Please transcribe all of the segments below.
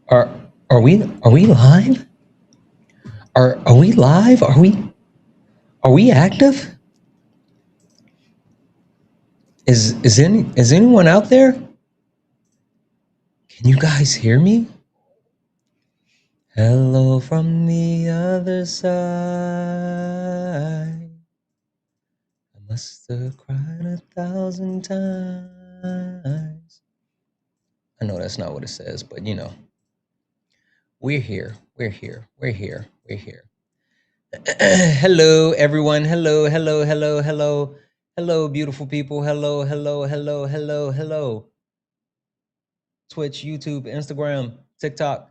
Are are we live? Are we live? Are we active? Is anyone out there? Can you guys hear me? Hello from the other side. I must have cried 1,000 times. I know that's not what it says, but we're here. We're here. We're here. We're here. Hello, everyone. Hello, hello, hello, hello. Hello, beautiful people. Hello, hello, hello, hello, hello. Twitch, YouTube, Instagram, TikTok.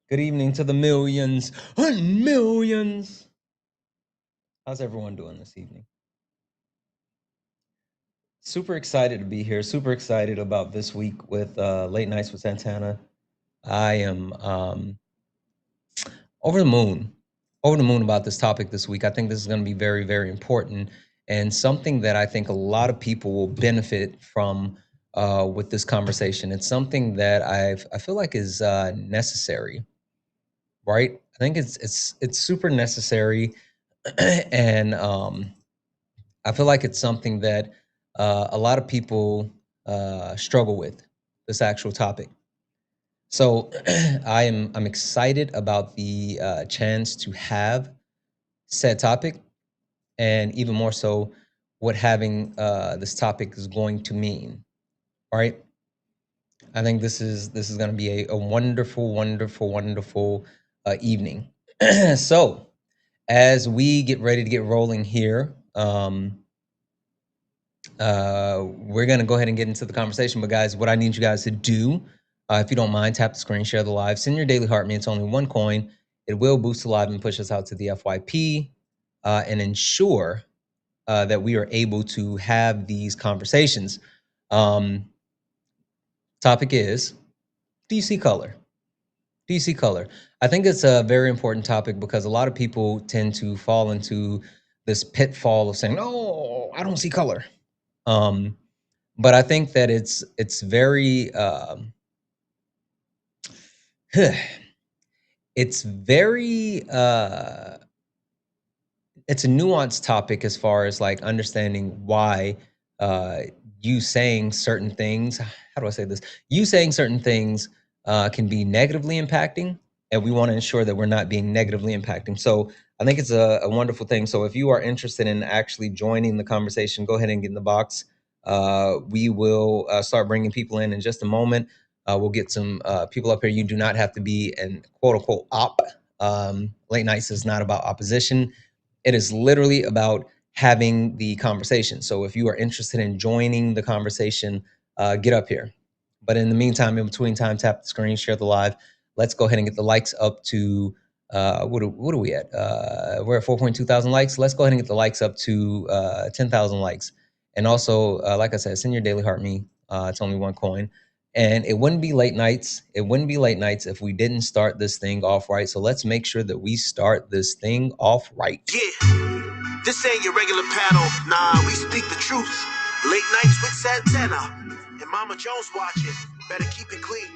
Good evening to the millions and millions. How's everyone doing this evening? Super excited to be here. Super excited about this week with Late Nights with Santana. I am over the moon, over the moon about this topic this week. I think this is going to be very, very important and something that I think a lot of people will benefit from with this conversation. It's something that I feel like is necessary, right? I think it's super necessary, and I feel like it's something that a lot of people struggle with this actual topic. So I'm excited about the chance to have said topic, and even more so, what having this topic is going to mean. All right, I think this is going to be a wonderful, wonderful, wonderful evening. So as we get ready to get rolling here, we're going to go ahead and get into the conversation. But guys, what I need you guys to do, if you don't mind, tap the screen, share the live, send your daily heart. Me, it's only one coin. It will boost the live and push us out to the FYP, and ensure that we are able to have these conversations. Um, Topic is, do you see color? Do you see color? I think it's a very important topic because a lot of people tend to fall into this pitfall of saying, "No, I don't see color." Um, but I think that it's very it's very it's a nuanced topic as far as like understanding why uh, you saying certain things. How do I say this? You saying certain things can be negatively impacting, and we want to ensure that we're not being negatively impacting. So I think it's a wonderful thing. So if you are interested in actually joining the conversation, go ahead and get in the box. We will start bringing people in just a moment. We'll get some people up here. You do not have to be an quote unquote op. Late nights is not about opposition. It is literally about having the conversation. So if you are interested in joining the conversation, get up here. But in the meantime, in between time, tap the screen, share the live. Let's go ahead and get the likes up to what are we at? We're at 4.2 thousand likes. Let's go ahead and get the likes up to 10,000 likes. And also, like I said, send your daily heart me. It's only one coin. And it wouldn't be late nights. It wouldn't be late nights if we didn't start this thing off right. So let's make sure that we start this thing off right. Yeah, this ain't your regular panel. Nah, we speak the truth. Late nights with Santana and Mama Jones watching. Better keep it clean.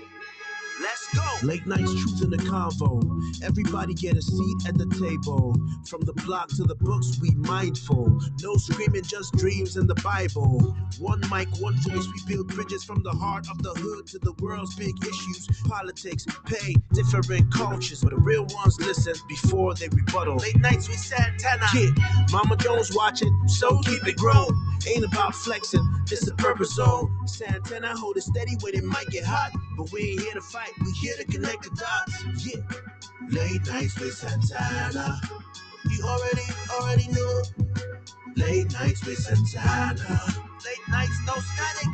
Let's go. Late nights, truth in the convo. Everybody get a seat at the table. From the block to the books, we mindful. No screaming, just dreams in the Bible. One mic, one voice, we build bridges from the heart of the hood to the world's big issues. Politics, pay, different cultures. But the real ones listen before they rebuttal. Late nights with Santana. Yeah, Mama Jones watching, so keep it growing. Ain't about flexing, this is purpose zone. Santana hold it steady when it might get hot. But we ain't here to fight, we here to connect the dots. Yeah, late nights with Santana. You already know. Late nights with Santana. Late nights, no static.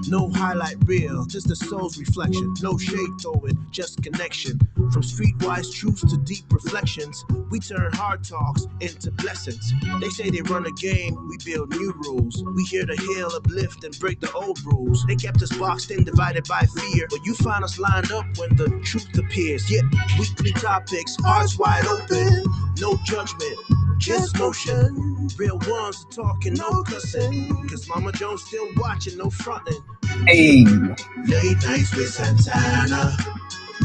No highlight reel, just the soul's reflection. No shade throwing, just connection. From streetwise truths to deep reflections, we turn hard talks into blessings. They say they run a game, we build new rules. We here to heal, uplift, and break the old rules. They kept us boxed in, divided by fear. But you find us lined up when the truth appears. Yeah, weekly topics, hearts wide open. No judgment, just motion. Real ones are talking, no cussing. Cause Mama Jones still watching, no fronting. Hey, Late nights with Santana.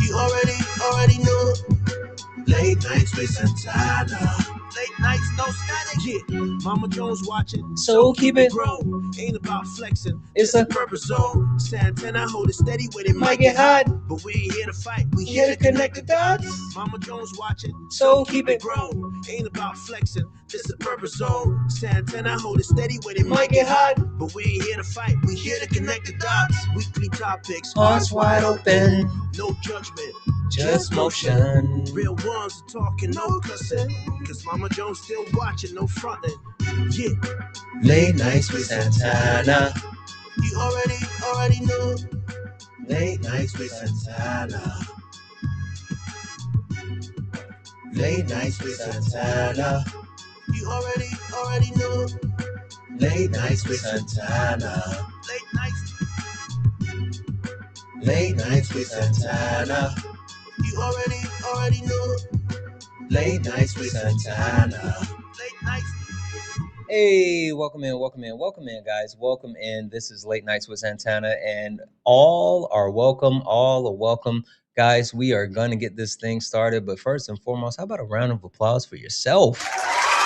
You already know. Late nights with Santana. Late nights, no static. Yeah, Mama Jones watching, So keep it. grown. Ain't about flexing, It's just a a purpose zone. Santana hold it steady when it might get hot. but we ain't here to fight. We Here here to to connect the dots. Mama Jones watching, So keep it. grown. Ain't about flexing, just a purpose zone. Santana hold it steady when it might get hot, but we ain't here to fight. We here to connect the dots. Weekly topics, Hearts wide open. no judgment, Just motion. real ones are talking, no cussing. Cause Mama Jones still watching, no fronting. Yeah, Late nights with Santana. you already know. Late nights with Santana. Late nights with Santana. You already know. Late nights with Santana. Late nights. Late nights with Santana. You already know. Late nights with Santana. Late nights. Hey, welcome in, guys. Welcome in. This is Late Nights with Santana, and all are welcome. Guys, we are going to get this thing started, but first and foremost, how about a round of applause for yourself?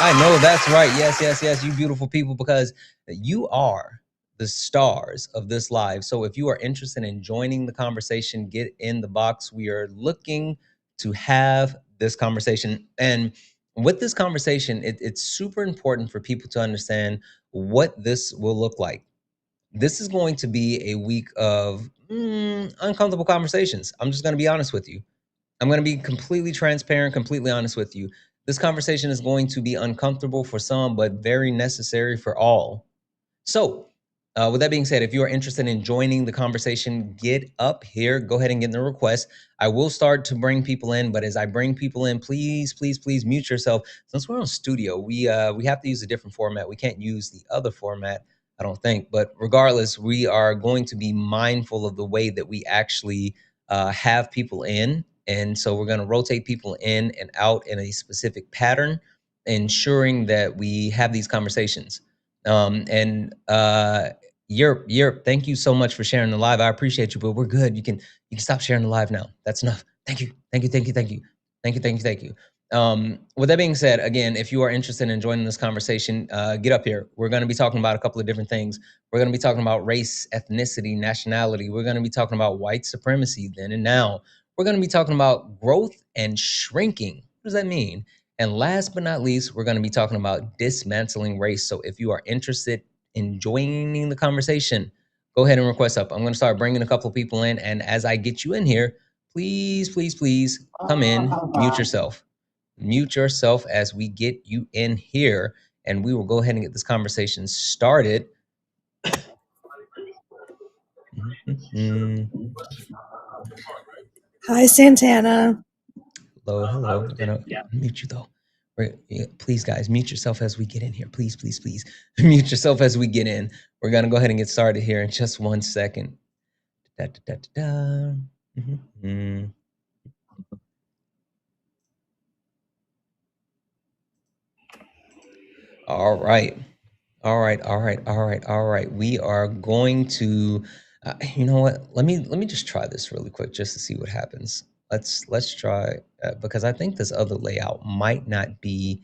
I know that's right. Yes, you beautiful people, because you are the stars of this live. So if you are interested in joining the conversation, get in the box. We are looking to have this conversation. And with this conversation, it's super important for people to understand what this will look like. This is going to be a week of uncomfortable conversations. I'm just going to be honest with you. I'm going to be completely transparent, completely honest with you. This conversation is going to be uncomfortable for some, but very necessary for all. So, with that being said, if you are interested in joining the conversation, get up here. Go ahead and get in the request. I will start to bring people in, but as I bring people in, please mute yourself. Since we're on studio, we have to use a different format. We can't use the other format, I don't think. But regardless, we are going to be mindful of the way that we actually have people in. And so we're going to rotate people in and out in a specific pattern, ensuring that we have these conversations. And Europe, thank you so much for sharing the live. I appreciate you, but we're good. You can stop sharing the live now. That's enough. Thank you. With that being said, again, if you are interested in joining this conversation, get up here. We're going to be talking about a couple of different things. We're going to be talking about race, ethnicity, nationality. We're going to be talking about white supremacy then and now. We're going to be talking about growth and shrinking. What does that mean? And last but not least, we're going to be talking about dismantling race. So if you are interested in joining the conversation, go ahead and request up. I'm going to start bringing a couple of people in. And as I get you in here, please come in, mute yourself. Mute yourself as we get you in here. And we will go ahead and get this conversation started. Hi, Santana. Hello. We're gonna mute you though. Please, guys, mute yourself as we get in here. Please, mute yourself as we get in. We're gonna go ahead and get started here in just 1 second. All right. We are going to, you know what? Let me just try this really quick just to see what happens. Let's try, because I think this other layout might not be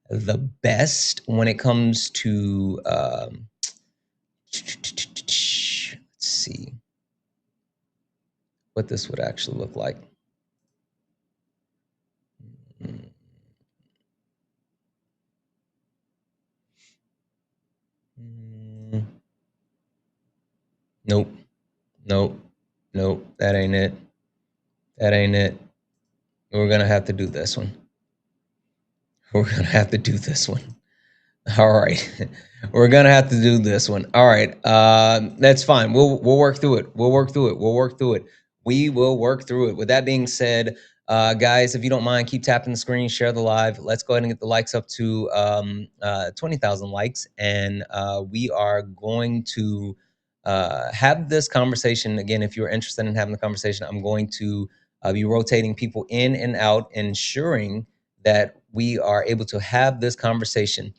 the best when it comes to. Let's see what this would actually look like. Nope. That ain't it. We're gonna have to do this one. All right. We're gonna have to do this one. All right. That's fine. We'll work through it. We will work through it. With that being said, guys, if you don't mind, keep tapping the screen, share the live. Let's go ahead and get the likes up to 20,000 likes, and we are going to have this conversation again. If you're interested in having the conversation, I'm going to be rotating people in and out, ensuring that we are able to have this conversation.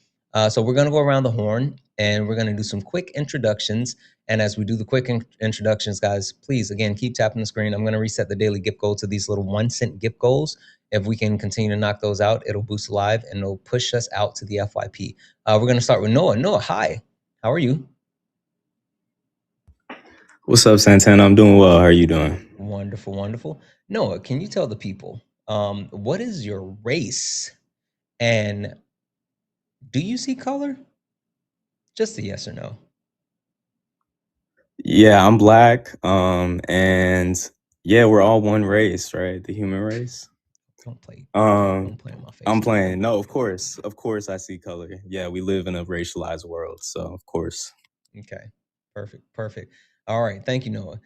So we're going to go around the horn and we're going to do some quick introductions. And as we do the quick introductions, guys, please, again, keep tapping the screen. I'm going to reset the daily gift goal to these little 1 cent gift goals. If we can continue to knock those out, it'll boost live and it'll push us out to the FYP. We're going to start with Noah. Noah, hi. How are you? What's up, Santana? I'm doing well. How are you doing? Wonderful, wonderful. Noah, can you tell the people what is your race and do you see color? Just a yes or no. Yeah, I'm black. And yeah, we're all one race, right? The human race. Don't play. Um, Don't play in my face, I'm Noah. playing. No, of course, I see color. Yeah, we live in a racialized world, so of course. Okay, perfect, perfect. All right, thank you, Noah.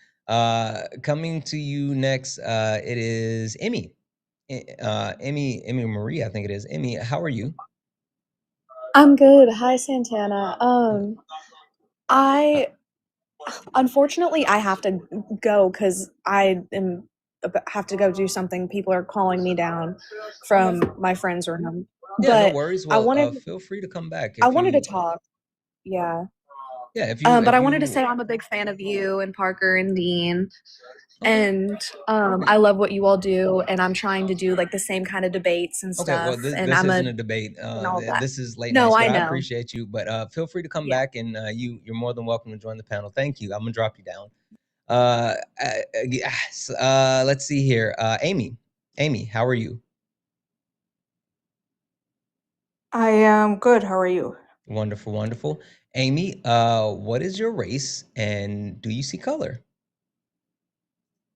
Coming to you next, it is Emmy. Emmy Marie, I think it is. Emmy, how are you? I'm good. Hi, Santana. I unfortunately I have to go because have to go do something. People are calling me down Okay. from my friend's room, Yeah, no but worries. I Well, wanted feel free to come back I if wanted to you. talk. Yeah. Yeah, if you But if I wanted to say you. I'm a big fan of you and Parker and Dean, Okay. and I love what you all do, and I'm trying to do like the same kind of debates and Okay, well, stuff, and this I'm isn't a a debate. and all of that. This is late No, nights, I but I know. appreciate you. But feel free to come Yeah. back, and you're more than welcome to join the panel. Thank you. I'm gonna drop you down. Yes, let's see here. Amy, Amy, how are you? I am good. How are you? Wonderful, wonderful. Amy, what is your race, and do you see color?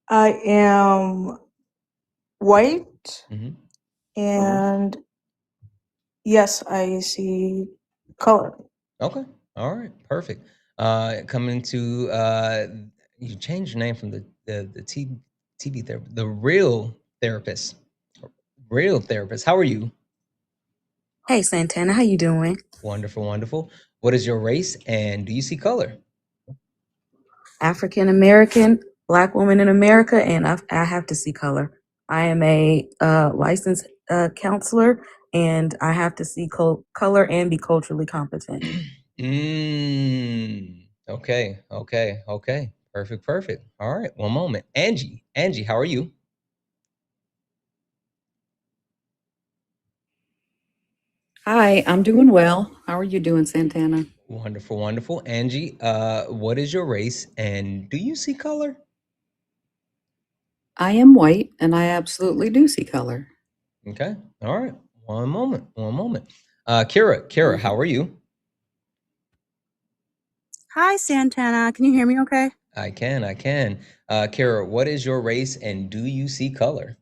I am white, Mm-hmm. and yes, I see color. Okay. All right. Perfect. Coming to you changed your name from the TV therapist, the real therapist. Real therapist. How are you? Hey Santana, how you doing? Wonderful, wonderful. What is your race and do you see color? African American, Black woman in America, and I have to see color. I am a licensed counselor, and I have to see color and be culturally competent. Okay, okay, okay. Perfect, perfect. All right, one moment. Angie, how are you? Hi, I'm doing well. How are you doing, Santana? Wonderful, wonderful. Angie, what is your race and do you see color? I am white and I absolutely do see color. Okay. All right. One moment. One moment. Kira, how are you? Hi, Santana. Can you hear me okay? I can, I can. Kira, what is your race and do you see color?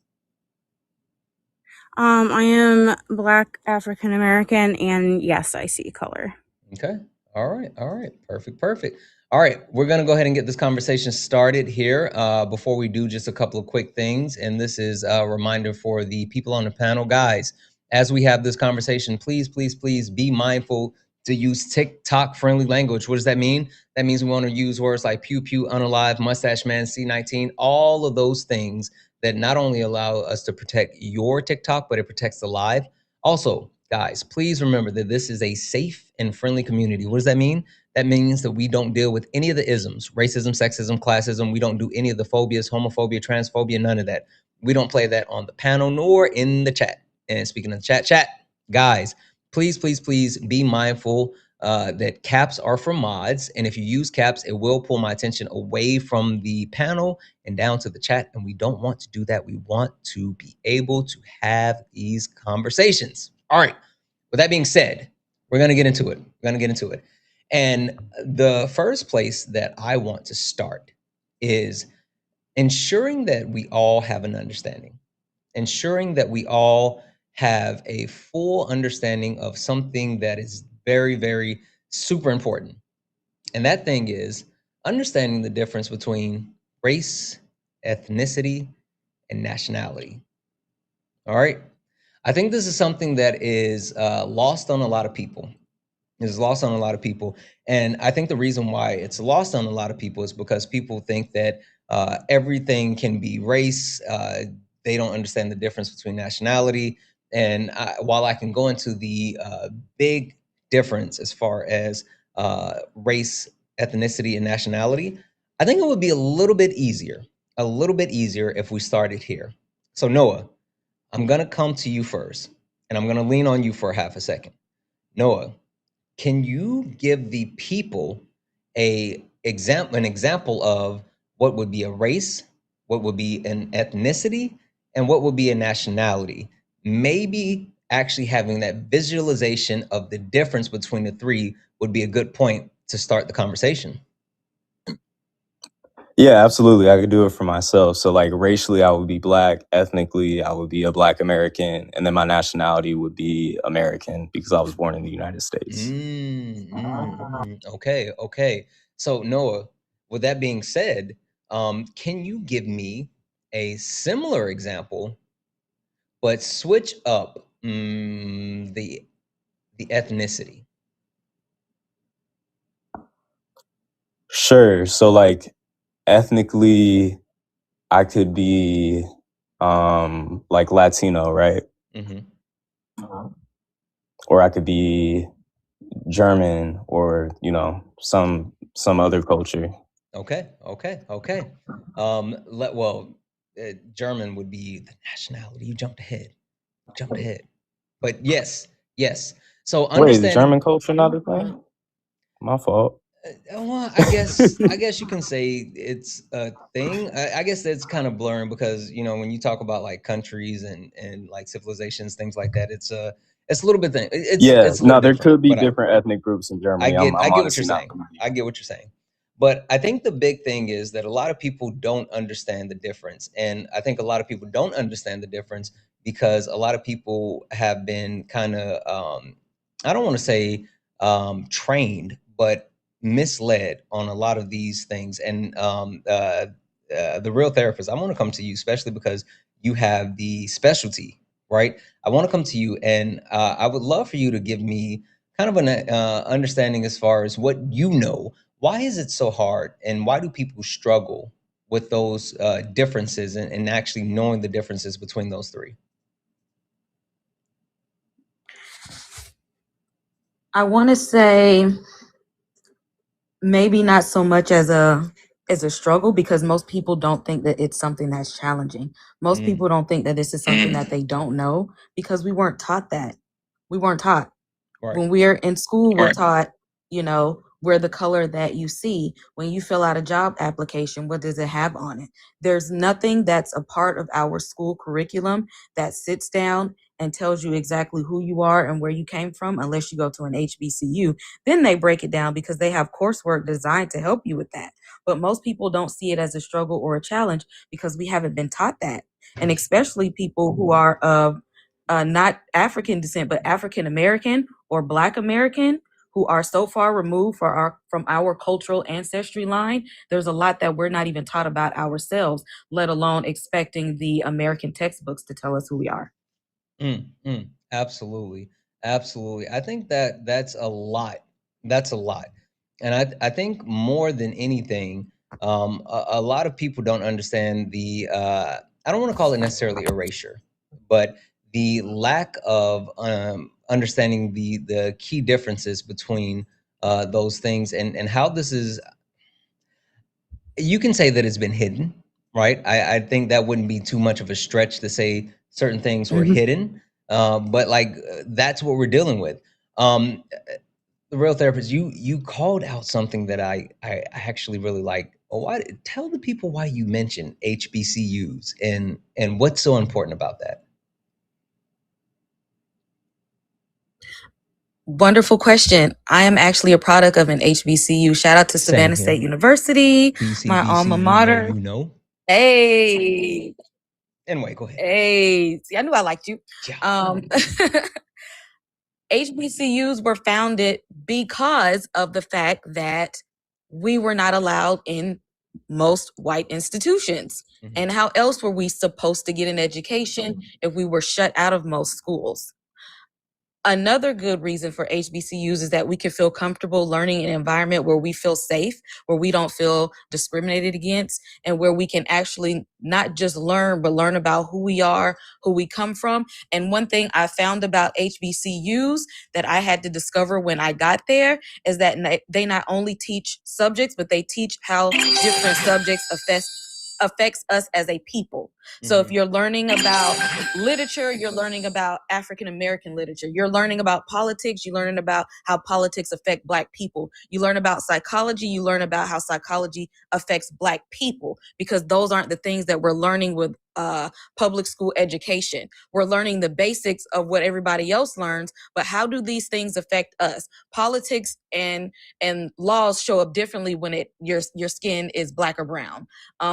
I am Black African American, and yes, I see color. Okay. All right. All right. Perfect. Perfect. All right. We're going to go ahead and get this conversation started here. Before we do, just a couple of quick things. And this is a reminder for the people on the panel. Guys, as we have this conversation, please, please, please be mindful to use TikTok friendly language. What does that mean? That means we want to use words like pew pew, unalive, mustache man, C19, all of those things that not only allow us to protect your TikTok, but it protects the live. Also, guys, please remember that this is a safe and friendly community. What does that mean? That means that we don't deal with any of the isms, racism, sexism, classism. We don't do any of the phobias, homophobia, transphobia, none of that. We don't play that on the panel nor in the chat. And speaking of the chat, guys, please, please, please be mindful that caps are for mods. And if you use caps, it will pull my attention away from the panel and down to the chat. And we don't want to do that. We want to be able to have these conversations. All right. With that being said, we're going to get into it. We're going to get into it. And the first place that I want to start is ensuring that we all have an understanding, ensuring that we all have a full understanding of something that is very, very super important. And that thing is understanding the difference between race, ethnicity, and nationality. All right. I think this is something that is lost on a lot of people. It's lost on a lot of people. And I think the reason why it's lost on a lot of people is because people think that everything can be race. They don't understand the difference between nationality. And while I can go into the big difference as far as race, ethnicity, and nationality, I think it would be a little bit easier if we started here. So Noah, I'm gonna come to you first, and I'm gonna lean on you for half a second. Noah, can you give the people an example of what would be a race, what would be an ethnicity, and what would be a nationality? Maybe actually having that visualization of the difference between the three would be a good point to start the conversation. Yeah, absolutely. I could do it for myself. So, like, racially, I would be black. Ethnically, I would be a Black American, and then my nationality would be American because I was born in the United States. Okay, okay. So Noah, with that being said, can you give me a similar example, but switch up the ethnicity? Sure. So, like, ethnically, I could be like Latino, right? Mm-hmm. Or I could be German, or some other culture. Okay, okay, okay. German would be the nationality. You jumped ahead. But yes, yes. So Wait, is understanding. German culture not a thing? My fault. Well, I guess you can say it's a thing. I guess that's kind of blurring because when you talk about like countries and like civilizations, things like that, it's a little bit thing. Yeah, It's a little no, there different. could be But different ethnic groups in I Germany. get I I'm get what you're honestly not saying. familiar. I get what you're saying. But I think the big thing is that a lot of people don't understand the difference. And I think a lot of people don't understand the difference because a lot of people have been kind of I don't want to say trained, but misled on a lot of these things. And the real therapist, I want to come to you, especially because you have the specialty, right? I want to come to you, and I would love for you to give me kind of an understanding as far as what you know. Why is it so hard, and why do people struggle with those differences and actually knowing the differences between those three? I want to say maybe not so much as a struggle, because most people don't think that it's something that's challenging. Most people don't think that this is something that they don't know, because we weren't taught that. We weren't taught. Right. When we're in school, we're taught, we're the color that you see. When you fill out a job application, what does it have on it? There's nothing that's a part of our school curriculum that sits down and tells you exactly who you are and where you came from, unless you go to an HBCU. Then they break it down because they have coursework designed to help you with that. But most people don't see it as a struggle or a challenge because we haven't been taught that. And especially people who are of not African descent, but African American or Black American, who are so far removed from our cultural ancestry line. There's a lot that we're not even taught about ourselves, let alone expecting the American textbooks to tell us who we are. Absolutely, absolutely. I think that that's a lot. That's a lot, and I think more than anything, a lot of people don't understand the. I don't want to call it necessarily erasure, but the lack of understanding the key differences between those things and how this is. You can say that it's been hidden, right? I think that wouldn't be too much of a stretch to say certain things were hidden, but like that's what we're dealing with. Um, the real therapist, you called out something that I actually really like. Why tell the people why you mentioned HBCUs and what's so important about that? Wonderful question. I am actually a product of an HBCU. Shout out to Same Savannah here. State University, my BCBC, alma you mater. know. Hey, Anyway, go ahead. hey. See, I knew I liked you. Yeah. HBCUs were founded because of the fact that we were not allowed in most white institutions. Mhm. And how else were we supposed to get an education if we were shut out of most schools? Another good reason for HBCUs is that we can feel comfortable learning in an environment where we feel safe, where we don't feel discriminated against, and where we can actually not just learn, but learn about who we are, who we come from. And one thing I found about HBCUs that I had to discover when I got there is that they not only teach subjects, but they teach how different subjects affects us as a people. So if you're learning about literature, you're learning about African American literature. You're learning about politics, you're learning about how politics affect Black people. You learn about psychology, you learn about how psychology affects Black people, because those aren't the things that we're learning with public school education. We're learning the basics of what everybody else learns, but how do these things affect us? Politics and laws show up differently when your skin is Black or brown.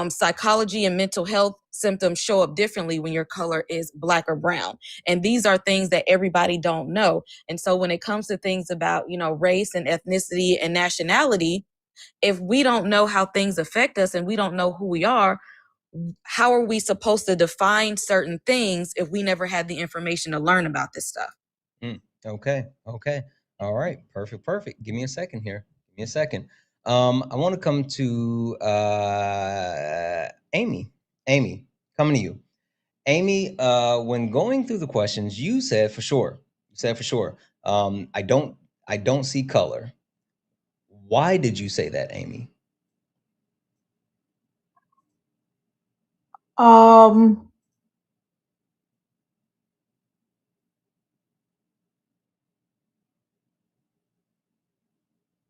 Psychology and mental health symptoms show up differently when your color is Black or brown. And these are things that everybody don't know. And so when it comes to things about, race and ethnicity and nationality, if we don't know how things affect us and we don't know who we are, how are we supposed to define certain things if we never had the information to learn about this stuff? Okay. All right. Perfect. Give me a second here. Give me a second. I want to come to Amy. Amy, coming to you. Amy, when going through the questions, you said for sure. I don't see color. Why did you say that, Amy?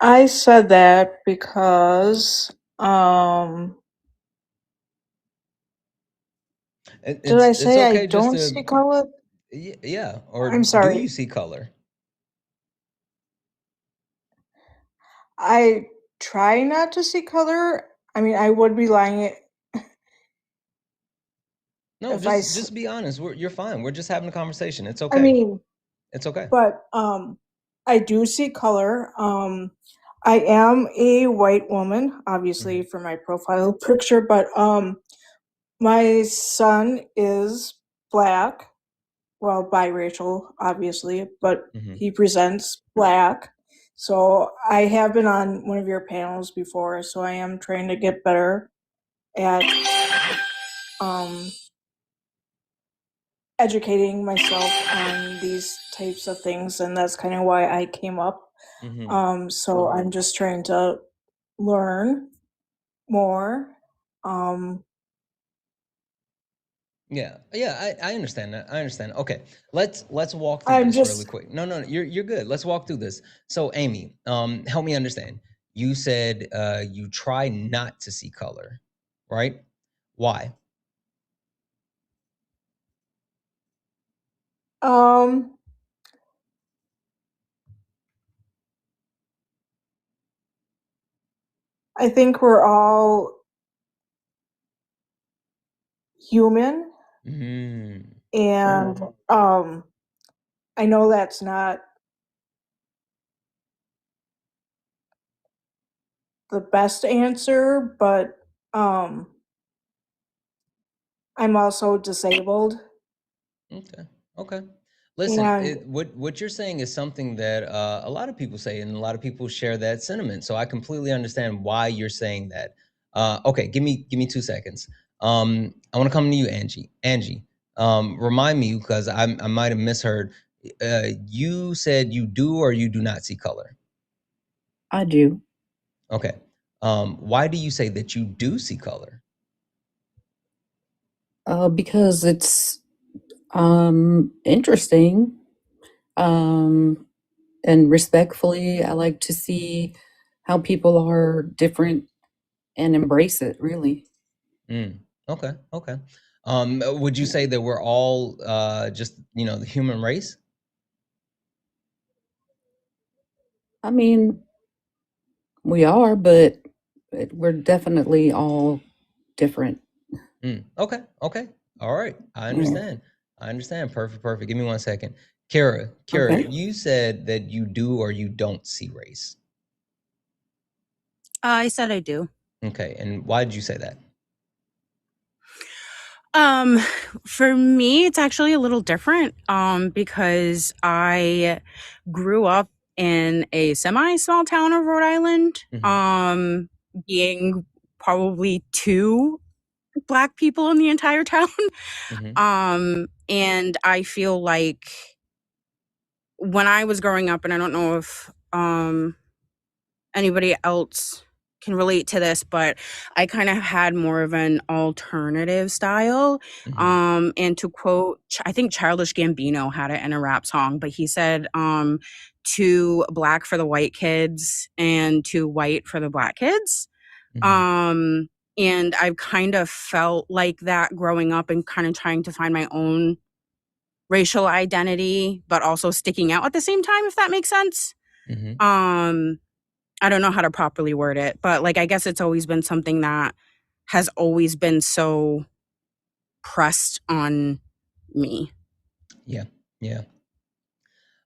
I said that because did I It's say I okay just don't to see color? yeah. Or I'm do sorry. you see color? I try not to see color. I mean, I would be lying No, if I just be honest. You're fine. We're just having a conversation. It's I okay. mean, It's okay. but I do see color. I am a white woman, obviously for my profile picture, but my son is Black, well, biracial, obviously, but he presents Black. So I have been on one of your panels before, so I am trying to get better at educating myself on these types of things, and that's kind of why I came up. So I'm just trying to learn more. Yeah, I understand that. I understand. Okay, let's walk through I'm this really just quick. No, you're good. Let's walk through this. So, Amy, help me understand. You said you try not to see color, right? Why? I think we're all human, and I know that's not the best answer, but I'm also disabled. Okay. Listen, And what you're saying is something that a lot of people say, and a lot of people share that sentiment. So I completely understand why you're saying that. Okay, give me 2 seconds. I want to come to you, Angie. Angie, remind me because I might have misheard. You said you do or you do not see color. I do. Okay. Why do you say that you do see color? Because it's interesting. And respectfully, I like to see how people are different and embrace it, really. Okay. Would you say that we're all just the human race? I mean, we are, but we're definitely all different. Okay. All right. I Yeah. understand. Perfect. Give me 1 second. Kara, Okay. you said that you do or you don't see race. I said I do. Okay. And why did you say that? Um, for me, it's actually a little different, because I grew up in a semi-small town of Rhode Island, being probably 2 Black people in the entire town. And I feel like when I was growing up, and I don't know if, anybody else can relate to this, but I kind of had more of an alternative style. And to quote, I think Childish Gambino had it in a rap song, but he said, "Too black for the white kids and too white for the Black kids." And I've kind of felt like that growing up and kind of trying to find my own racial identity, but also sticking out at the same time, if that makes sense. Um, I don't know how to properly word it, but like I guess it's always been something that has always been so pressed on me. Yeah. Yeah.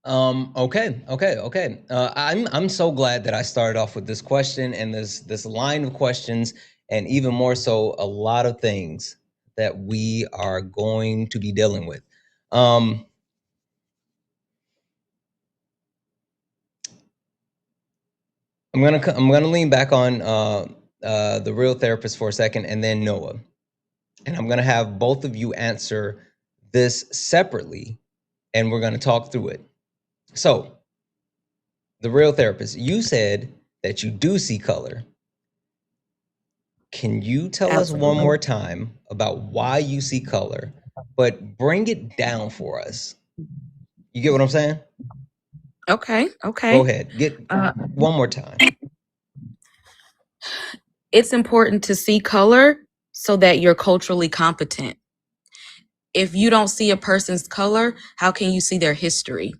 Okay. I'm so glad that I started off with this question and this line of questions, and even more so, a lot of things that we are going to be dealing with. Um, I'm gonna lean back on the real therapist for a second, and then Noah, and I'm gonna have both of you answer this separately, and we're gonna talk through it. So, the real therapist, you said that you do see color. Can you tell us one Absolutely. more time about why you see color, but bring it down for us? You get what I'm saying? Okay. Go ahead. Get Uh, one more time. it's important to see color so that you're culturally competent. If you don't see a person's color, how can you see their history?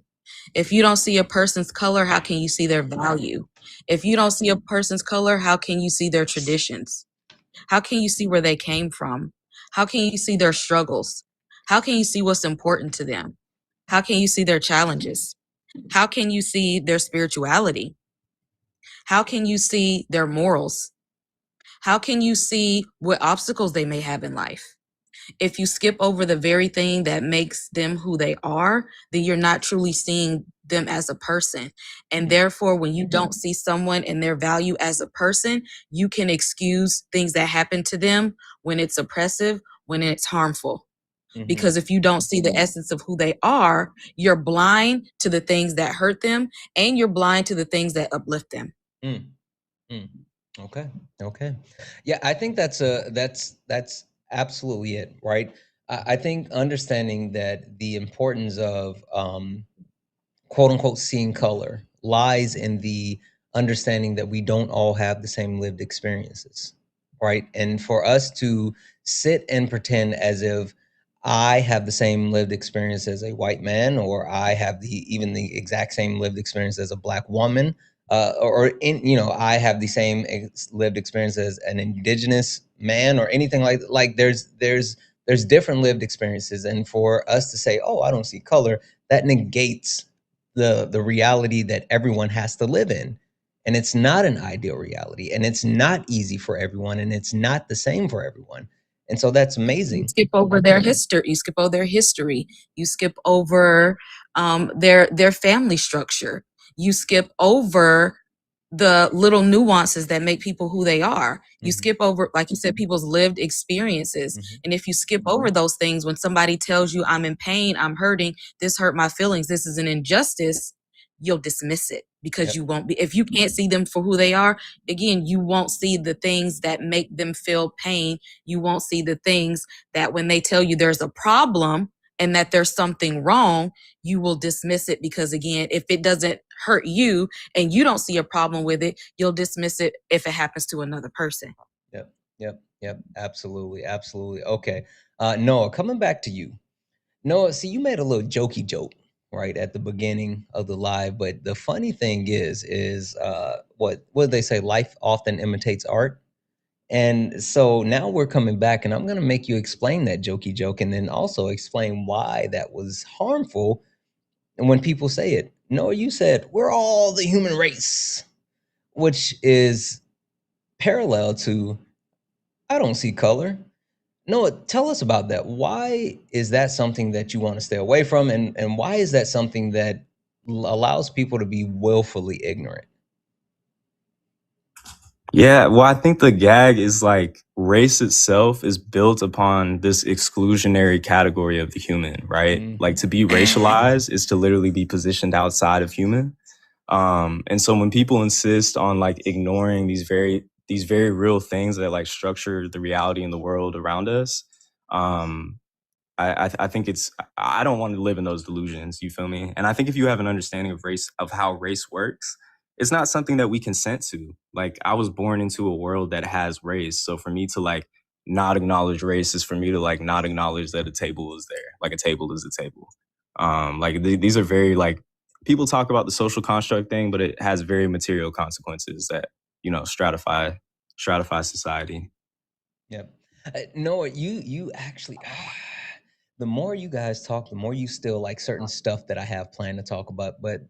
If you don't see a person's color, how can you see their value? If you don't see a person's color, how can you see their traditions? How can you see where they came from? How can you see their struggles? How can you see what's important to them? How can you see their challenges? How can you see their spirituality? How can you see their morals? How can you see what obstacles they may have in life? If you skip over the very thing that makes them who they are, then you're not truly seeing them as a person. And therefore, when you don't see someone and their value as a person, you can excuse things that happen to them when it's oppressive, when it's harmful. Because if you don't see the essence of who they are, you're blind to the things that hurt them and you're blind to the things that uplift them. Mm, mm. Okay. Yeah, I think that's absolutely it, right? I think understanding that the importance of quote unquote seeing color lies in the understanding that we don't all have the same lived experiences, right? And for us to sit and pretend as if I have the same lived experience as a white man, or I have even the exact same lived experience as a Black woman, I have the same lived experience as an indigenous man, or anything like there's different lived experiences, and for us to say, oh, I don't see color, that negates the reality that everyone has to live in. And it's not an ideal reality, and it's not easy for everyone, and it's not the same for everyone. And so that's You amazing. skip over their history. You skip over their history. You skip over their family structure. You skip over the little nuances that make people who they are. You skip over, like you said, people's lived experiences. And if you skip over those things, when somebody tells you, I'm in pain, I'm hurting, this hurt my feelings, this is an injustice, you'll dismiss it because Yep. you won't be, if you can't see them for who they are, again, you won't see the things that make them feel pain. You won't see the things that when they tell you there's a problem and that there's something wrong, you will dismiss it because, again, if it doesn't hurt you and you don't see a problem with it, you'll dismiss it if it happens to another person. Yep. Absolutely. Okay. Noah, coming back to you. Noah, see, you made a little jokey joke right at the beginning of the live, but the funny thing is what did they say? Life often imitates art. And so now we're coming back, and I'm going to make you explain that jokey joke, and then also explain why that was harmful. And when people say it, Noah, you said we're all the human race, which is parallel to I don't see color. Noah, tell us about that. Why is that something that you want to stay away from, and why is that something that allows people to be willfully ignorant? Yeah, well, I think the gag is like race itself is built upon this exclusionary category of the human, right? Like to be racialized is to literally be positioned outside of human. And so when people insist on like ignoring these very real things that like structure the reality in the world around us, um, I think I don't want to live in those delusions. You feel me? And I think if you have an understanding of race, of how race works, it's not something that we consent to. Like I was born into a world that has race, so for me to like not acknowledge race is for me to like not acknowledge that a table is there. Like a table is a table. These are very like people talk about the social construct thing, but it has very material consequences that stratify society. Yep. Noah, you actually the more you guys talk, the more you still like certain stuff that I have planned to talk about, but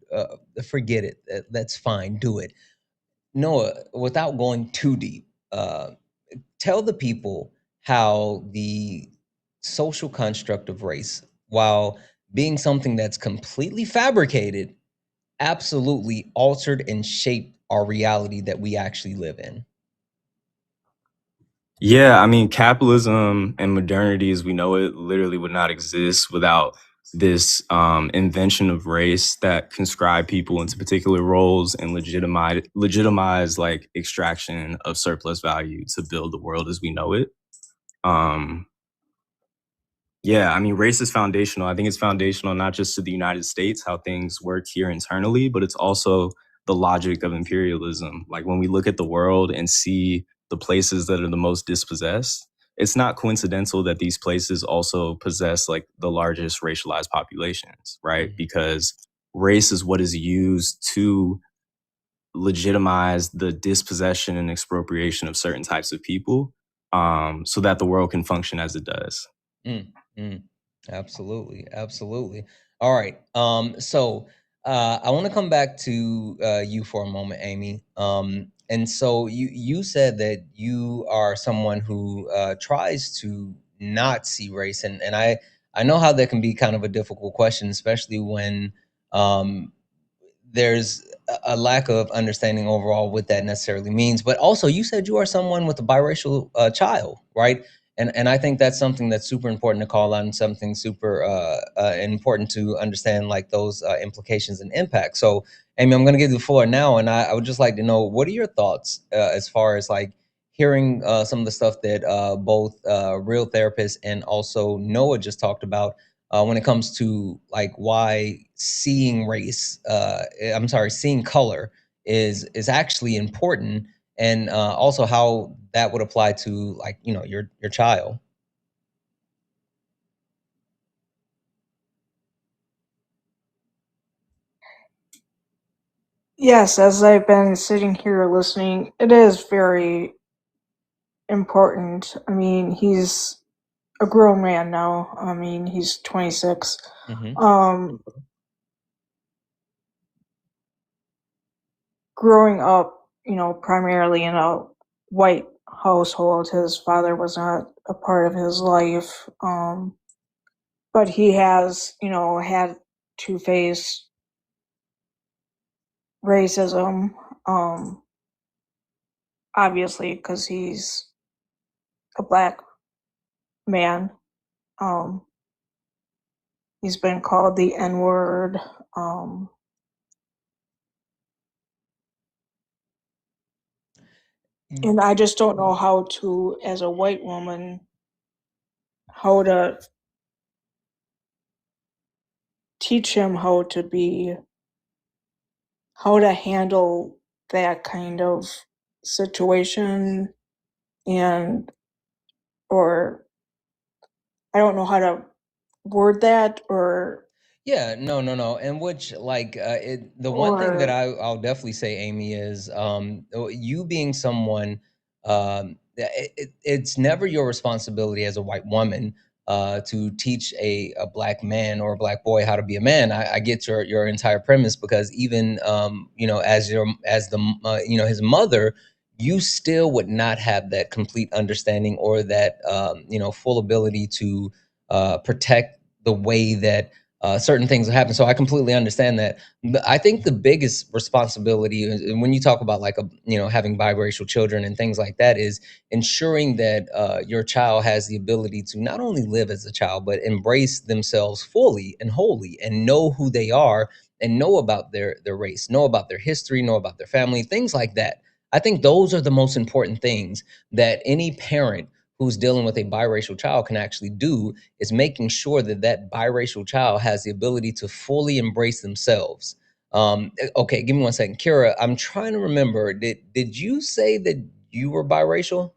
forget it. That's fine. Do it. Noah, without going too deep, tell the people how the social construct of race, while being something that's completely fabricated, absolutely altered and shaped our reality that we actually live in. Yeah, I mean, capitalism and modernity as we know it literally would not exist without this invention of race that conscribe people into particular roles and legitimize like extraction of surplus value to build the world as we know it. Um, yeah, I mean, race is foundational. I think it's foundational not just to the United States, how things work here internally, but it's also the logic of imperialism. Like when we look at the world and see the places that are the most dispossessed, it's not coincidental that these places also possess like the largest racialized populations, right? Because race is what is used to legitimize the dispossession and expropriation of certain types of people, so that the world can function as it does. Mm, mm. Absolutely, absolutely. All right. So I want to come back to you for a moment, Amy. And so you said that you are someone who tries to not see race, and I know how that can be kind of a difficult question, especially when um, there's a lack of understanding overall what that necessarily means. But also, you said you are someone with a biracial child, right? And I think that's something that's super important to call out, and something super important to understand, like those implications and impacts. So, Amy, I'm going to give you the floor now, and I would just like to know, what are your thoughts as far as like hearing some of the stuff that both real therapists and also Noah just talked about when it comes to like why seeing race, I'm sorry, seeing color is actually important, and also how that would apply to like your child. Yes, as I've been sitting here listening, it is very important. I mean, he's a grown man now. I mean, he's 26. Mm-hmm. Um, growing up, primarily in a white household, his father was not a part of his life. But he has, had to face racism, obviously, because he's a black man. Um, he's been called the N word. Um, and I just don't know how to, as a white woman, how to teach him how to handle that kind of situation, and or I don't know how to word that, Yeah, no. And which like the one thing that or I'll definitely say, Amy, is you being someone it's never your responsibility as a white woman to teach a black man or a black boy how to be a man. I get your entire premise, because even as the his mother, you still would not have that complete understanding or that full ability to protect the way that certain things happen. So I completely understand that. But I think the biggest responsibility when you talk about like having biracial children and things like that is ensuring that your child has the ability to not only live as a child but embrace themselves fully and wholly and know who they are and know about their race, know about their history, know about their family, things like that. I think those are the most important things that any parent who's dealing with a biracial child can actually do, is making sure that that biracial child has the ability to fully embrace themselves. Okay, give me 1 second. Kira, I'm trying to remember, did you say that you were biracial?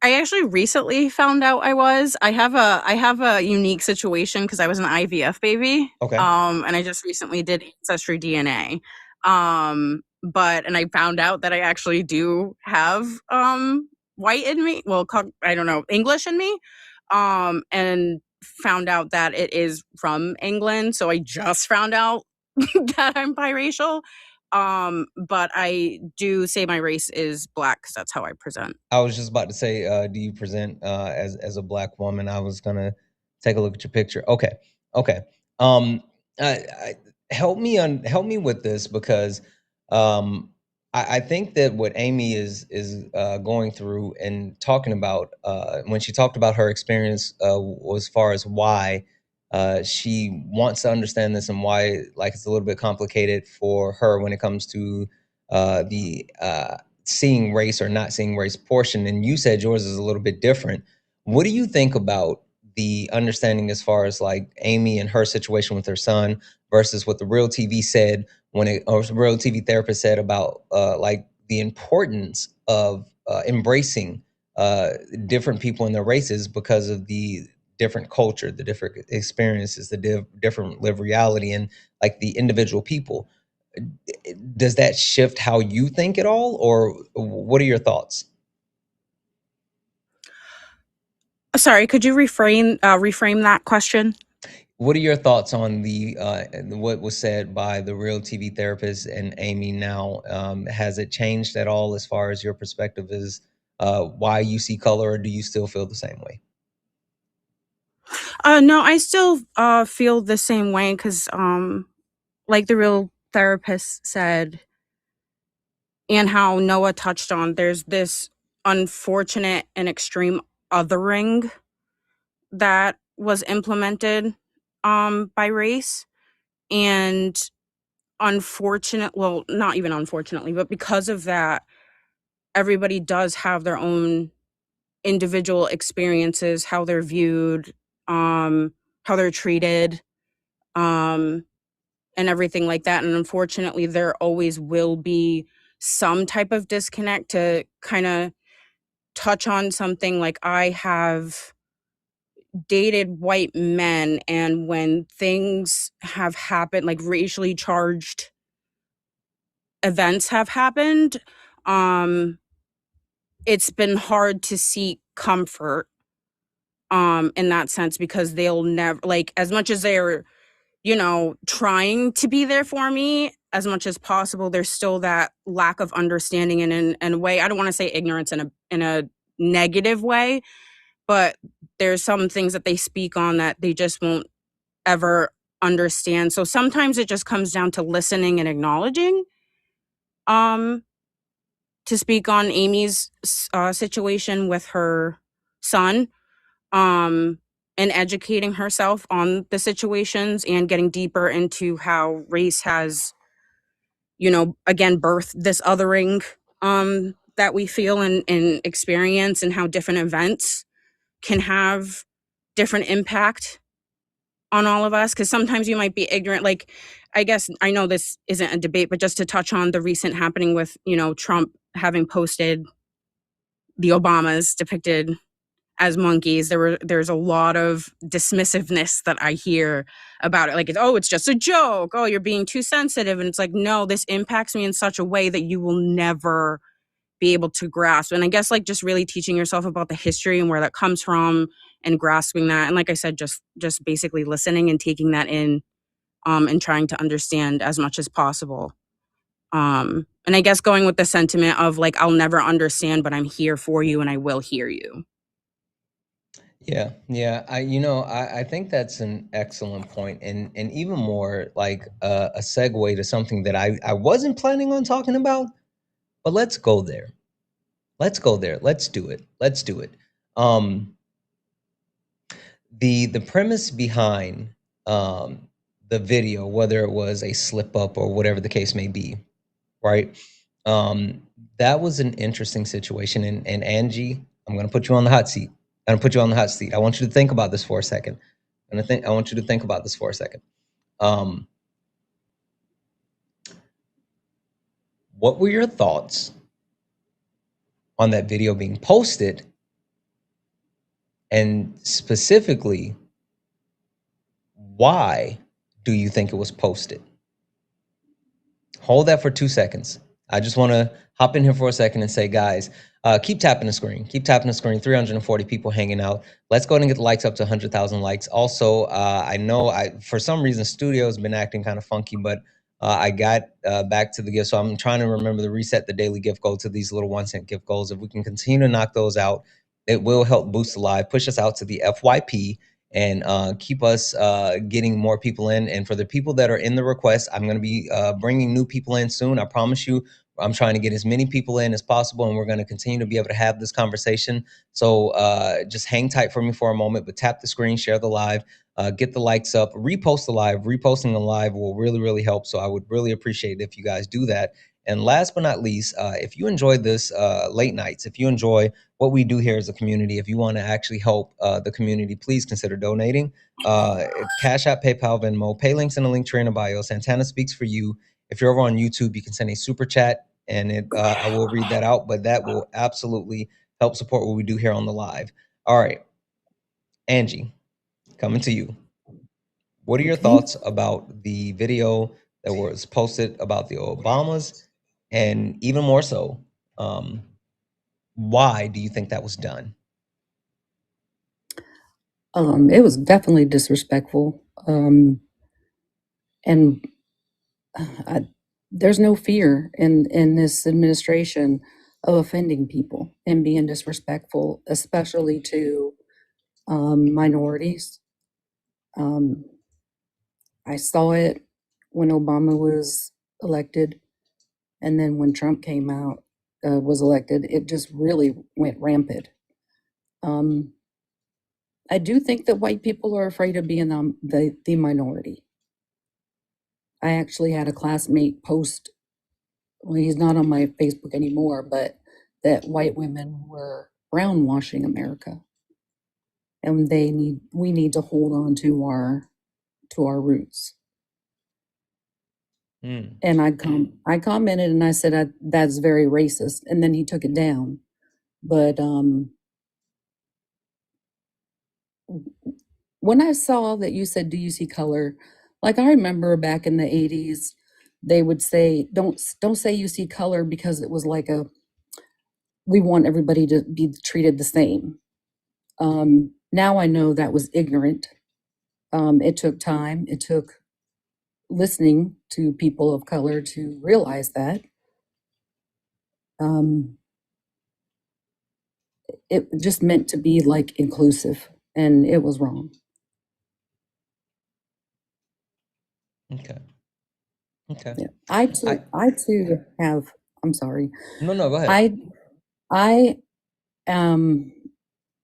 I actually recently found out I was. I have a unique situation because I was an IVF baby. Okay. And I just recently did ancestry DNA. And I found out that I actually do have white in me. Well, I don't know, English in me. And found out that it is from England. So I just found out that I'm biracial. But I do say my race is black because that's how I present. I was just about to say, do you present as a black woman? I was gonna take a look at your picture. Okay, okay. Help me with this because I think that what Amy is going through and talking about when she talked about her experience as far as why she wants to understand this and why like it's a little bit complicated for her when it comes to the seeing race or not seeing race portion, and you said yours is a little bit different. What do you think about the understanding as far as like Amy and her situation with her son versus what the Real TV said or Real TV therapist said about like the importance of embracing different people and their races because of the different culture, the different experiences, the different live reality, and like the individual people? Does that shift how you think at all, or what are your thoughts? Sorry, could you reframe that question? What are your thoughts on the what was said by the Real TV therapist and Amy now? Has it changed at all as far as your perspective is why you see color, or do you still feel the same way? No, I still feel the same way because, like the real therapist said, and how Noah touched on, there's this unfortunate and extreme othering that was implemented by race. And well, not even unfortunately, but because of that, everybody does have their own individual experiences, how they're viewed, how they're treated, and everything like that. And unfortunately, there always will be some type of disconnect. To kind of touch on something, like I have dated white men, and when things have happened, like racially charged events have happened, um it's been hard to seek comfort in that sense, because they'll never, like, as much as they're trying to be there for me as much as possible, there's still that lack of understanding, and in a way, I don't want to say ignorance in a negative way, but there's some things that they speak on that they just won't ever understand. So sometimes it just comes down to listening and acknowledging. Um, to speak on Amy's situation with her son, um, and educating herself on the situations and getting deeper into how race has, again, birthed this othering that we feel and experience, and how different events can have different impact on all of us. Because sometimes you might be ignorant. Like, I guess I know this isn't a debate, but just to touch on the recent happening with, Trump having posted the Obamas depicted as monkeys, there's a lot of dismissiveness that I hear about it. Like, it's just a joke. Oh, you're being too sensitive. And it's like, no, this impacts me in such a way that you will never be able to grasp. And I guess, like, just really teaching yourself about the history and where that comes from, and grasping that. And like I said, just basically listening and taking that in, and trying to understand as much as possible. And I guess going with the sentiment of like, I'll never understand, but I'm here for you and I will hear you. Yeah. I think that's an excellent point, and even more like a segue to something that I wasn't planning on talking about, but let's go there. Let's go there. Let's do it. Let's do it. Um, the premise behind the video, whether it was a slip up or whatever the case may be, right? That was an interesting situation. And Angie, I'm gonna put you on the hot seat. I'm gonna put you on the hot seat. I want you to think about this for a second. I want you to think about this for a second. What were your thoughts on that video being posted? And specifically, why do you think it was posted? Hold that for 2 seconds. I just want to hop in here for a second and say, guys, keep tapping the screen. Keep tapping the screen. 340 people hanging out. Let's go ahead and get the likes up to 100,000 likes. Also, I know for some reason, studio has been acting kind of funky, but I got back to the gift. So I'm trying to remember to reset the daily gift goal to these little 1 cent gift goals. If we can continue to knock those out, it will help boost the live, push us out to the FYP, and keep us getting more people in. And for the people that are in the request, I'm going to be bringing new people in soon. I promise you, I'm trying to get as many people in as possible, and we're going to continue to be able to have this conversation. So just hang tight for me for a moment, but tap the screen, share the live, get the likes up, repost the live. Reposting the live will really, really help. So I would really appreciate it if you guys do that. And last but not least, if you enjoy this late nights, if you enjoy what we do here as a community, if you want to actually help the community, please consider donating. Cash App, PayPal, Venmo, pay links in the link tree in the bio. Santana speaks for you. If you're over on YouTube, you can send a super chat, and I will read that out, but that will absolutely help support what we do here on the live. All right, Angie, coming to you. What are your thoughts about the video that was posted about the Obamas, and even more so, why do you think that was done? It was definitely disrespectful. And there's no fear in this administration of offending people and being disrespectful, especially to minorities. I saw it when Obama was elected, and then when Trump came out, was elected, it just really went rampant. I do think that white people are afraid of being the minority. I actually had a classmate post, well, he's not on my Facebook anymore, but that white women were brown washing America. And we need to hold on to our roots. And I commented and I said, that's very racist. And then he took it down. But when I saw that you said, do you see color? Like, I remember back in the 80s, they would say, don't say you see color, because it was like we want everybody to be treated the same. Now I know that was ignorant. It took time. It took listening to people of color to realize that. It just meant to be like inclusive, and it was wrong. Okay. Yeah. I too have, I'm sorry. No, go ahead. I am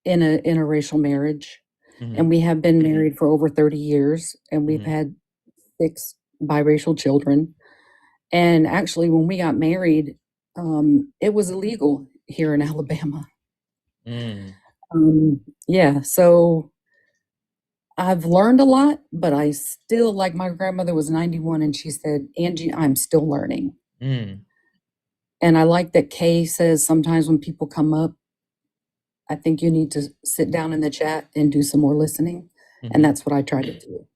in a racial marriage, and we have been married for over 30 years, and we've had 6 biracial children. And actually, when we got married, it was illegal here in Alabama. Yeah, so I've learned a lot, but I still, like, my grandmother was 91 and she said, Angie, I'm still learning. And I like that Kay says sometimes when people come up, I think you need to sit down in the chat and do some more listening. And that's what I try to do.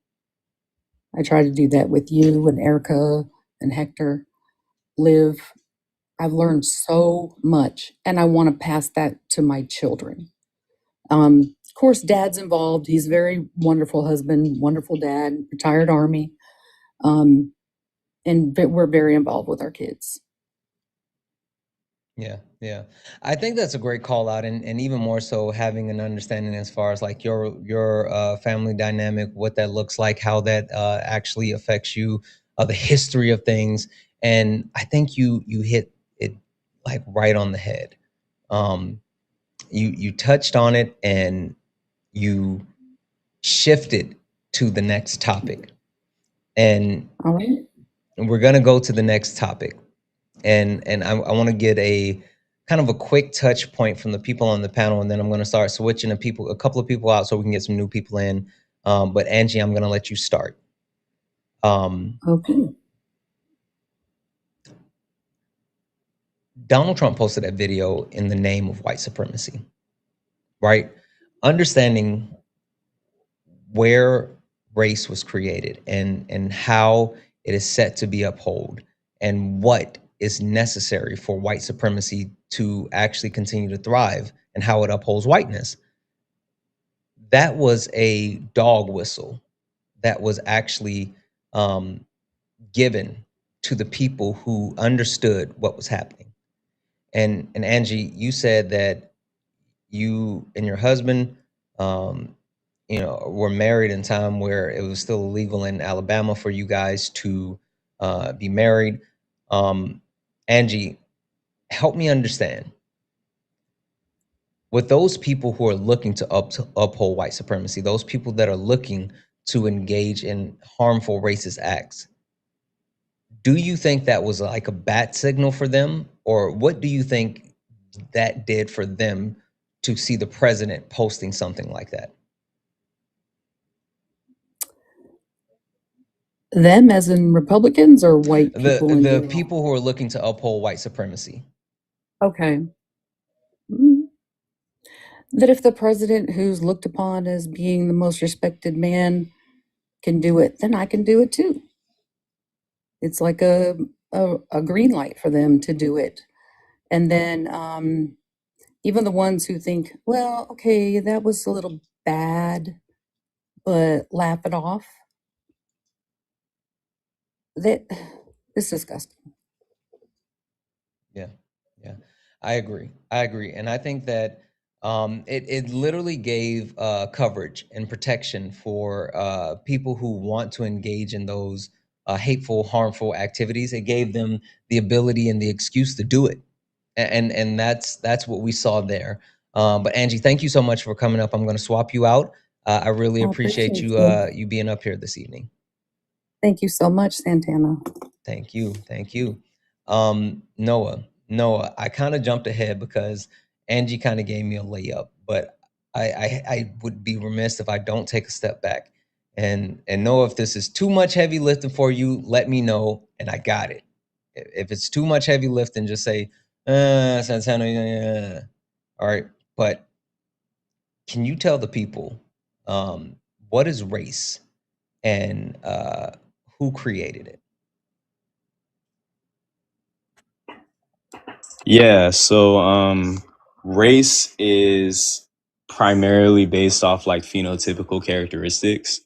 I try to do that with you and Erica and Hector, Liv. I've learned so much, and I want to pass that to my children. Of course, Dad's involved. He's a very wonderful husband, wonderful dad, retired Army. And and we're very involved with our kids. Yeah, yeah. I think that's a great call out, and even more so having an understanding as far as like your family dynamic, what that looks like, how that actually affects you, the history of things, and I think you hit it like right on the head. Um, you touched on it and you shifted to the next topic, and All right. we're gonna go to the next topic. And I want to get a kind of a quick touch point from the people on the panel, and then I'm going to start switching a couple of people out so we can get some new people in. But Angie, I'm going to let you start. Okay. Donald Trump posted that video in the name of white supremacy, right? Understanding where race was created and how it is set to be upheld and what is necessary for white supremacy to actually continue to thrive and how it upholds whiteness. That was a dog whistle that was actually um, given to the people who understood what was happening. And Angie, you said that you and your husband, um, were married in time where it was still illegal in Alabama for you guys to be married. Um, Angie, help me understand. With those people who are looking to uphold white supremacy, those people that are looking to engage in harmful racist acts, do you think that was like a bat signal for them, or what do you think that did for them to see the president posting something like that? Them as in Republicans or white people in The general? people who are looking to uphold white supremacy. Okay. That if the president, who's looked upon as being the most respected man, can do it, then I can do it too. It's like a green light for them to do it. And then even the ones who think, well, okay, that was a little bad, but laugh it off. That it's disgusting. Yeah, yeah, I agree. I agree, and I think that it literally gave coverage and protection for people who want to engage in those hateful, harmful activities. It gave them the ability and the excuse to do it, and that's what we saw there. But Angie, thank you so much for coming up. I'm going to swap you out. I really I appreciate appreciate you you. you being up here this evening. Thank you so much, Santana. Thank you. Thank you. Noah, I kind of jumped ahead because Angie kind of gave me a layup, but I would be remiss if I don't take a step back and Noah, if this is too much heavy lifting for you, let me know and I got it. If it's too much heavy lifting, just say, Santana, yeah. All right. But can you tell the people what is race and who created it? Yeah, so race is primarily based off like phenotypical characteristics.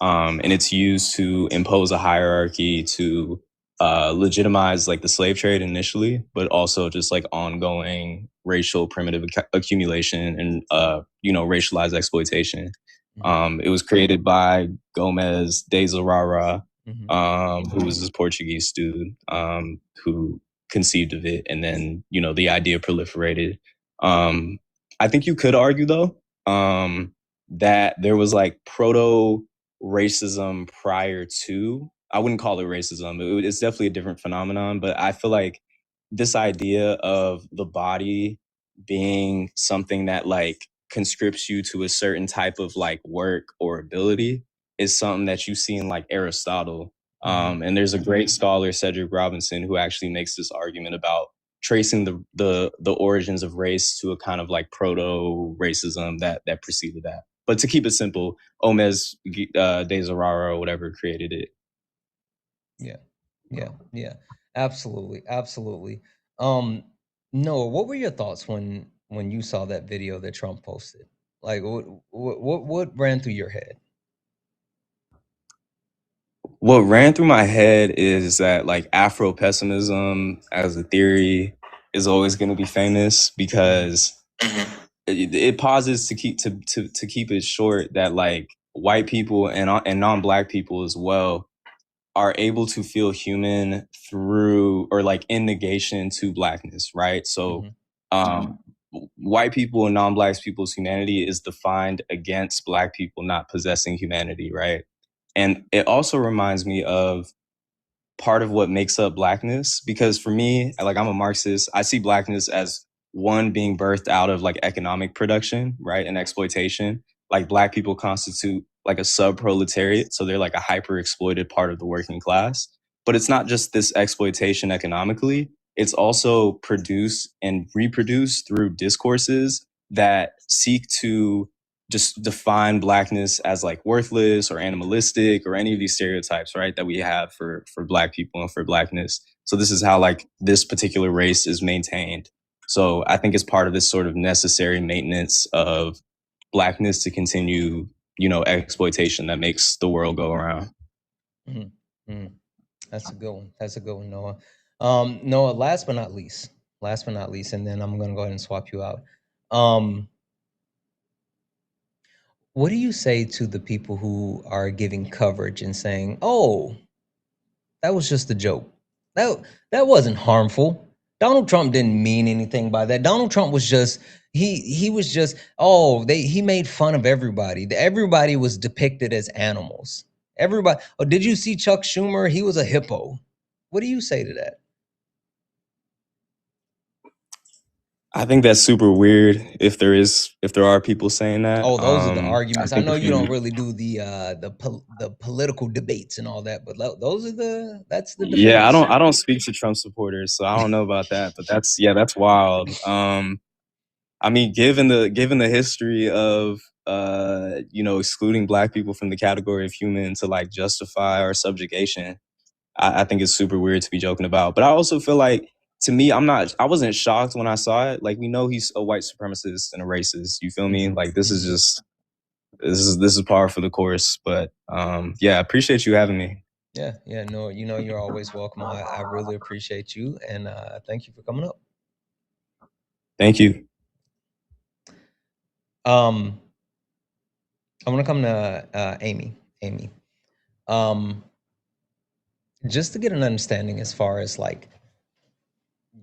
And it's used to impose a hierarchy to legitimize like the slave trade initially, but also just like ongoing racial primitive accumulation and racialized exploitation. It was created by Gomez de Zurara, who was this Portuguese dude who conceived of it, and then the idea proliferated. I think you could argue though that there was like proto racism prior to. I wouldn't call it racism. It's definitely a different phenomenon, but I feel like this idea of the body being something that like conscripts you to a certain type of like work or ability is something that you see in like Aristotle. And there's a great scholar, Cedric Robinson, who actually makes this argument about tracing the origins of race to a kind of like proto racism that preceded that. But to keep it simple, Gomez de Zurara or whatever created it. Yeah, yeah. Absolutely, absolutely. Um, Noah, what were your thoughts when you saw that video that Trump posted? Like, what ran through your head? what ran through my head is that like Afro pessimism as a theory is always going to be famous because it pauses to keep to keep it short that like white people and non-black people as well are able to feel human through or like in negation to blackness, right? So white people and non-black people's humanity is defined against black people not possessing humanity, right? And it also reminds me of part of what makes up blackness, because for me, like, I'm a Marxist, I see blackness as one being birthed out of like economic production, right, and exploitation. Like black people constitute like a sub-proletariat, so they're like a hyper exploited part of the working class. But it's not just this exploitation economically, it's also produced and reproduced through discourses that seek to just define blackness as like worthless or animalistic or any of these stereotypes, right, that we have for black people and for blackness. So this is how like this particular race is maintained. So I think it's part of this sort of necessary maintenance of blackness to continue, exploitation that makes the world go around. That's a good one. That's a good one, Noah. Noah, last but not least, and then I'm gonna go ahead and swap you out. What do you say to the people who are giving coverage and saying, "Oh, that was just a joke. That wasn't harmful. Donald Trump didn't mean anything by that. Donald Trump was just he was just he made fun of everybody. Everybody was depicted as animals. Everybody. Oh, did you see Chuck Schumer? He was a hippo. What do you say to that?" I think that's super weird if there are people saying that. Oh, those are the I arguments. I think know if you don't you really do the political debates and all that, but those are that's the Yeah, defense. I don't speak to Trump supporters, so I don't know about that, but that's wild. I mean, given the history of excluding black people from the category of human to like justify our subjugation, I think it's super weird to be joking about. But I also feel like, to me, I wasn't shocked when I saw it. Like, we know he's a white supremacist and a racist. You feel me? Like, this is just this is par for the course. But yeah, I appreciate you having me. Yeah, no, you're always welcome. I really appreciate you, and thank you for coming up. Thank you. I want to come to Amy. Just to get an understanding as far as like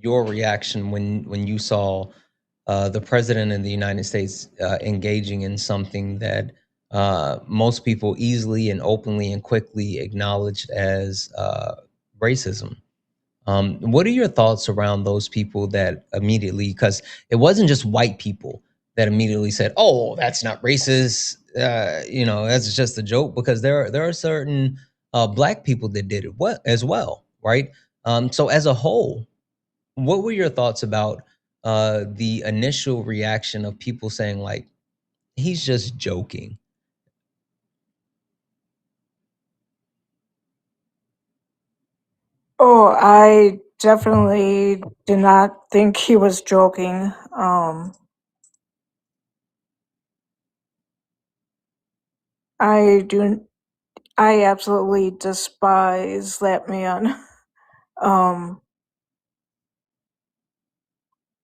your reaction when you saw the president of the United States engaging in something that most people easily and openly and quickly acknowledged as racism. What are your thoughts around those people that immediately, because it wasn't just white people that immediately said, "Oh, that's not racist," that's just a joke, because there are certain black people that did it as well, right? So as a whole, what were your thoughts about the initial reaction of people saying like, "He's just joking"? Oh, I definitely did not think he was joking. I absolutely despise that man. Um,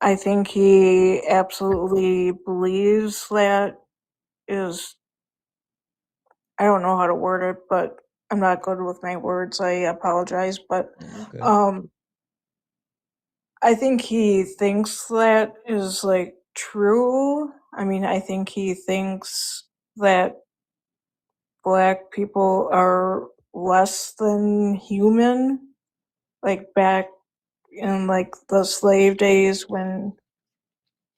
I think he absolutely believes that is, I don't know how to word it, but I'm not good with my words. I apologize, but Okay. I think he thinks that is like true. I mean, I think he thinks that black people are less than human, like back in like the slave days when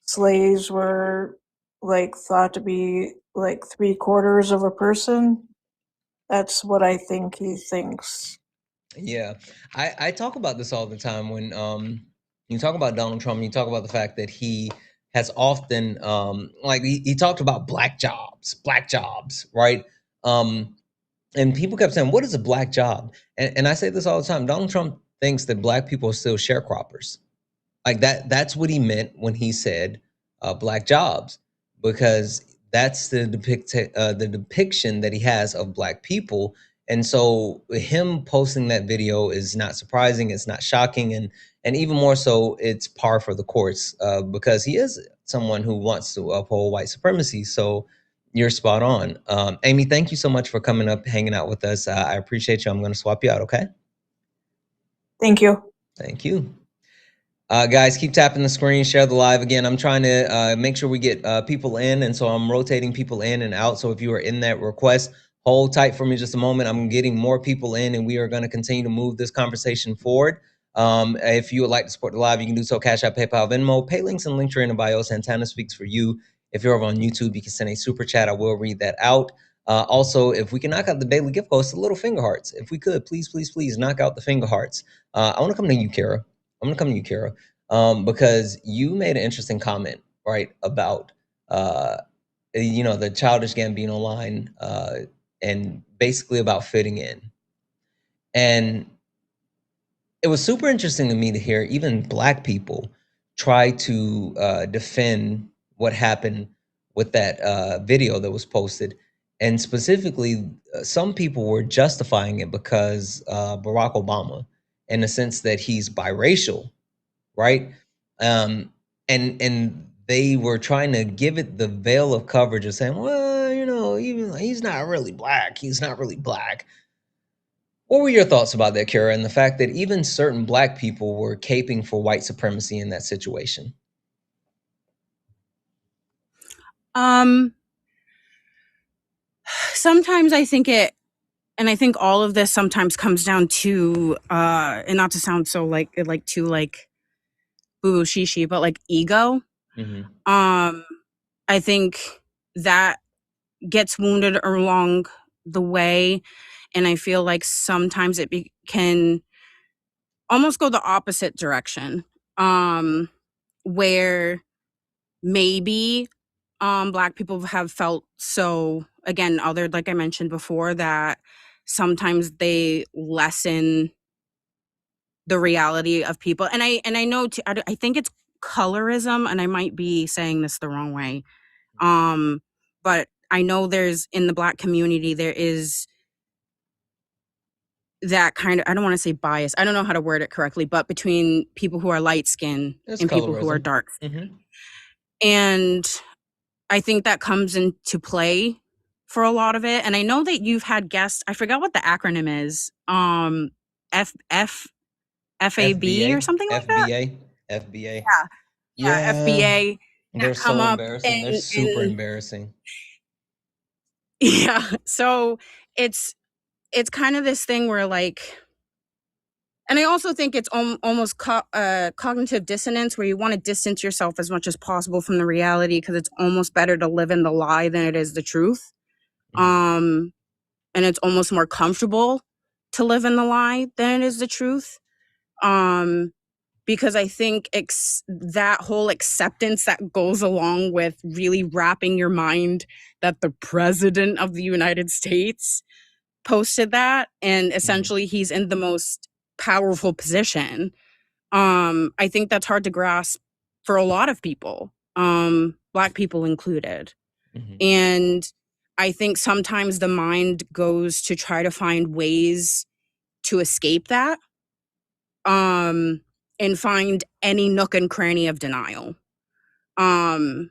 slaves were like thought to be like 3/4 of a person. That's what I think he thinks. Yeah, I talk about this all the time when you talk about Donald Trump. You talk about the fact that he has often like he talked about black jobs, right? And people kept saying, "What is a black job?" And I say this all the time. Donald Trump thinks that black people are still sharecroppers. Like that's what he meant when he said black jobs, because that's the depiction that he has of black people. And so him posting that video is not surprising. It's not shocking. And even more so, it's par for the course because he is someone who wants to uphold white supremacy. So you're spot on. Amy, thank you so much for coming up, hanging out with us. I appreciate you. I'm going to swap you out, okay? Thank you. Thank you. Guys, keep tapping the screen, share the live. Again, I'm trying to make sure we get people in, and so I'm rotating people in and out. So if you are in that request, hold tight for me just a moment. I'm getting more people in, and we are going to continue to move this conversation forward. If you would like to support the live, you can do so. Cash App, PayPal, Venmo, pay links and link tree in the bio. Santana speaks for you. If you're over on YouTube, you can send a super chat. I will read that out. Also, if we can knock out the daily gift post, the little finger hearts. If we could, please, please, please knock out the finger hearts. I want to come to you, Kara. I'm gonna come to you, Kara, because you made an interesting comment, right, about the Childish Gambino line, and basically about fitting in. And it was super interesting to me to hear even Black people try to defend what happened with that video that was posted. And specifically, some people were justifying it because Barack Obama, in the sense that he's biracial, right? And they were trying to give it the veil of coverage of saying, well, even he's not really Black. He's not really Black. What were your thoughts about that, Kara, and the fact that even certain Black people were caping for white supremacy in that situation? Sometimes I think and I think all of this sometimes comes down to, and not to sound so too boo shishi, but like ego. I think that gets wounded along the way, and I feel like sometimes it can almost go the opposite direction, where maybe Black people have felt so, again, like I mentioned before, that sometimes they lessen the reality of people. And I know I think it's colorism, and I might be saying this the wrong way. But I know there's, in the Black community, there is that kind of, I don't want to say bias, I don't know how to word it correctly, but between people who are light skinned and people who are dark. And I think that comes into play for a lot of it. And I know that you've had guests, I forgot what the acronym is, FAB or something like that. FBA. Yeah, FBA. They're so embarrassing. They're super embarrassing. Yeah. So it's kind of this thing where, like, and I also think it's almost cognitive dissonance, where you want to distance yourself as much as possible from the reality, because it's almost better to live in the lie than it is the truth. And it's almost more comfortable to live in the lie than it is the truth. Because I think that whole acceptance that goes along with really wrapping your mind that the president of the United States posted that, and essentially he's in the most powerful position. I think that's hard to grasp for a lot of people, Black people included. And I think sometimes the mind goes to try to find ways to escape that, and find any nook and cranny of denial. And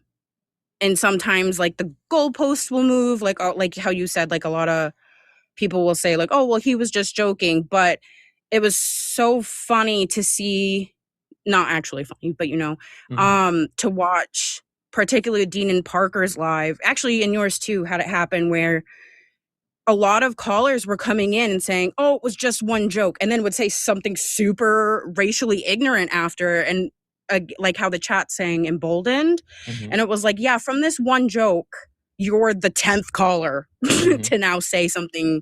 sometimes, like, the goalposts will move, like how you said, like, a lot of people will say, like, oh, well, he was just joking. But it was so funny to see, not actually funny, but to watch, particularly Dean and Parker's live, actually in yours too, had it happen where a lot of callers were coming in and saying, oh, it was just one joke, and then would say something super racially ignorant after, and like how the chat's saying emboldened. And it was like, yeah, from this one joke, you're the 10th caller to now say something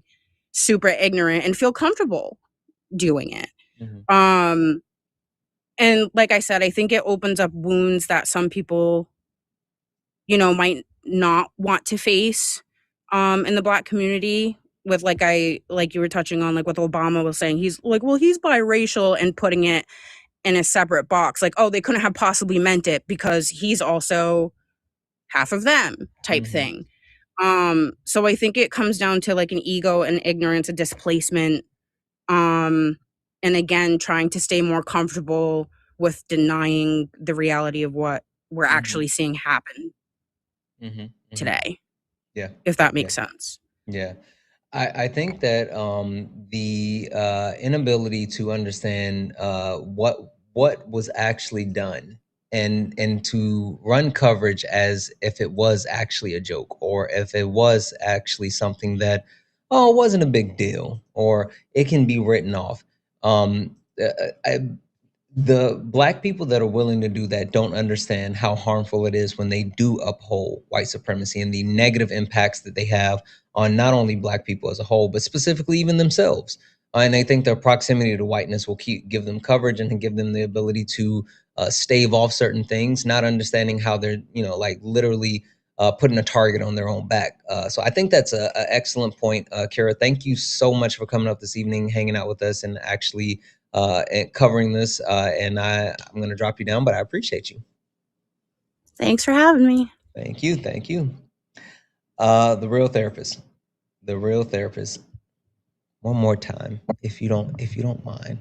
super ignorant and feel comfortable doing it. And like I said, I think it opens up wounds that some people, might not want to face in the Black community, with like you were touching on, like what Obama was saying, he's like, well, he's biracial, and putting it in a separate box, like, oh, they couldn't have possibly meant it because he's also half of them type thing. So I think it comes down to like an ego and ignorance, a displacement, and again trying to stay more comfortable with denying the reality of what we're actually seeing happen today. Yeah. If that makes sense. Yeah. I think that the inability to understand what was actually done and to run coverage as if it was actually a joke, or if it was actually something that, oh, it wasn't a big deal, or it can be written off. The black people that are willing to do that don't understand how harmful it is when they do uphold white supremacy and the negative impacts that they have on not only black people as a whole, but specifically even themselves. And they think their proximity to whiteness will give them coverage and give them the ability to stave off certain things, not understanding how they're, like literally putting a target on their own back. So I think that's an excellent point, Kara. Thank you so much for coming up this evening, hanging out with us, and actually and covering this. And I'm going to drop you down, but I appreciate you. Thanks for having me. Thank you. Thank you. The real therapist. The real therapist. One more time, if you don't mind.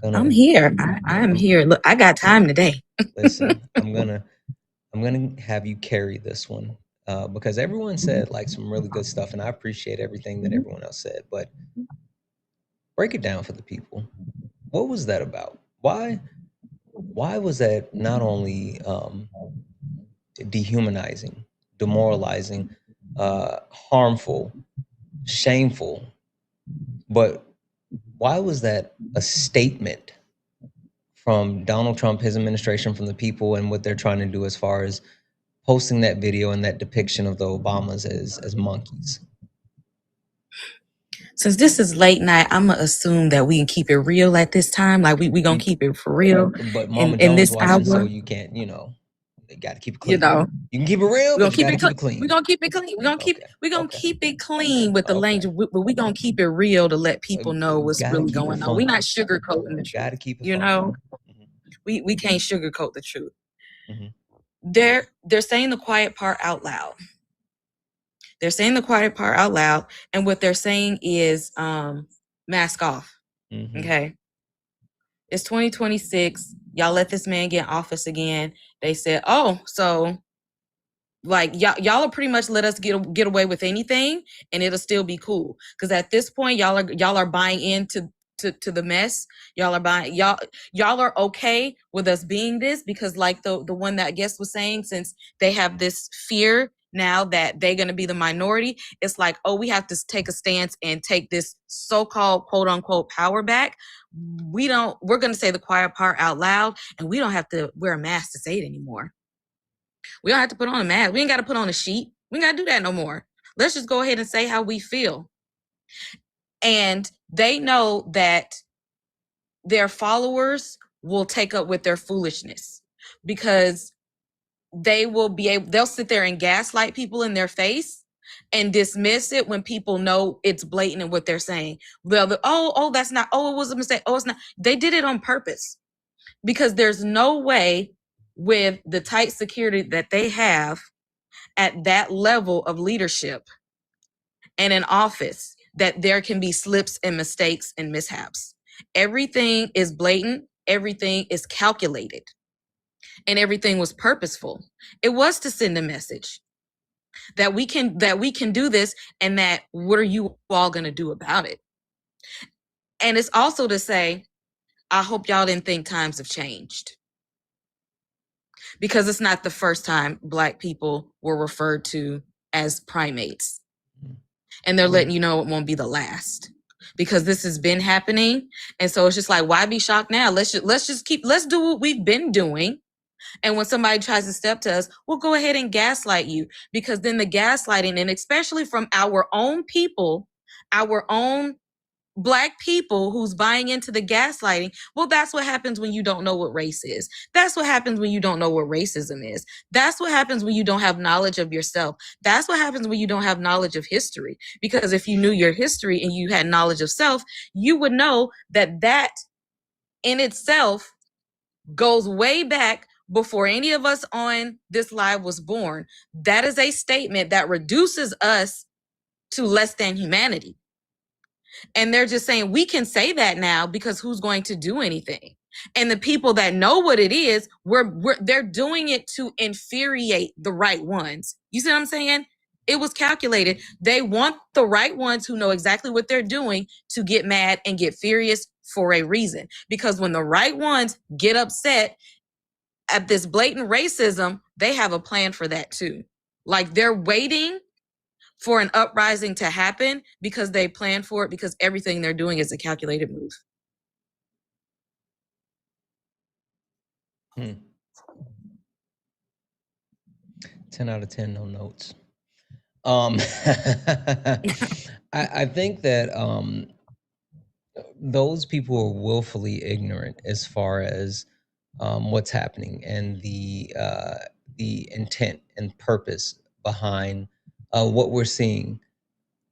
I'm here. I am here. Look, I got time today. Listen, I'm gonna have you carry this one because everyone said like some really good stuff, and I appreciate everything that everyone else said. But break it down for the people. What was that about? Why was that not only dehumanizing, demoralizing, harmful, shameful, but why was that a statement from Donald Trump, his administration, from the people, and what they're trying to do as far as posting that video and that depiction of the Obamas as monkeys? Since this is late night, I'm gonna assume that we can keep it real at this time. Like we gonna keep it for real. But Mama in Jones this watching, hour, so you can't, they got to keep it clean. You can keep it real, we're gonna but you got to keep it clean. clean. We're gonna keep it clean. We're gonna keep it clean with the language, but we're gonna keep it real to let people know what's really going on. We're not sugarcoating the truth. Got to keep it we can't sugarcoat the truth. They're saying the quiet part out loud. They're saying the quiet part out loud, and what they're saying is mask off. Okay. It's 2026. Y'all let this man get in office again. They said, oh, so like y'all will pretty much let us get away with anything and it'll still be cool. Because at this point, y'all are buying into the mess. Y'all are okay with us being this, because like the one that guest was saying, since they have this fear now that they're going to be the minority, it's like, oh, we have to take a stance and take this so-called quote unquote power back. We're going to say the quiet part out loud, and we don't have to wear a mask to say it anymore. We don't have to put on a mask. We ain't got to put on a sheet. We ain't got to do that no more. Let's just go ahead and say how we feel. And they know that their followers will take up with their foolishness, because they'll sit there and gaslight people in their face and dismiss it when people know it's blatant in what they're saying. Well, that's not, it was a mistake. Oh, it's not. They did it on purpose, because there's no way with the tight security that they have at that level of leadership and in office that there can be slips and mistakes and mishaps. Everything is blatant. Everything is calculated. And everything was purposeful. It was to send a message that we can do this, and that what are you all going to do about it? And it's also to say, I hope y'all didn't think times have changed, because it's not the first time Black people were referred to as primates. And they're letting you know it won't be the last, because this has been happening. And so it's just like, why be shocked now? Let's do what we've been doing. And when somebody tries to step to us, we'll go ahead and gaslight you, because then the gaslighting, and especially from our own people, our own Black people who's buying into the gaslighting, well, that's what happens when you don't know what race is. That's what happens when you don't know what racism is. That's what happens when you don't have knowledge of yourself. That's what happens when you don't have knowledge of history. Because if you knew your history and you had knowledge of self, you would know that in itself goes way back before any of us on this live was born, that is a statement that reduces us to less than humanity. And they're just saying we can say that now because who's going to do anything? And the people that know what it is, they're doing it to infuriate the right ones. You see what I'm saying? It was calculated. They want the right ones who know exactly what they're doing to get mad and get furious for a reason. Because when the right ones get upset at this blatant racism, they have a plan for that too. Like they're waiting for an uprising to happen because they plan for it, because everything they're doing is a calculated move. 10 out of 10, no notes. I think that those people are willfully ignorant as far as what's happening and the intent and purpose behind what we're seeing.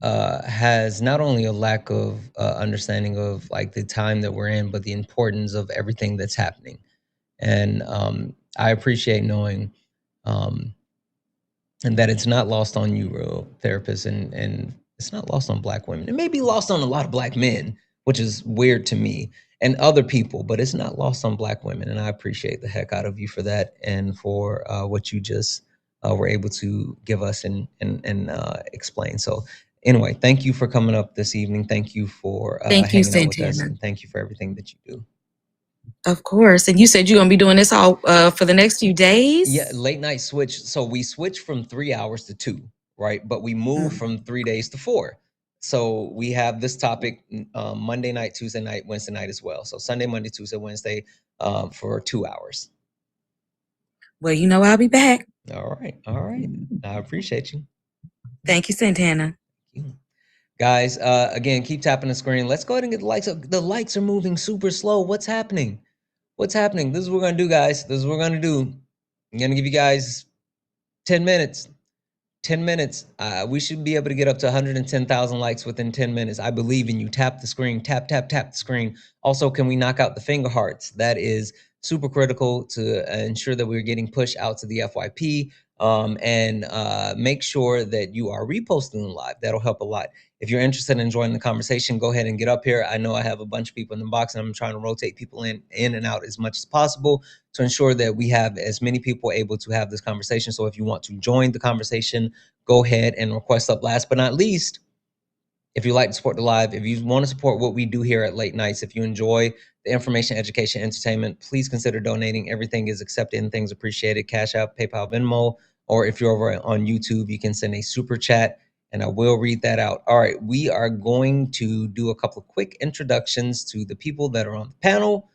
Has not only a lack of understanding of like the time that we're in, but the importance of everything that's happening. And I appreciate knowing and that it's not lost on you, real therapists, and it's not lost on Black women. It may be lost on a lot of Black men, which is weird to me, and other people, but it's not lost on Black women. And I appreciate the heck out of you for that and for what you just were able to give us and explain. So anyway, thank you for coming up this evening. Thank you for Thank you, hanging out with us, Santana. and thank you for everything that you do. Of course. And you said you're going to be doing this all for the next few days? Yeah, late night switch. So we switch from 3 hours to 2, right? But we move from 3 days to 4. So we have this topic Monday night, Tuesday night, Wednesday night as well. So Sunday, Monday, Tuesday, Wednesday for 2 hours. Well, you know I'll be back. All right. All right. I appreciate you. Thank you, Santana. Thank you. Guys, again, keep tapping the screen. Let's go ahead and get the likes. The likes are moving super slow. What's happening? What's happening? This is what we're going to do, guys. This is what we're going to do. I'm going to give you guys 10 minutes. 10 minutes. We should be able to get up to 110,000 likes within 10 minutes. I believe in you. Tap the screen. Tap, tap, tap the screen. Also, can we knock out the finger hearts? That is super critical to ensure that we're getting pushed out to the FYP. And make sure that you are reposting the live. That'll help a lot. If you're interested in joining the conversation, go ahead and get up here. I know I have a bunch of people in the box, and I'm trying to rotate people in and out as much as possible to ensure that we have as many people able to have this conversation. So if you want to join the conversation, go ahead and request up. Last but not least, if you like to support the live, if you want to support what we do here at Late Nights, if you enjoy the information, education, entertainment, please consider donating. Everything is accepted and things appreciated. Cash App, PayPal, Venmo, or if you're over on YouTube, you can send a super chat and I will read that out. All right, we are going to do a couple of quick introductions to the people that are on the panel,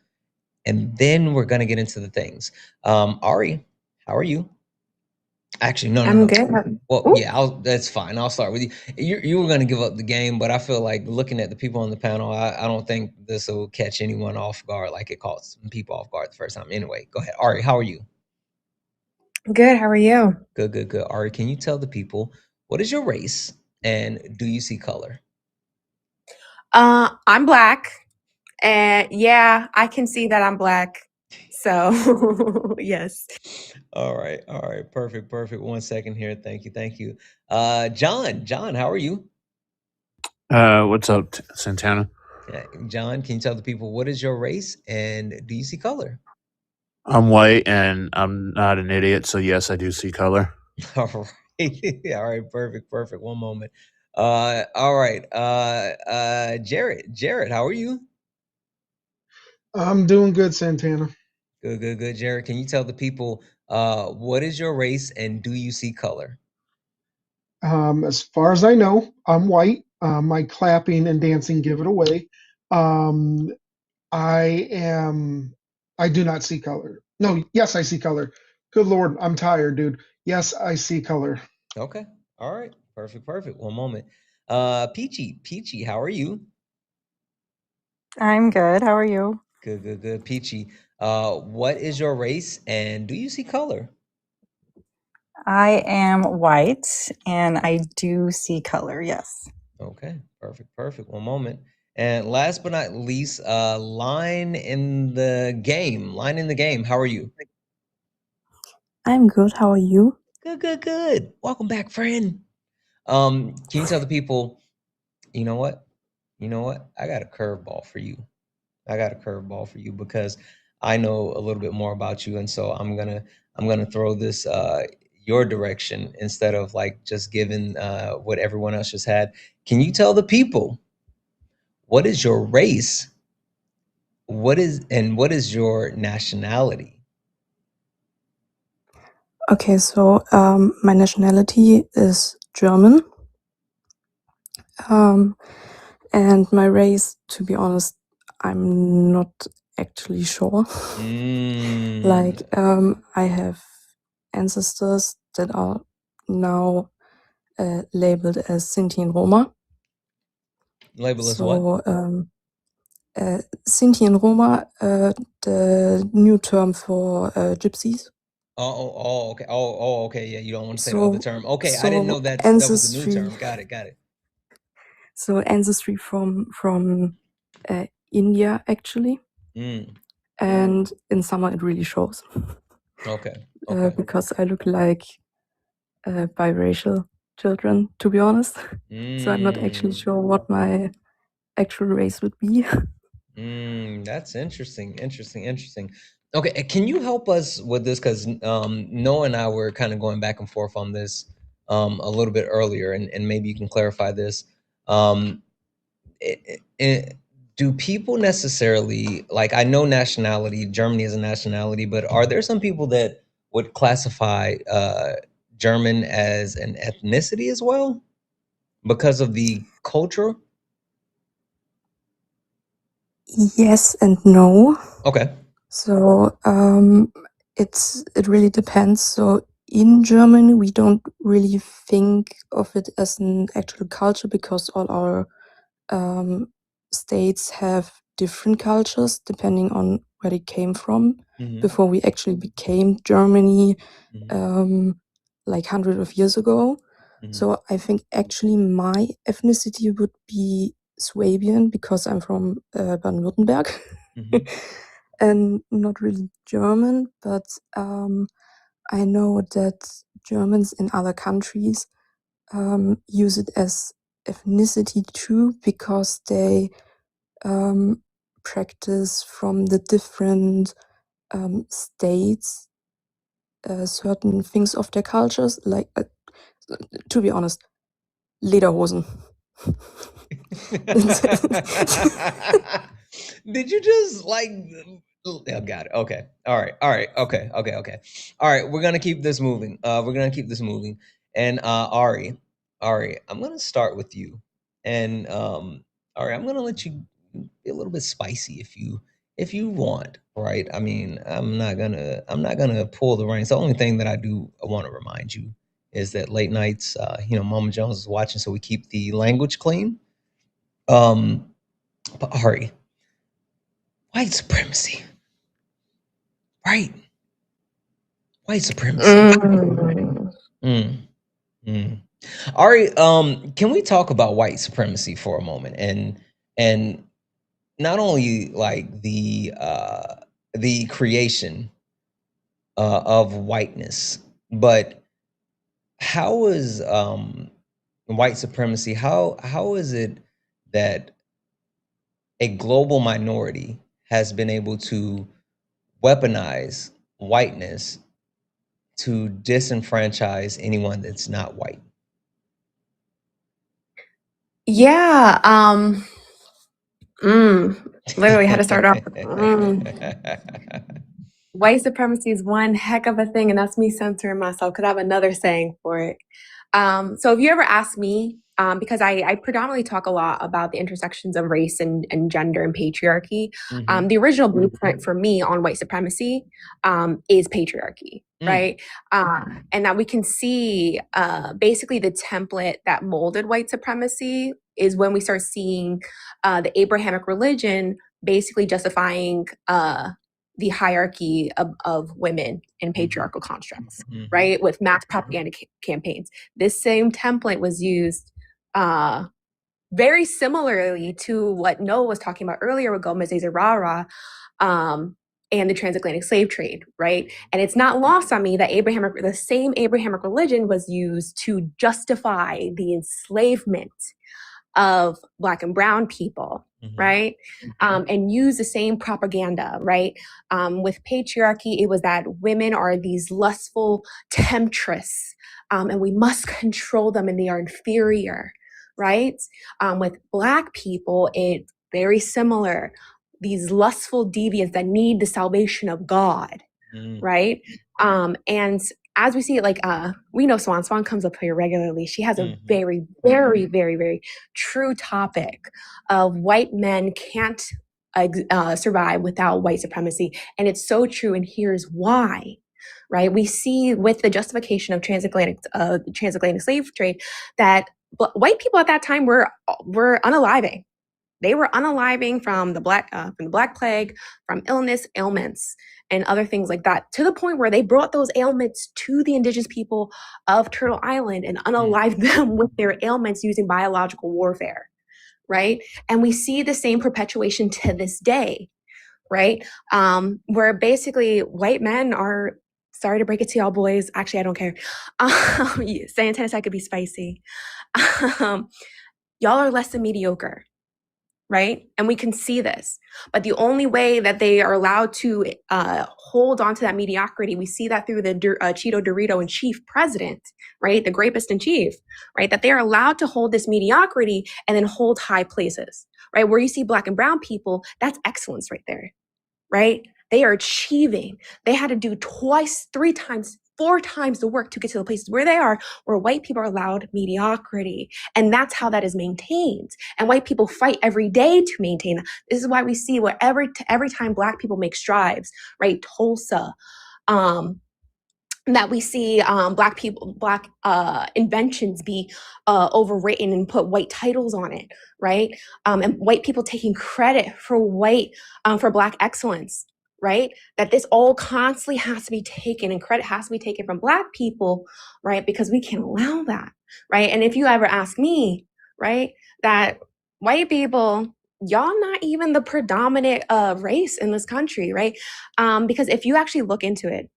and then we're going to get into the things. Ari, how are you? Actually, no. I'm good. Well, yeah, that's fine. I'll start with you. You were going to give up the game, but I feel like looking at the people on the panel, I don't think this will catch anyone off guard like it caught some people off guard the first time. Anyway, go ahead. Ari, how are you? Good. How are you? Good, good, good. Ari, can you tell the people what is your race and do you see color? I'm Black, and yeah, I can see that I'm Black. So, yes. All right, perfect. 1 second here. Thank you. John, how are you? What's up, Santana? Yeah, John, can you tell the people what is your race and do you see color? I'm white and I'm not an idiot, so yes, I do see color. All right. All right, perfect. 1 moment. All right. Jared, how are you? I'm doing good, Santana. Good. Jared, can you tell the people what is your race and do you see color? As far as I know, I'm white. My clapping and dancing give it away. I do not see color. No, yes, I see color. Good Lord, I'm tired, dude. Yes, I see color. Okay. All right. Perfect. 1 moment. Peachy, how are you? I'm good. How are you? Good. Peachy, what is your race and do you see color? I am white and I do see color, yes. Okay, perfect. 1 moment. And last but not least, Line in the game. How are you? I'm good. How are you? Good. Welcome back, friend. Can you tell the people, you know what? I got a curveball for you. Because I know a little bit more about you, and so I'm gonna throw this your direction instead of like just giving what everyone else just had. Can you tell the people what is your race? What is your nationality? Okay, so my nationality is German. And my race, to be honest, I'm not actually sure. Like, I have ancestors that are now labeled as Sinti and Roma. Label as what? So, Sinti and Roma, the new term for gypsies. Okay. Okay. Yeah, you don't want to say the other term. Okay, I didn't know that was the new ancestry. term. Got it. So ancestry from India actually, and in summer it really shows. Okay. Because I look like biracial children, to be honest. So I'm not actually sure what my actual race would be. That's interesting. Okay, can you help us with this? Because Noah and I were kind of going back and forth on this a little bit earlier, and maybe you can clarify this. Do people necessarily, like, I know nationality, Germany is a nationality, but are there some people that would classify German as an ethnicity as well because of the culture? Yes and no. Okay. So it really depends. So in Germany, we don't really think of it as an actual culture because all our states have different cultures depending on where they came from before we actually became Germany, like 100 of years ago. So I think actually my ethnicity would be Swabian because I'm from Baden-Württemberg and not really German, but I know that Germans in other countries use it as ethnicity too because they practice from the different states certain things of their cultures, like to be honest, Lederhosen. Did you just like? Oh, got it. Okay. All right. Okay. All right. We're gonna keep this moving. And Ari, I'm gonna start with you. And Ari, I'm gonna let you be a little bit spicy if you want. Right. I mean, I'm not gonna pull the reins. The only thing that I want to remind you is that late nights, Mama Jones is watching, so we keep the language clean. But Ari, white supremacy, right? White supremacy. Ari, can we talk about white supremacy for a moment and not only like the creation of whiteness, but how is white supremacy? How is it that a global minority has been able to weaponize whiteness to disenfranchise anyone that's not white? Yeah. Literally had to start off. White supremacy is one heck of a thing, and that's me censoring myself because I have another saying for it. So if you ever ask me, because I predominantly talk a lot about the intersections of race and gender and patriarchy, the original blueprint for me on white supremacy is patriarchy, right? And that we can see basically the template that molded white supremacy is when we start seeing the Abrahamic religion basically justifying the hierarchy of women in patriarchal constructs, right? With mass propaganda campaigns. This same template was used very similarly to what Noah was talking about earlier with Gomez de Zerara and the transatlantic slave trade, right? And it's not lost on me that the same Abrahamic religion was used to justify the enslavement of Black and brown people, right? And use the same propaganda, right? With patriarchy, it was that women are these lustful temptress, and we must control them and they are inferior, right? With Black people, it's very similar. These lustful deviants that need the salvation of God, right? And as we see it, like we know Swan comes up here regularly. She has a very, very, very, very true topic of white men can't survive without white supremacy, and it's so true. And here's why. Right, we see with the justification of transatlantic slave trade that white people at that time were unaliving. They were unaliving from the Black Plague, from ailments, and other things like that, to the point where they brought those ailments to the indigenous people of Turtle Island and unalived them with their ailments using biological warfare, right? And we see the same perpetuation to this day, right? Where basically white men are, sorry to break it to y'all boys, actually I don't care. Santana said I could be spicy. Y'all are less than mediocre. Right? And we can see this. But the only way that they are allowed to hold on to that mediocrity, we see that through the Cheeto Dorito in chief president, right? The grapist in chief, right? That they are allowed to hold this mediocrity and then hold high places, right? Where you see Black and brown people, that's excellence right there, right? They are achieving. They had to do twice, 3 times, 4 times the work to get to the places where they are, where white people are allowed mediocrity. And that's how that is maintained. And white people fight every day to maintain that. This is why we see where every time Black people make strides, right? Tulsa, that we see Black inventions be overwritten and put white titles on it, right? And white people taking credit for Black excellence, right? That this all constantly has to be taken, and credit has to be taken from Black people, right? Because we can't allow that, right? And if you ever ask me, right, that white people, y'all not even the predominant race in this country, right? Because if you actually look into it,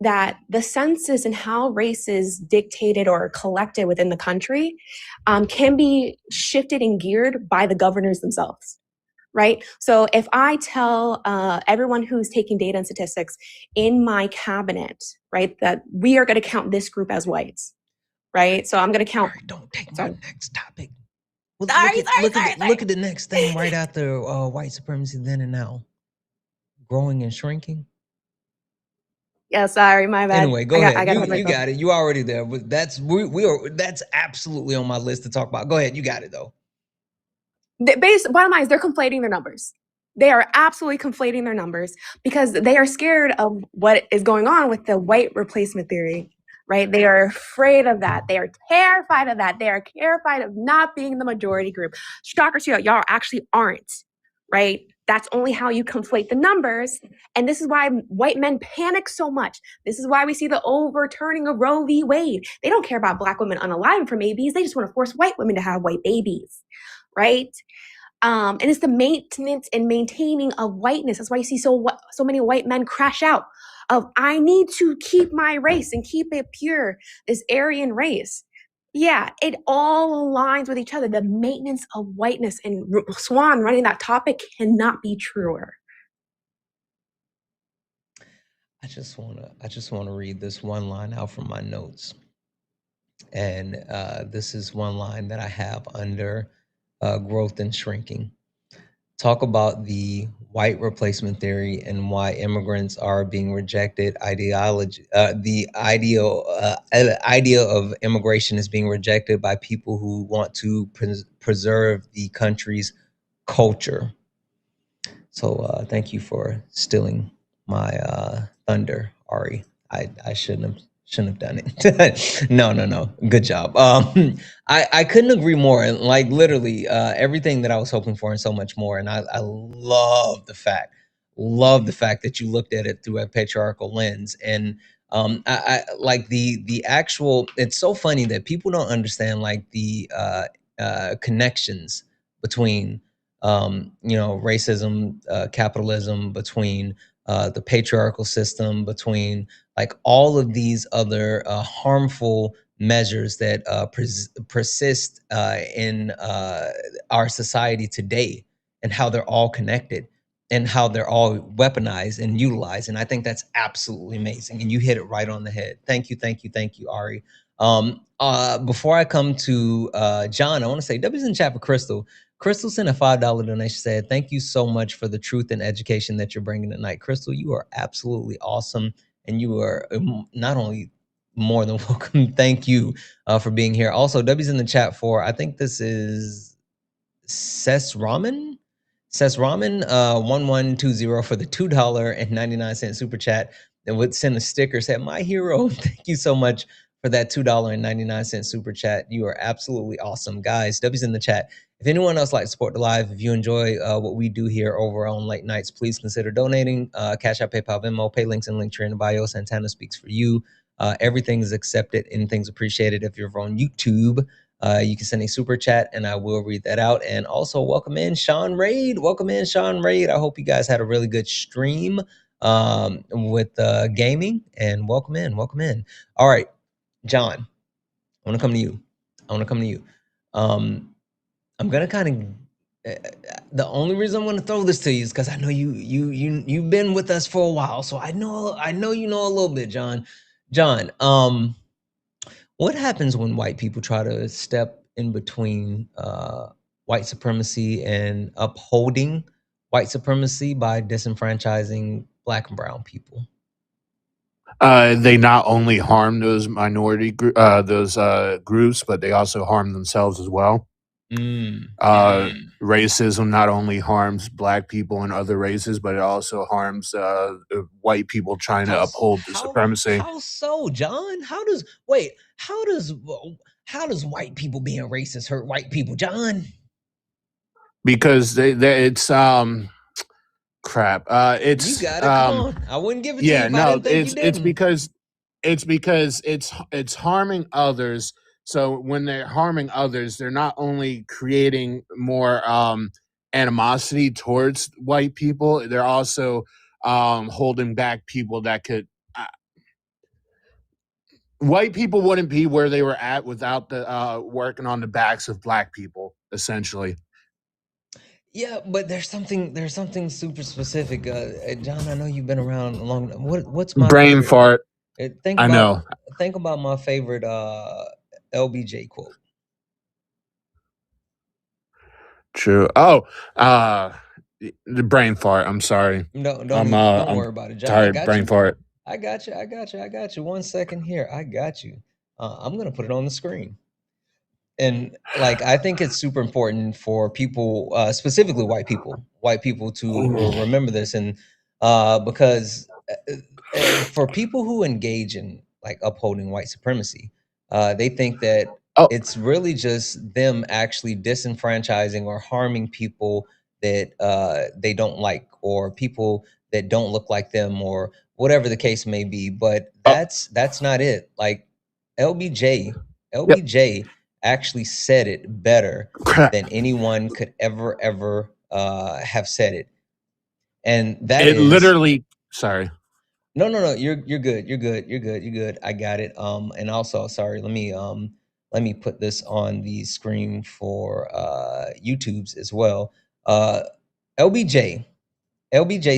that the census and how race is dictated or collected within the country can be shifted and geared by the governors themselves, right? So if I tell everyone who's taking data and statistics in my cabinet, right, that we are going to count this group as whites, right? So I'm going to count. Sorry, don't take my next topic. Well, Sorry. Look at the next thing right after white supremacy, then and now. Growing and shrinking. Yeah, sorry, my bad. Anyway, go ahead. You got it. You already there. But that's that's absolutely on my list to talk about. Go ahead. You got it though. Bottom line is they're conflating their numbers. They are absolutely conflating their numbers because they are scared of what is going on with the white replacement theory, right? They are afraid of that. They are terrified of that. They are terrified of not being the majority group. Shocker to y'all actually aren't, right? That's only how you conflate the numbers. And this is why white men panic so much. This is why we see the overturning of Roe v. Wade. They don't care about Black women unaliving from babies. They just want to force white women to have white babies, right? And it's the maintenance and maintaining of whiteness. That's why you see so many white men crash out of, I need to keep my race and keep it pure, this Aryan race. Yeah, it all aligns with each other. The maintenance of whiteness, and Swan running that topic cannot be truer. I just wanna read this one line out from my notes. And this is one line that I have under growth and shrinking. Talk about the white replacement theory and why immigrants are being rejected. The idea of immigration is being rejected by people who want to preserve the country's culture. So thank you for stealing my thunder, Ari. I shouldn't have done it. No. Good job. I couldn't agree more. And like literally everything that I was hoping for and so much more. And I love the fact that you looked at it through a patriarchal lens. And I like the actual, it's so funny that people don't understand like the connections between racism, capitalism, between the patriarchal system, between like all of these other harmful measures that persist in our society today, and how they're all connected and how they're all weaponized and utilized. And I think that's absolutely amazing. And you hit it right on the head. Thank you, thank you, thank you, Ari. Before I come to John, I want to say W's in chat for Crystal. Crystal sent a $5 donation, said, thank you so much for the truth and education that you're bringing tonight. Crystal, you are absolutely awesome. And you are not only more than welcome. Thank you for being here. Also, W's in the chat for, I think this is Ses Ramen. Ses Ramen 1120 for the $2.99 super chat. And would send a sticker, said, my hero. Thank you so much for that $2.99 super chat. You are absolutely awesome. Guys, W's in the chat. If anyone else likes to support the live, if you enjoy what we do here over on Late Nights, please consider donating. Cash App, PayPal, Venmo, pay links and Linktree in the bio. Santana speaks for you. Everything is accepted. Anything's appreciated. If you're on YouTube, you can send a super chat and I will read that out. And also welcome in Sean Raid. Welcome in Sean Raid. I hope you guys had a really good stream with gaming, and welcome in, welcome in. All right, John, I want to come to you. I'm gonna kind of. The only reason I'm gonna throw this to you is because I know you've been with us for a while, so I know you know a little bit, John. John, what happens when white people try to step in between white supremacy and upholding white supremacy by disenfranchising Black and brown people? They not only harm those minority groups, but they also harm themselves as well. Racism not only harms Black people and other races, but it also harms white people trying to uphold the supremacy. How so, John? How does white people being racist hurt white people, John? Because it's crap. It's you got it. Come on, I wouldn't give it to you if I didn't think you didn't. It's because it's harming others. So when they're harming others, they're not only creating more animosity towards white people, they're also holding back people that could. White people wouldn't be where they were at without the working on the backs of Black people, essentially. Yeah, but there's something super specific. John, I know you've been around a long. What's my brain fart? Think about my favorite LBJ quote. True. Oh, the brain fart. I'm sorry. Don't worry about it, John. Tired. Brain fart. I got you. 1 second here. I got you. I'm gonna put it on the screen. And like, I think it's super important for people, specifically white people to remember this. And because for people who engage in like upholding white supremacy, they think that it's really just them actually disenfranchising or harming people that they don't like, or people that don't look like them, or whatever the case may be. But that's not it. Like LBJ actually said it better than anyone could ever have said it. And that is literally. Sorry. No. You're good. I got it. And also, sorry. Let me put this on the screen for YouTube's as well. LBJ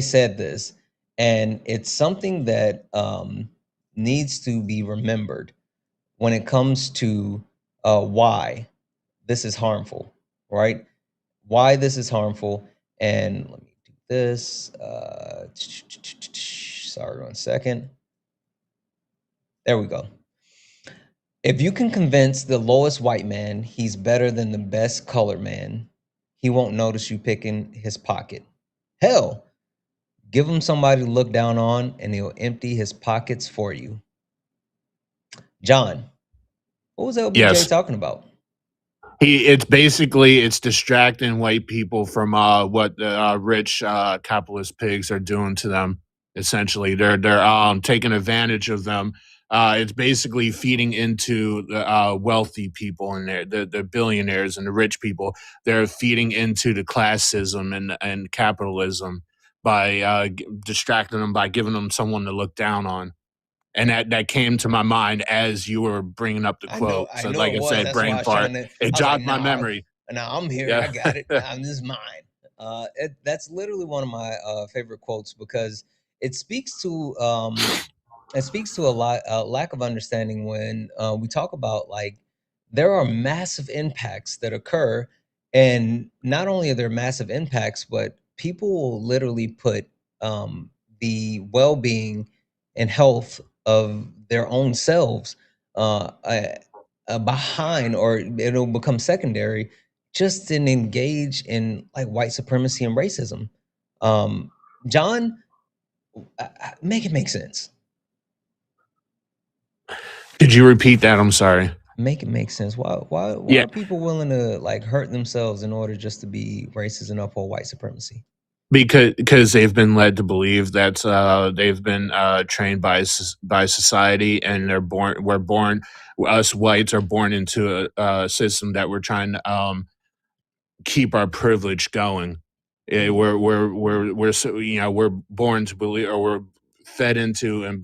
said this, and it's something that needs to be remembered when it comes to why this is harmful, right? Why this is harmful. And let me do this. Sorry, 1 second. There we go. If you can convince the lowest white man he's better than the best colored man, he won't notice you picking his pocket. Hell, give him somebody to look down on and he'll empty his pockets for you. John, what was LBJ talking about? It's distracting white people from what the rich capitalist pigs are doing to them. Essentially, they're taking advantage of them It's basically feeding into the wealthy people and the billionaires and the rich people. They're feeding into the classism and capitalism by distracting them, by giving them someone to look down on. And that came to my mind as you were bringing up the quote. I So, know like it I was. said, That's why I brain was fart. trying to. It I was like, jogged my nah, memory. nah, I'm here. I Yeah. got it. This is mine. That's literally one of my favorite quotes because it speaks to a lack of understanding when we talk about like there are massive impacts that occur, and not only are there massive impacts, but people will literally put the well-being and health of their own selves uh, uh, behind, or it'll become secondary just to engage in like white supremacy and racism. John, make it make sense. Could you repeat that? I'm sorry. Make it make sense. Why Yeah, are people willing to like hurt themselves in order just to be racist and uphold white supremacy? because they've been led to believe that they've been trained by society, and we're born, us whites are born into a system that we're trying to keep our privilege going. We're so, we're born to believe, or we're fed into, and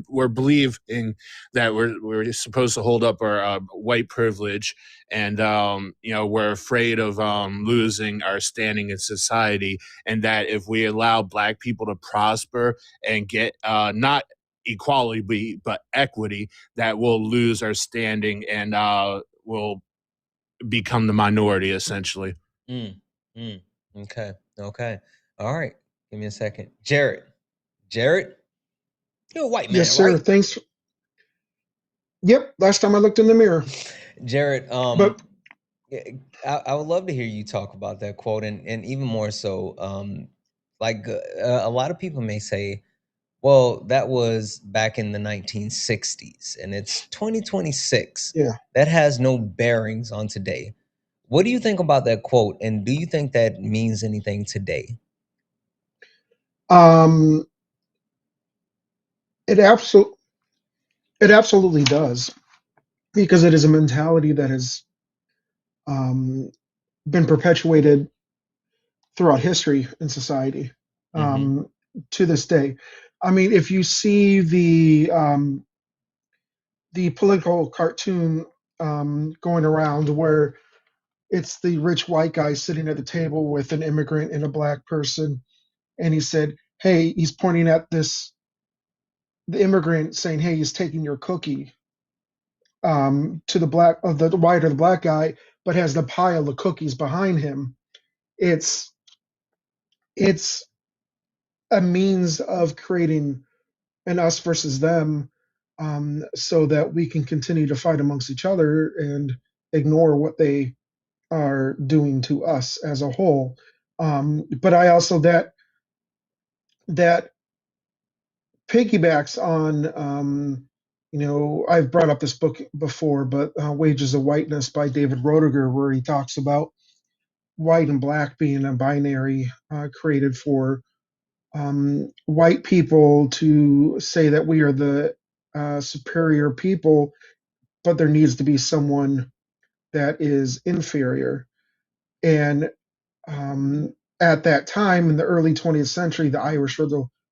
we're believing that we're supposed to hold up our white privilege, and we're afraid of losing our standing in society, and that if we allow Black people to prosper and get not equality but equity, that we'll lose our standing, and we'll become the minority essentially. Mm, mm, okay, okay, all right. Give me a second, Jared. Jared, you're a white Yes, man, sir. right? Thanks. Yep. Last time I looked in the mirror. Jared, But yeah, I would love to hear you talk about that quote, and even more so, like a lot of people may say, well, that was back in the 1960s, and it's 2026. yeah. That has no bearings on today. What do you think about that quote, and do you think that means anything today? Um it absolutely it absolutely does, because it is a mentality that has um been perpetuated throughout history in society, Mm-hmm. um to this day. I mean, if you see the political cartoon going around where it's the rich white guy sitting at the table with an immigrant and a black person, and he said, hey, he's pointing at the immigrant saying, hey, he's taking your cookie, to the white or the black guy, but has the pile of cookies behind him. It's it's a means of creating an us versus them, so that we can continue to fight amongst each other and ignore what they are doing to us as a whole. But I also that piggybacks on, I've brought up this book before, but Wages of Whiteness by David Roediger, where he talks about white and black being a binary created for white people to say that we are the superior people, but there needs to be someone that is inferior. And at that time, in the early 20th century, the Irish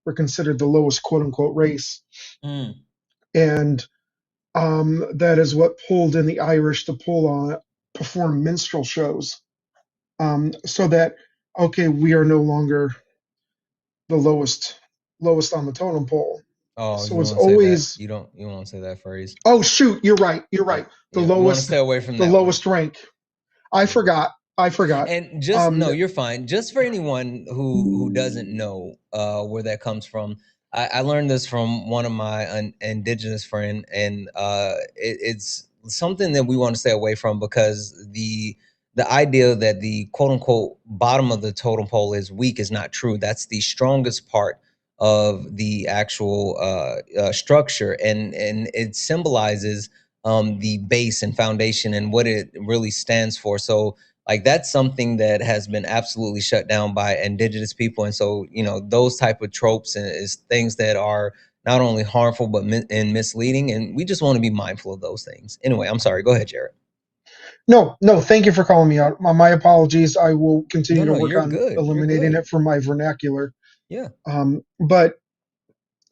were considered the lowest quote unquote race. Mm. And that is what pulled in the Irish to perform minstrel shows, so that, okay, we are no longer the lowest on the totem pole. Oh, So you it's want to say that? always, You want to say that phrase? oh shoot, you're right, Yeah, the yeah. We want to lowest stay away from the that one. lowest rank. I forgot. And just no, you're fine. Just for anyone who doesn't know where that comes from, I learned this from one of my indigenous friend, and it's something that we want to stay away from because the idea that the quote unquote bottom of the totem pole is weak is not true. That's the strongest part of the actual structure, and it symbolizes the base and foundation and what it really stands for. So like that's something that has been absolutely shut down by indigenous people, and so those type of tropes and is things that are not only harmful but misleading, and we just want to be mindful of those things. Anyway, I'm sorry. Go ahead, Jared. No, thank you for calling me out. My apologies. I will continue to No, work you're on good. You're eliminating good. it from my vernacular. Yeah. But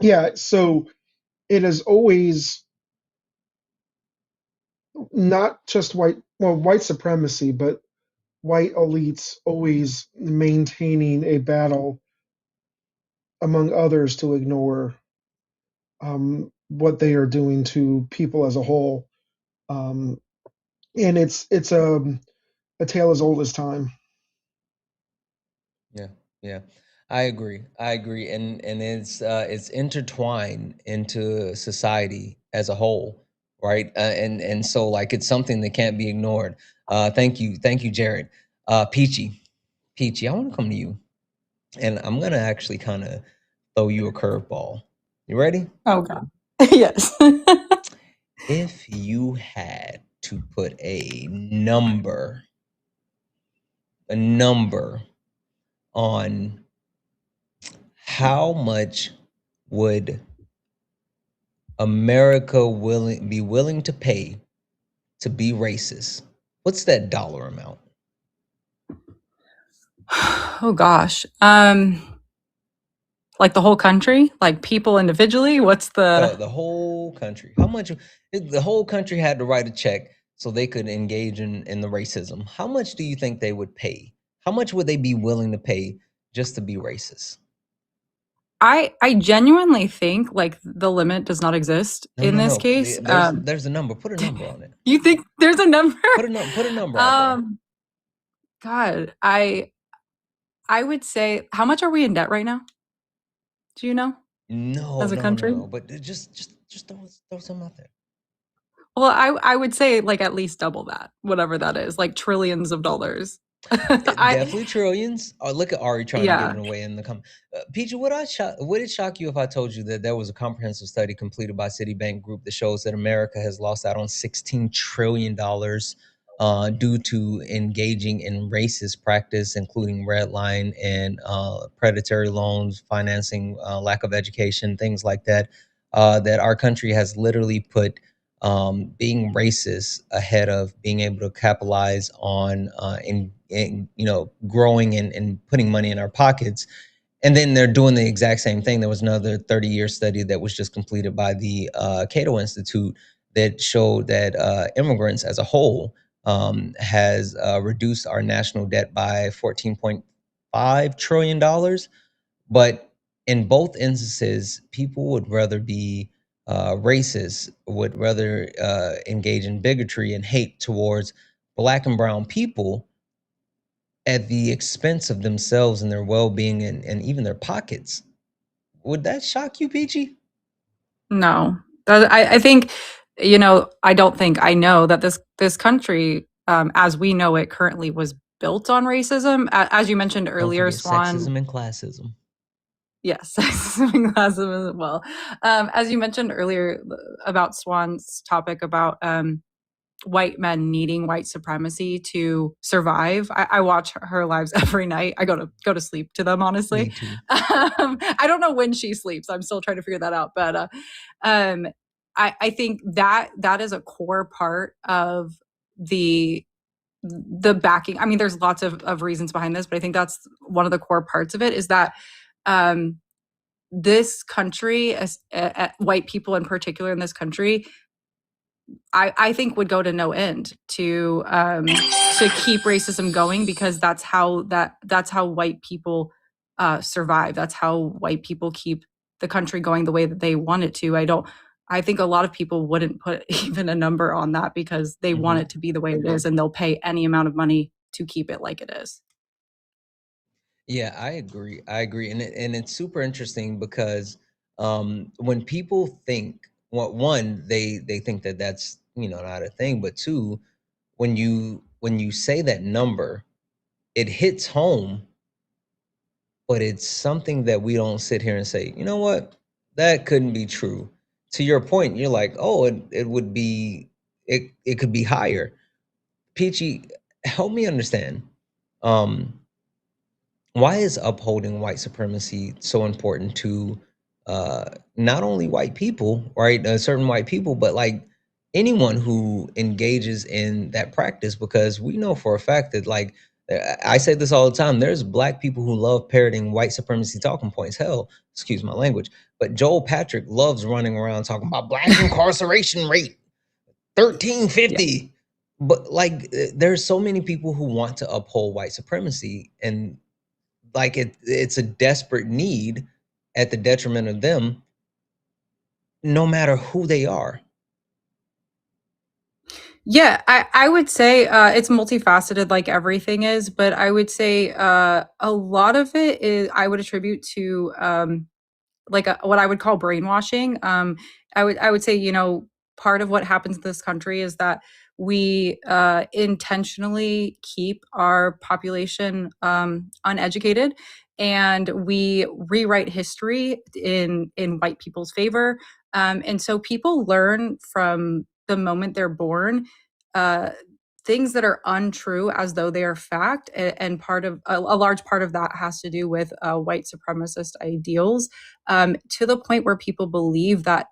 yeah, so it is always not just white supremacy, but white elites always maintaining a battle among others to ignore what they are doing to people as a whole. Um, and it's a tale as old as time. Yeah, yeah, I agree. I agree, and it's intertwined into society as a whole, right? And so like it's something that can't be ignored. Thank you, Jared. Peachy, I want to come to you, and I'm gonna actually kind of throw you a curveball. You ready? Oh God. Yes. If you had to put a number on how much would America be willing to pay to be racist? What's that dollar amount? Oh gosh. Like the whole country? Like people individually? What's the The whole country. How much if the whole country had to write a check so they could engage in the racism? How much do you think they would pay? How much would they be willing to pay just to be racist? I genuinely think like the limit does not exist No, in no, this no. case. There's a number. Put a number on it. You think there's a number? Put a number out there. God, I would say how much are we in debt right now? Do you know? No, As a no, no, country? no. But just throw some out there. Well, I would say like at least double that, whatever that is, like trillions of dollars. I Definitely trillions. Oh, look at Ari trying to give yeah. it away in the comment. Peachy, would it shock you if I told you that there was a comprehensive study completed by Citibank Group that shows that America has lost out on $16 trillion due to engaging in racist practice, including redline and predatory loans, financing, lack of education, things like that. That our country has literally put being racist ahead of being able to capitalize on in growing and putting money in our pockets. And then they're doing the exact same thing. There was another 30-year study that was just completed by the Cato Institute that showed that immigrants as a whole has reduced our national debt by $14.5 trillion. But in both instances, people would rather be racist, would rather engage in bigotry and hate towards Black and brown people at the expense of themselves and their well-being and even their pockets. Would that shock you, Peachy? No. I think I don't think I know that this country as we know it currently was built on racism. As you mentioned Don't earlier, forget Swan. sexism and classism. Yes, sexism and classism as well. As you mentioned earlier about Swan's topic about white men needing white supremacy to survive. I watch her lives every night. I go to sleep to them, honestly. Me too. I don't know when she sleeps. I'm still trying to figure that out. But I think that is a core part of the backing. I mean, there's lots of reasons behind this, but I think that's one of the core parts of it is that this country, as white people in particular in this country, I think would go to no end to keep racism going because that's how white people survive. That's how white people keep the country going the way that they want it to. I think a lot of people wouldn't put even a number on that because they want it to be the way it is and they'll pay any amount of money to keep it like it is. Yeah, I agree. And it's super interesting because when people think, well, one, they think that that's not a thing, but two, when you say that number, it hits home, but it's something that we don't sit here and say, you know what, that couldn't be true. To your point, you're like, oh, it would be, it could be higher. Peachy, help me understand. Um, why is upholding white supremacy so important to not only white people, right? Certain white people, but like anyone who engages in that practice, because we know for a fact that, like, I say this all the time, there's black people who love parroting white supremacy talking points. Hell, excuse my language, but Joel Patrick loves running around talking about black incarceration rate 1350. But like, there's so many people who want to uphold white supremacy, and like it's a desperate need at the detriment of them, no matter who they are. Yeah, I would say it's multifaceted like everything is, but I would say a lot of it is I would attribute to like what I would call brainwashing. I would say, you know, part of what happens in this country is that we intentionally keep our population uneducated, and we rewrite history in white people's favor. And so people learn from the moment they're born uh, things that are untrue as though they are fact, and part of a large part of that has to do with white supremacist ideals, to the point where people believe that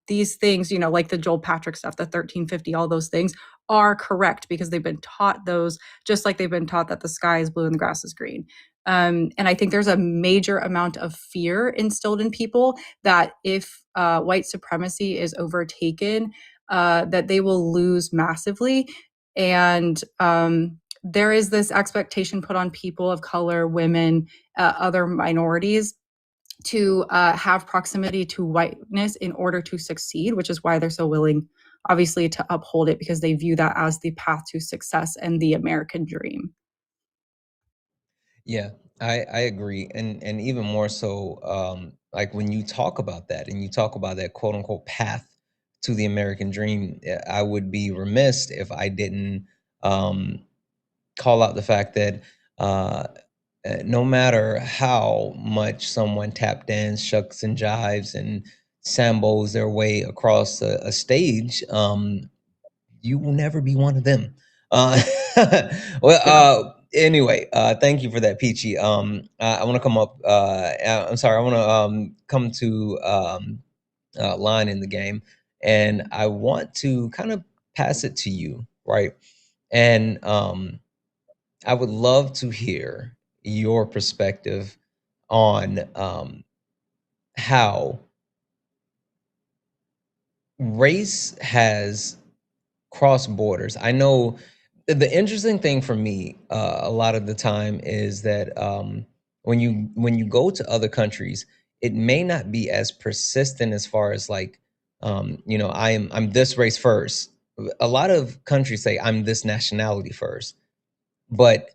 these things, you know, like the Joel Patrick stuff, the 1350, all those things are correct because they've been taught those, just like they've been taught that the sky is blue and the grass is green. And I think there's a major amount of fear instilled in people that if white supremacy is overtaken, that they will lose massively. And there is this expectation put on people of color, women, other minorities to have proximity to whiteness in order to succeed, which is why they're so willing, obviously, to uphold it, because they view that as the path to success and the American dream. Yeah, I agree, and even more so, like when you talk about that and you talk about that quote unquote path to the American dream, I would be remiss if I didn't um, call out the fact that uh, no matter how much someone tap dance, shucks and jives, and sambos their way across a stage, you will never be one of them. Uh, well, anyway, thank you for that, Peachy. I want to come up. I'm sorry. I want to come to line in the game, and I want to kind of pass it to you, right? And I would love to hear your perspective on how race has cross borders. I know the interesting thing for me a lot of the time is that when you go to other countries, it may not be as persistent as far as like you know, I'm this race first. A lot of countries say I'm this nationality first, but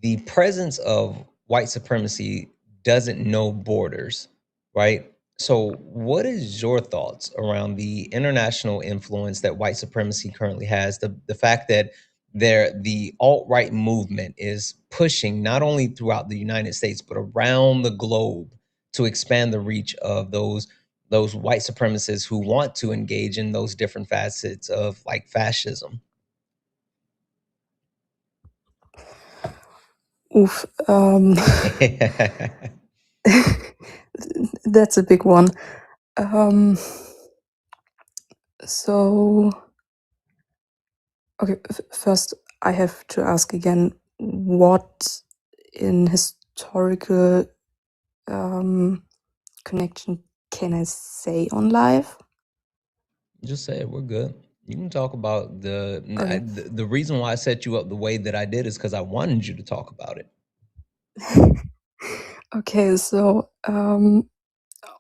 the presence of white supremacy doesn't know borders, right? So, what is your thoughts around the international influence that white supremacy currently has? The fact that the alt-right movement is pushing not only throughout the United States but around the globe to expand the reach of those white supremacists who want to engage in those different facets of like fascism. Oof. That's a big one. Um, so, okay, first I have to ask again, what in historical connection can I say on live? Just say it. We're good. You can talk about Okay. the reason why I set you up the way that I did is because I wanted you to talk about it. Okay, so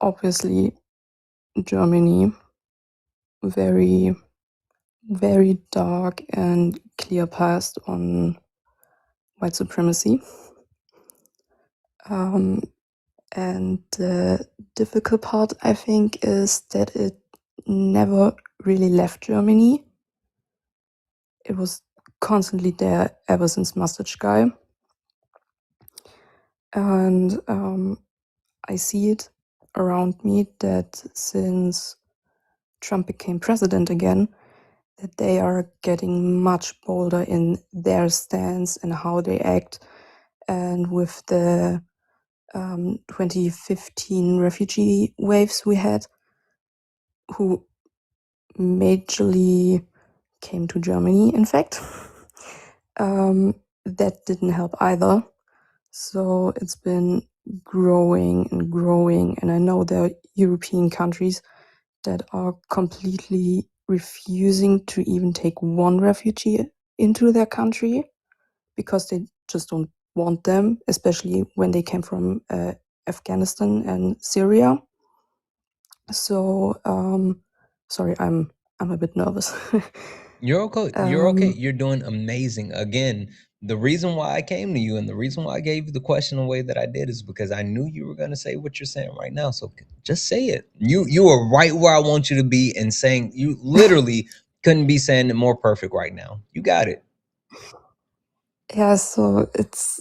obviously Germany, very, very dark and clear past on white supremacy. And the difficult part, I think, is that it never really left Germany. It was constantly there ever since Mustache Guy. And I see it around me that since Trump became president again, that they are getting much bolder in their stance and how they act. And with the 2015 refugee waves we had, who majorly came to Germany, in fact. That didn't help either. So it's been growing and growing. And I know there are European countries that are completely refusing to even take one refugee into their country because they just don't want them, especially when they came from Afghanistan and Syria. So, sorry, I'm a bit nervous. You're okay. You're okay. You're doing amazing. Again, the reason why I came to you and the reason why I gave you the question the way that I did is because I knew you were going to say what you're saying right now. So just say it. You are right where I want you to be, and saying you literally couldn't be saying it more perfect right now. You got it. Yeah, so it's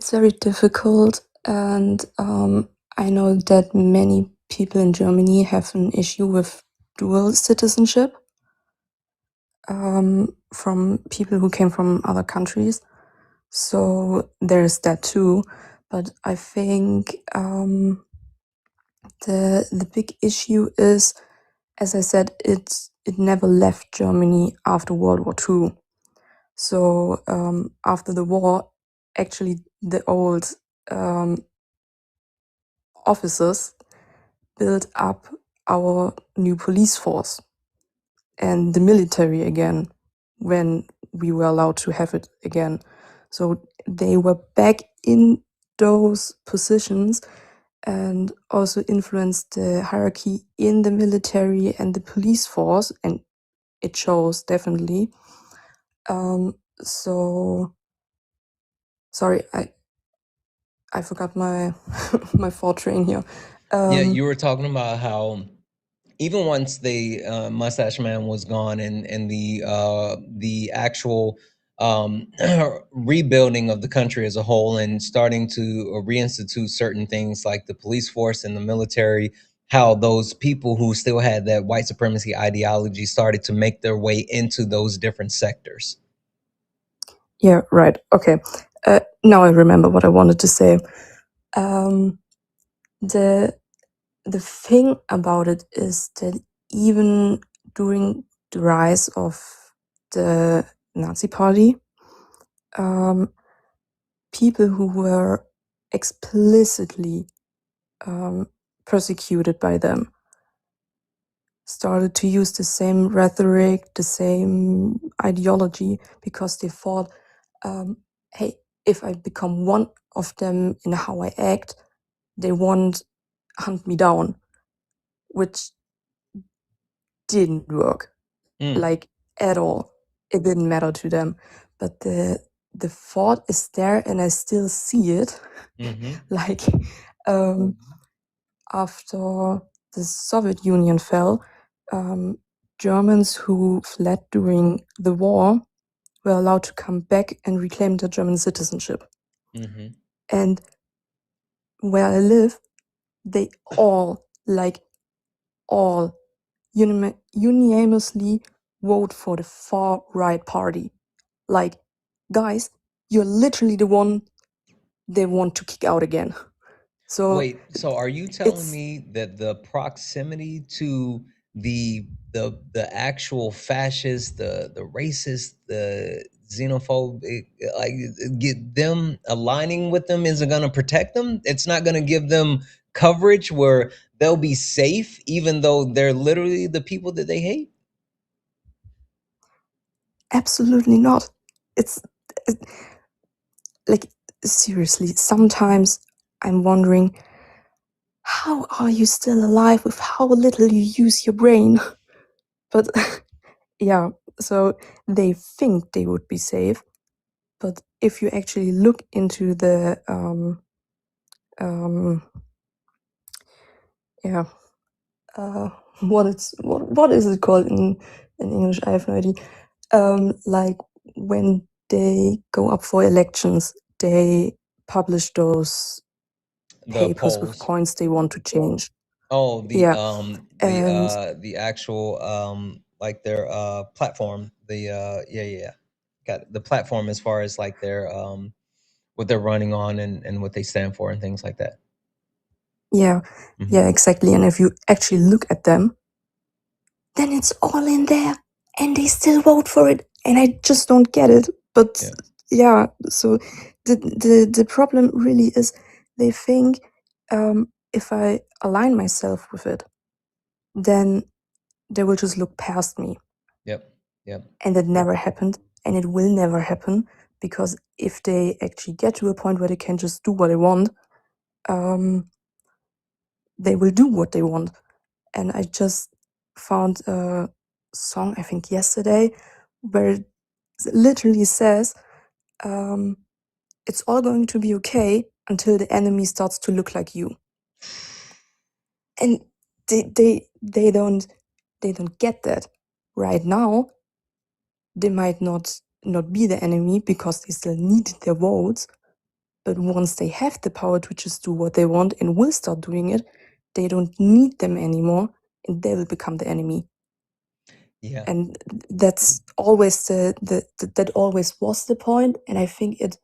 very difficult, and I know that many people in Germany have an issue with dual citizenship from people who came from other countries. So there's that too. But I think the big issue is, as I said, it never left Germany after World War II. So after the war, actually the old officers built up our new police force and the military again when we were allowed to have it again. So they were back in those positions and also influenced the hierarchy in the military and the police force, and it shows definitely. So sorry, I forgot my my thought train here. Yeah, you were talking about how even once the mustache man was gone, and the actual rebuilding of the country as a whole, and starting to reinstitute certain things like the police force and the military, how those people who still had that white supremacy ideology started to make their way into those different sectors. Yeah, right. Okay. Now I remember what I wanted to say. The thing about it is that even during the rise of the Nazi Party, people who were explicitly persecuted by them started to use the same rhetoric, the same ideology, because they thought, hey, if I become one of them in how I act, they won't hunt me down, which didn't work, like at all. It didn't matter to them. But the thought is there, and I still see it. Like after the Soviet Union fell, Germans who fled during the war were allowed to come back and reclaim their German citizenship. And where I live, they all, unanimously vote for the far right party. Like, guys, you're literally the one they want to kick out again. So wait, so are you telling me that the proximity to the actual fascist, the racist, the xenophobic, like get them aligning with them isn't going to protect them? It's not going to give them coverage where they'll be safe, even though they're literally the people that they hate? Absolutely not. It's like, seriously, sometimes I'm wondering, how are you still alive with how little you use your brain? But yeah, so they think they would be safe, but if you actually look into the yeah, what is it called in English? I have no idea. Like when they go up for elections, they publish those papers with points they want to change. Oh, Yeah, and the actual like their platform, the yeah, got it. The platform as far as like their what they're running on and what they stand for and things like that. Yeah, yeah, exactly. And if you actually look at them, then it's all in there, and they still vote for it, and I just don't get it. But yeah, so the problem really is they think if I align myself with it, then they will just look past me. Yep. And it never happened, and it will never happen, because if they actually get to a point where they can just do what they want, they will do what they want. And I just found a song, I think yesterday, where it literally says, it's all going to be okay until the enemy starts to look like you. And they don't get that. Right now, they might not be the enemy because they still need their votes. But once they have the power to just do what they want and will start doing it, they don't need them anymore, and they will become the enemy. Yeah. And that's always that always was the point, and I think it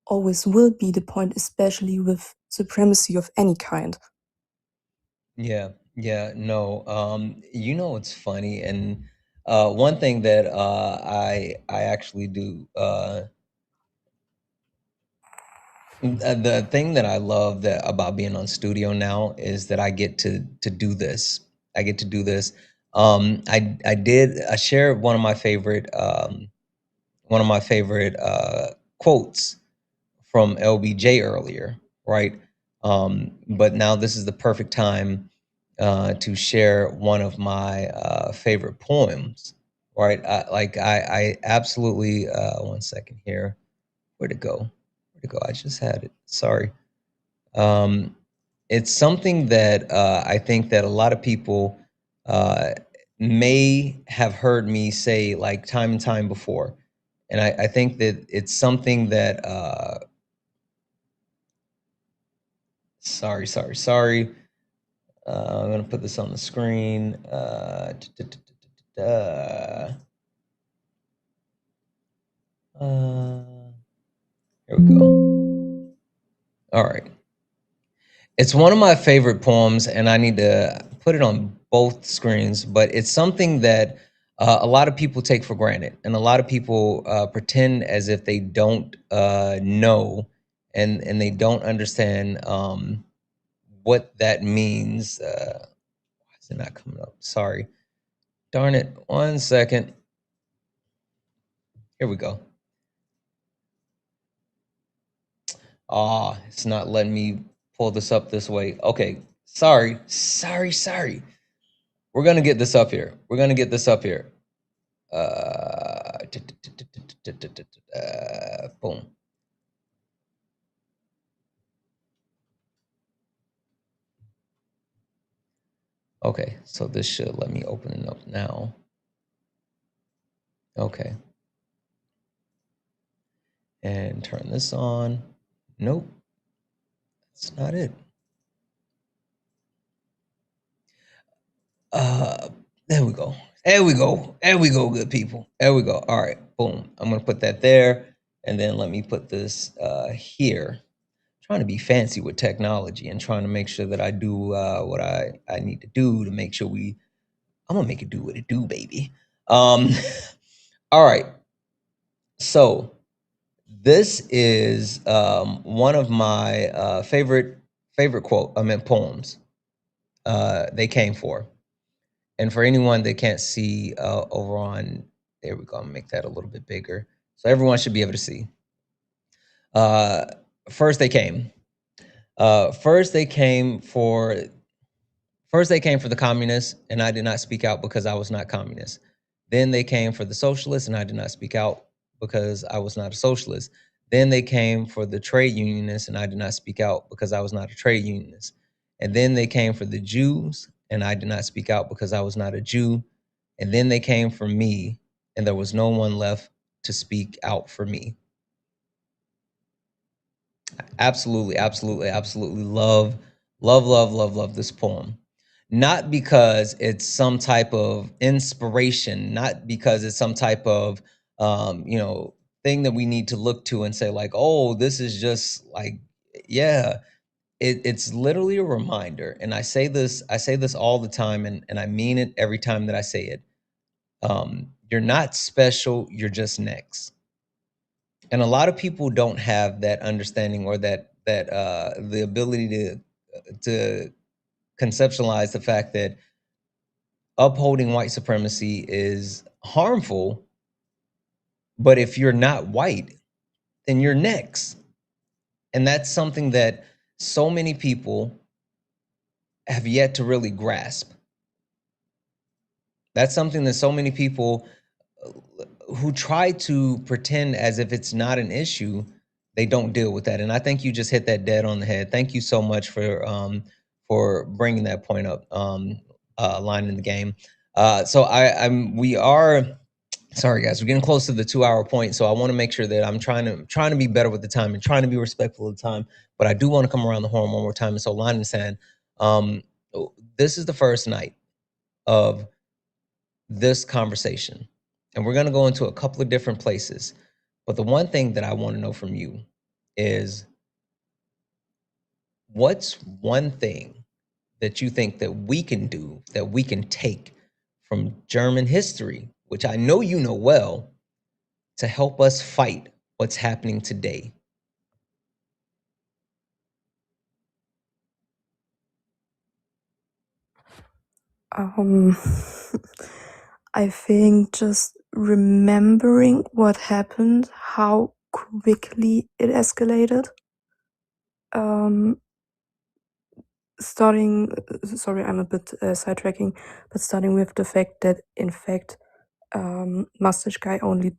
always will be the point, especially with supremacy of any kind. Yeah, no. It's funny, and one thing that I actually do, the thing that I love that about being on studio now is that I get to do this. I get to do this. I shared one of my favorite quotes from LBJ earlier, right? But now this is the perfect time to share one of my favorite poems, right? I absolutely, one second here. Where'd it go? I just had it. Sorry. It's something that I think that a lot of people uh, may have heard me say like time and time before. And I think that it's something that, sorry. I'm going to put this on the screen. Here we go. All right. It's one of my favorite poems, and I need to put it on both screens, but it's something that a lot of people take for granted, and a lot of people pretend as if they don't know and they don't understand what that means. Why is it not coming up? Sorry. Darn it. One second. Here we go. It's not letting me pull this up this way. Okay. Sorry. We're going to get this up here. Boom. Okay, so this should let me open it up now. Okay. And turn this on. Nope. That's not it. There we go. Good people. There we go. All right, boom. I'm gonna put that there, and then let me put this here. Trying to be fancy with technology and trying to make sure that I do what I need to do to make sure I'm gonna make it do what it do, baby. All right. So this is one of my favorite poems. They came for, and for anyone that can't see over on, there we go. I'm gonna make that a little bit bigger so everyone should be able to see. First they came. First they came for the communists, and I did not speak out because I was not communist. Then they came for the socialists, and I did not speak out because I was not a socialist. Then they came for the trade unionists, and I did not speak out because I was not a trade unionist. And then they came for the Jews, and I did not speak out because I was not a Jew. And then they came for me, and there was no one left to speak out for me. Absolutely love this poem. Not because it's some type of inspiration, not because it's some type of thing that we need to look to and say like, oh, this is just like, yeah, it's literally a reminder. And I say this all the time, and I mean it every time that I say it. You're not special, you're just next. And a lot of people don't have that understanding, or that the ability to conceptualize the fact that upholding white supremacy is harmful. But if you're not white, then you're next. And that's something that so many people have yet to really grasp. That's something that so many people who try to pretend as if it's not an issue, they don't deal with that. And I think you just hit that dead on the head. Thank you so much for bringing that point up, line in the game. So we are, sorry guys, we're getting close to the 2-hour point. So I want to make sure that I'm trying to be better with the time and trying to be respectful of the time. But I do want to come around the horn one more time. And so, line in the sand, this is the first night of this conversation, and we're going to go into a couple of different places. But the one thing that I want to know from you is, what's one thing that you think that we can do, that we can take from German history, which I know you know well, to help us fight what's happening today? I think just remembering what happened, how quickly it escalated. Starting, sorry, I'm a bit sidetracking, but starting with the fact that, in fact, Mustache Guy only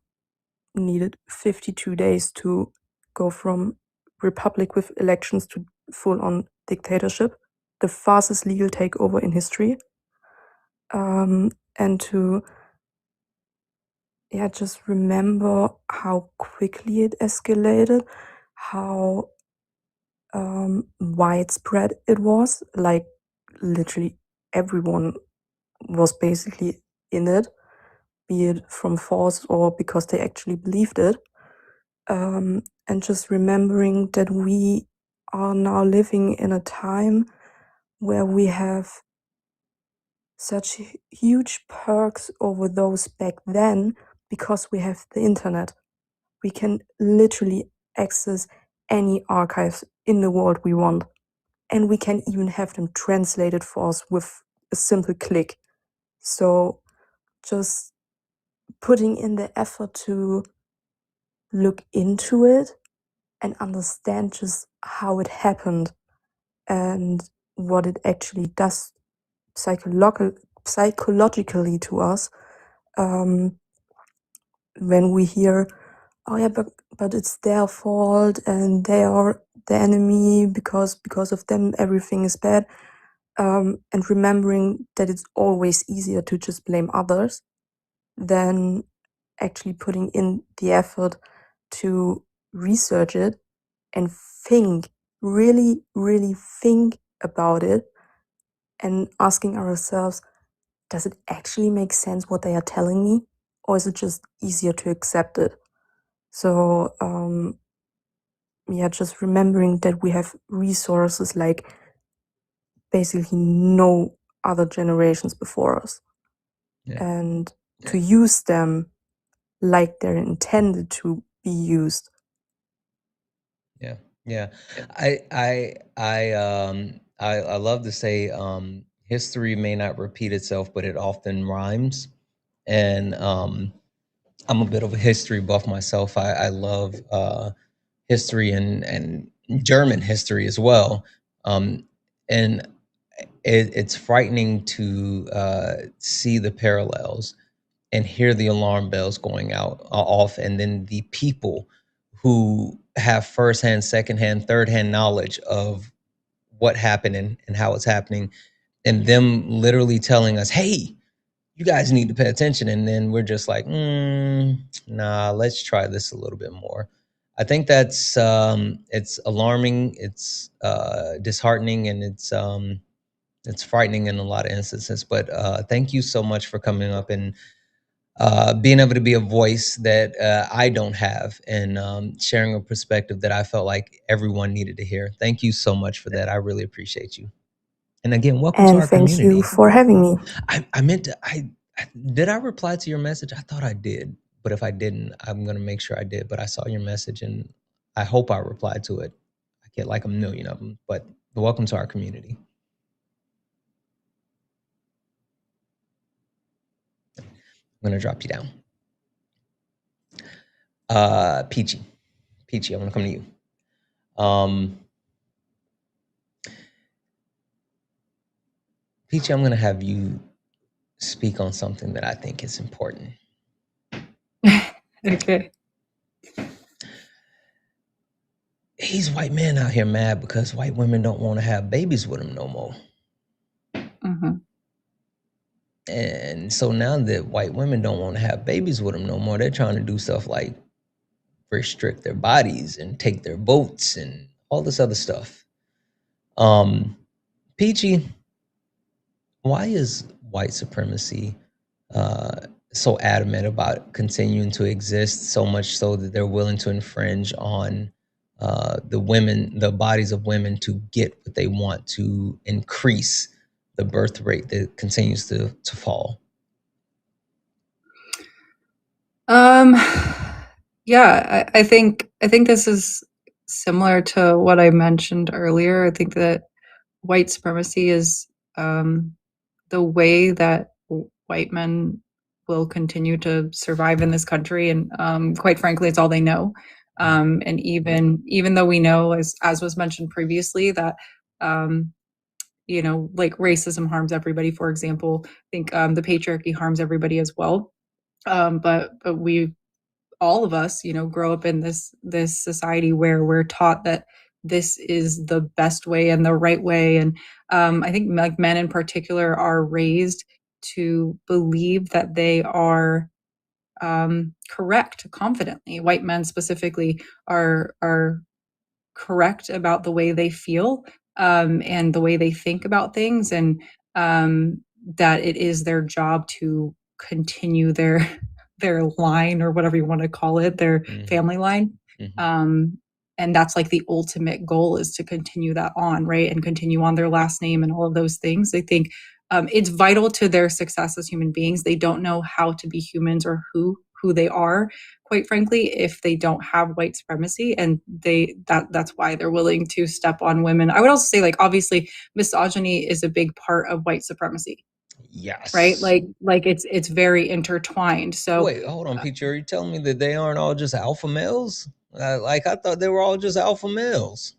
needed 52 days to go from republic with elections to full-on dictatorship, the fastest legal takeover in history. And to just remember how quickly it escalated, how widespread it was. Like, literally everyone was basically in it, be it from force or because they actually believed it. And just remembering that we are now living in a time where we have such huge perks over those back then because we have the internet. We can literally access any archives in the world we want. And we can even have them translated for us with a simple click. So just putting in the effort to look into it and understand just how it happened and what it actually does psychologically to us. When we hear, oh yeah, but it's their fault and they are the enemy because of them everything is bad, and remembering that it's always easier to just blame others than actually putting in the effort to research it and really think about it, and asking ourselves, does it actually make sense what they are telling me, or is it just easier to accept it? So just remembering that we have resources like basically no other generations before us, and to use them like they're intended to be used. Yeah. I love to say, history may not repeat itself, but it often rhymes. And I'm a bit of a history buff myself. I love history and German history as well. And it's frightening to see the parallels and hear the alarm bells going out off, and then the people who have firsthand, secondhand, thirdhand knowledge of what happened and how it's happening, and them literally telling us, hey, you guys need to pay attention. And then we're just like, nah, let's try this a little bit more. I think that's it's alarming, it's disheartening, and it's frightening in a lot of instances. But thank you so much for coming up and being able to be a voice that I don't have, and sharing a perspective that I felt like everyone needed to hear. Thank you so much for that. I really appreciate you. And again, welcome to And our thank you community. for having me. I meant to. Did I reply to your message? I thought I did, but if I didn't, I'm gonna make sure I did. But I saw your message, and I hope I replied to it. I get like a million of them. But welcome to our community. I'm gonna drop you down. Peachy, I'm gonna come to you. Peachy, I'm gonna have you speak on something that I think is important. Okay. These white men out here mad because white women don't want to have babies with them no more. Mm-hmm. And so now that white women don't want to have babies with them no more, they're trying to do stuff like restrict their bodies and take their votes and all this other stuff. Peachy, why is white supremacy so adamant about continuing to exist, so much so that they're willing to infringe on the bodies of women to get what they want, to increase the birth rate that continues to fall? Yeah, I think this is similar to what I mentioned earlier. I think that white supremacy is the way that white men will continue to survive in this country, and quite frankly, it's all they know. And even though we know, as was mentioned previously, that like racism harms everybody. For example, I think the patriarchy harms everybody as well. But we, all of us, grow up in this society where we're taught that this is the best way and the right way. And I think like men in particular are raised to believe that they are correct confidently. White men specifically are correct about the way they feel, and the way they think about things, and that it is their job to continue their their line, or whatever you want to call it, their family line. And that's like the ultimate goal, is to continue that on, right, and continue on their last name and all of those things. I think it's vital to their success as human beings. They don't know how to be humans, or who they are, quite frankly, if they don't have white supremacy. And that's why they're willing to step on women. I would also say, like, obviously misogyny is a big part of white supremacy. Yes. Right? Like it's very intertwined. So wait, hold on, Peachy. Are you telling me that they aren't all just alpha males? Like, I thought they were all just alpha males.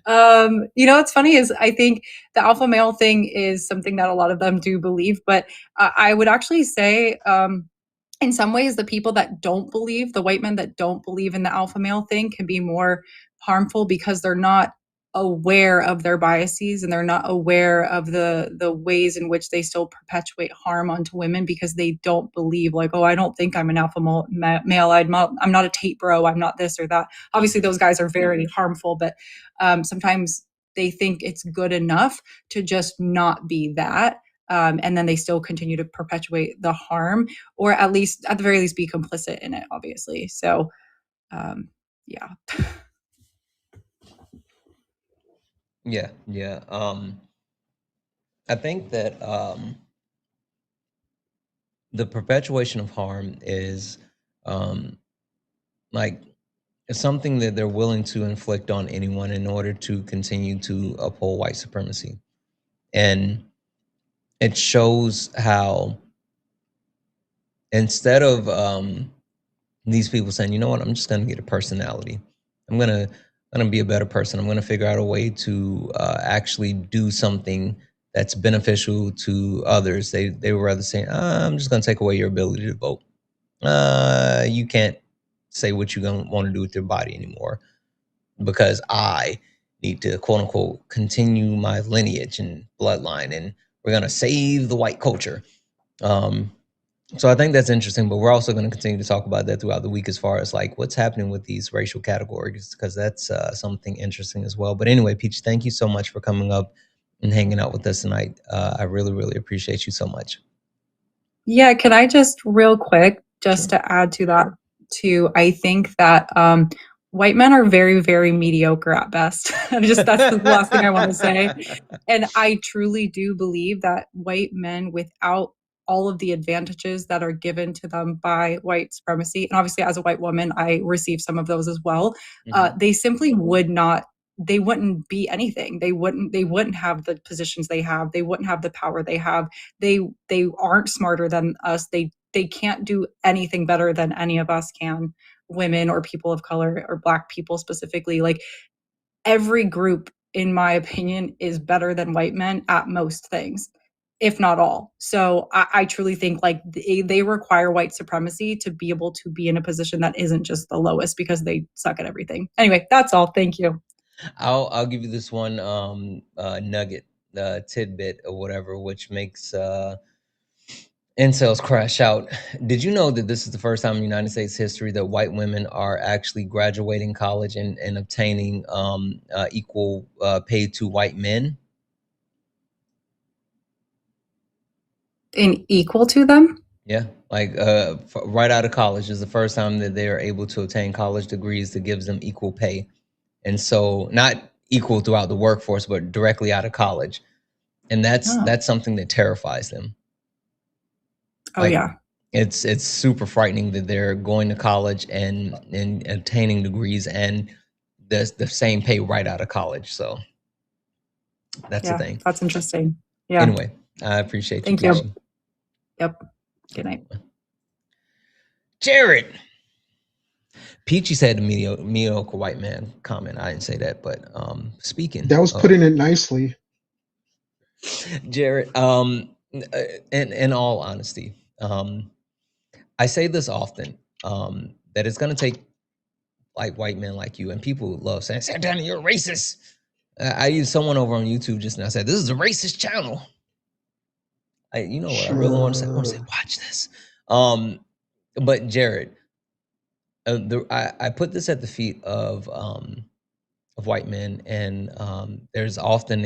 What's funny is, I think the alpha male thing is something that a lot of them do believe, but I would actually say, in some ways, the people that don't believe, the white men that don't believe in the alpha male thing, can be more harmful, because they're not aware of their biases, and they're not aware of the ways in which they still perpetuate harm onto women, because they don't believe, like, oh, I don't think I'm an alpha male. I'm not a Tate bro. I'm not this or that. Obviously, those guys are very harmful, but sometimes they think it's good enough to just not be that. And then they still continue to perpetuate the harm, or at the very least be complicit in it, obviously. So, yeah. Yeah. I think that the perpetuation of harm is like something that they're willing to inflict on anyone in order to continue to uphold white supremacy. And it shows how, instead of these people saying, you know what, I'm just going to get a personality, I'm gonna be a better person, I'm going to figure out a way to actually do something that's beneficial to others, they would rather say, I'm just going to take away your ability to vote. You can't say what you're going to want to do with your body anymore, because I need to, quote unquote, continue my lineage and bloodline, and we're going to save the white culture. So I think that's interesting, but we're also going to continue to talk about that throughout the week, as far as like what's happening with these racial categories, because that's something interesting as well. But anyway, Peach, thank you so much for coming up and hanging out with us tonight. I really, really appreciate you so much. Yeah, can I just real quick, just to add to that too, I think that white men are very, very mediocre at best. That's the last thing I want to say. And I truly do believe that white men, without all of the advantages that are given to them by white supremacy, and obviously as a white woman, I receive some of those as well, they simply would not, they wouldn't be anything. They wouldn't have the positions they have. They wouldn't have the power they have. They aren't smarter than us. They can't do anything better than any of us can, women or people of color or Black people specifically. Like, every group, in my opinion, is better than white men at most things, if not all. So I truly think like they require white supremacy to be able to be in a position that isn't just the lowest, because they suck at everything. Anyway, that's all. Thank you. I'll give you this one nugget, tidbit or whatever, which makes incels crash out. Did you know that this is the first time in United States history that white women are actually graduating college and obtaining equal pay to white men? And equal to them? Yeah, like right out of college is the first time that they are able to obtain college degrees that gives them equal pay. And so not equal throughout the workforce, but directly out of college. And that's something that terrifies them. Oh, Like, yeah. it's super frightening that they're going to college and obtaining degrees and the same pay right out of college. So that's the Yeah, thing. that's interesting. Yeah. Anyway, I appreciate you, Thank you. Peachy. Yep. Good night. Jared. Peachy said the mediocre white man comment. I didn't say that, but speaking. That was putting it nicely. Jared, in all honesty, I say this often, that it's gonna take like white men like you, and people love saying, Santana, you're a racist. I used someone over on YouTube just now said, this is a racist channel. You know what I really want to say? I want to say, watch this. But Jared, I put this at the feet of white men, and there's often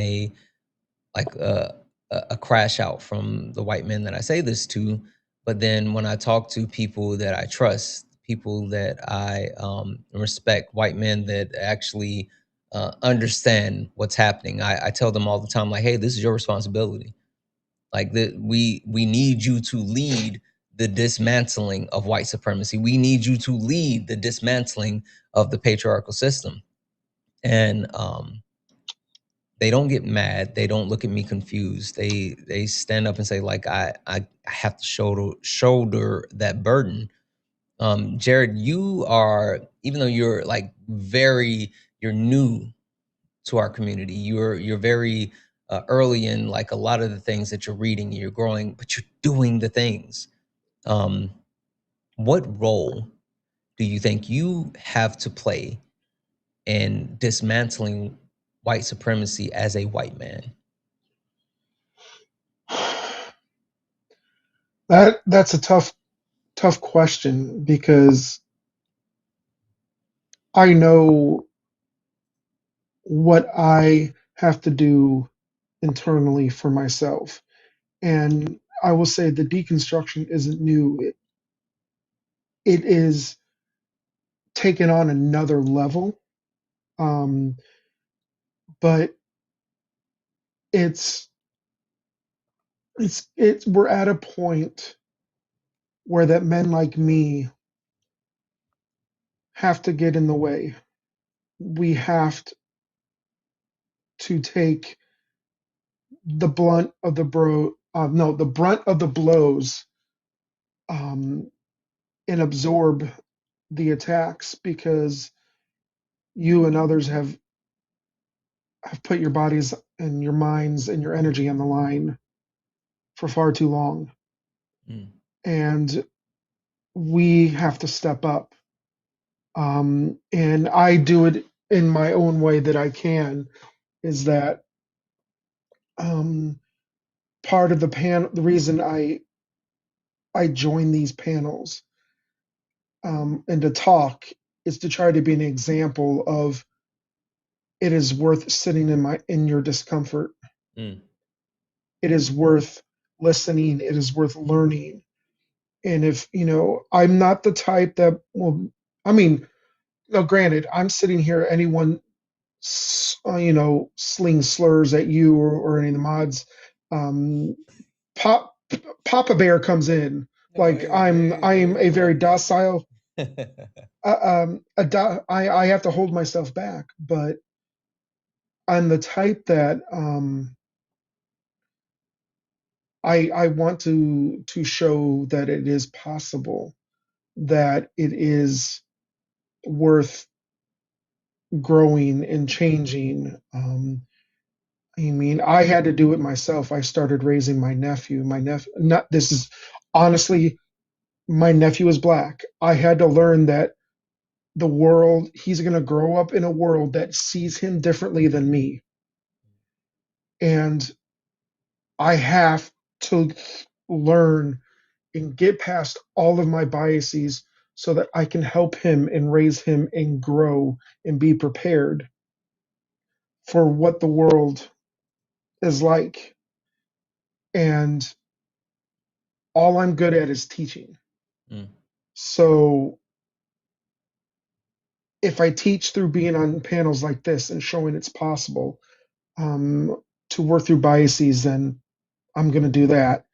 like a crash out from the white men that I say this to. But then when I talk to people that I trust, people that I respect, white men that actually understand what's happening, I tell them all the time, like, hey, this is your responsibility. Like, we need you to lead the dismantling of white supremacy. We need you to lead the dismantling of the patriarchal system. And they don't get mad. They don't look at me confused. They stand up and say, like, I have to shoulder that burden. Jared, you are, even though you're like you're new to our community. You're very early in like a lot of the things that you're reading. You're growing, but you're doing the things. What role do you think you have to play in dismantling white supremacy as a white man? That's a tough question, because I know what I have to do internally for myself. And I will say the deconstruction isn't new. It is taken on another level. But it's we're at a point where that men like me have to get in the way. We have to take the blunt of the the brunt of the blows, and absorb the attacks, because you and others have put your bodies and your minds and your energy on the line for far too long. And we have to step up. And I do it in my own way that I can, is that part of the reason I join these panels, and to talk, is to try to be an example of, it is worth sitting in your discomfort. It is worth listening. It is worth learning. And if, I'm not the type that will, I mean, now granted, I'm sitting here, anyone, sling slurs at you or any of the mods, um, Pop, Papa Bear comes in. Like I'm a very docile, I have to hold myself back, but I'm the type that, I want to show that it is possible, that it is worth growing and changing. I mean, I had to do it myself. I started raising my nephew. Not this is honestly, my nephew is black. I had to learn that he's going to grow up in a world that sees him differently than me, and I have to learn and get past all of my biases so that I can help him and raise him and grow and be prepared for what the world is like. And all I'm good at is teaching. Mm. So if I teach through being on panels like this and showing it's possible, to work through biases, then I'm going to do that.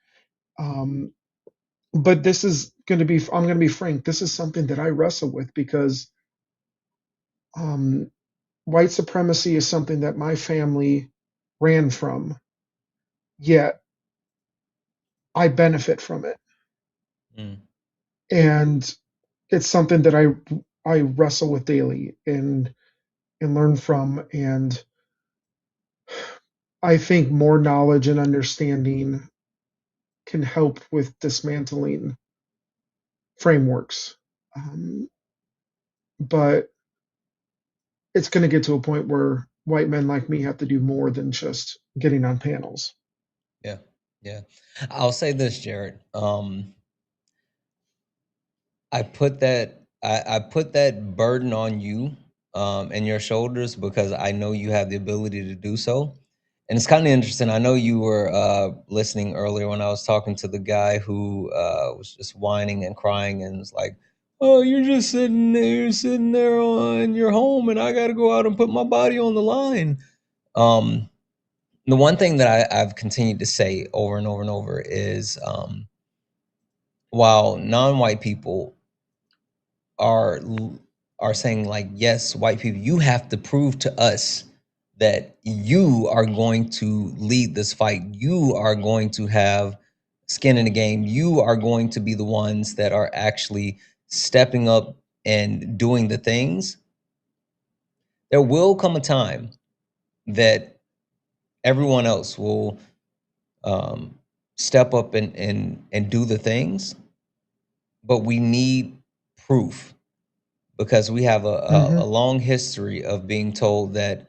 But this is going to be, I'm going to be frank, this is something that I wrestle with because, white supremacy is something that my family ran from, yet I benefit from it. Mm. And it's something that I wrestle with daily and learn from. And I think more knowledge and understanding can help with dismantling frameworks. But it's going to get to a point where white men like me have to do more than just getting on panels. Yeah, yeah. I'll say this, Jared. I put that burden on you, and your shoulders because I know you have the ability to do so. And it's kind of interesting. I know you were listening earlier when I was talking to the guy who was just whining and crying and was like, "Oh, you're sitting there on your home, and I got to go out and put my body on the line." Um, the one thing that I've continued to say over and over and over is, while non-white people are saying like, yes, white people, you have to prove to us that you are going to lead this fight, you are going to have skin in the game, you are going to be the ones that are actually stepping up and doing the things. There will come a time that everyone else will um, step up and do the things, but we need proof because we have a long history of being told that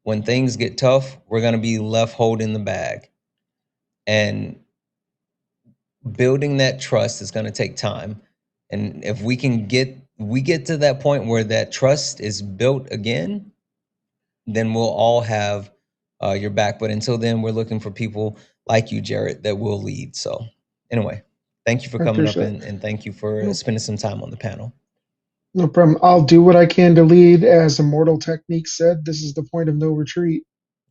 when things get tough, we're going to be left holding the bag. And building that trust is going to take time. And if we get to that point where that trust is built again, then we'll all have your back. But until then, we're looking for people like you, Jared, that will lead. So anyway, thank you for I coming up appreciate it. and thank you for spending some time on the panel. No problem. I'll do what I can to lead. As Immortal Technique said, this is the point of no retreat.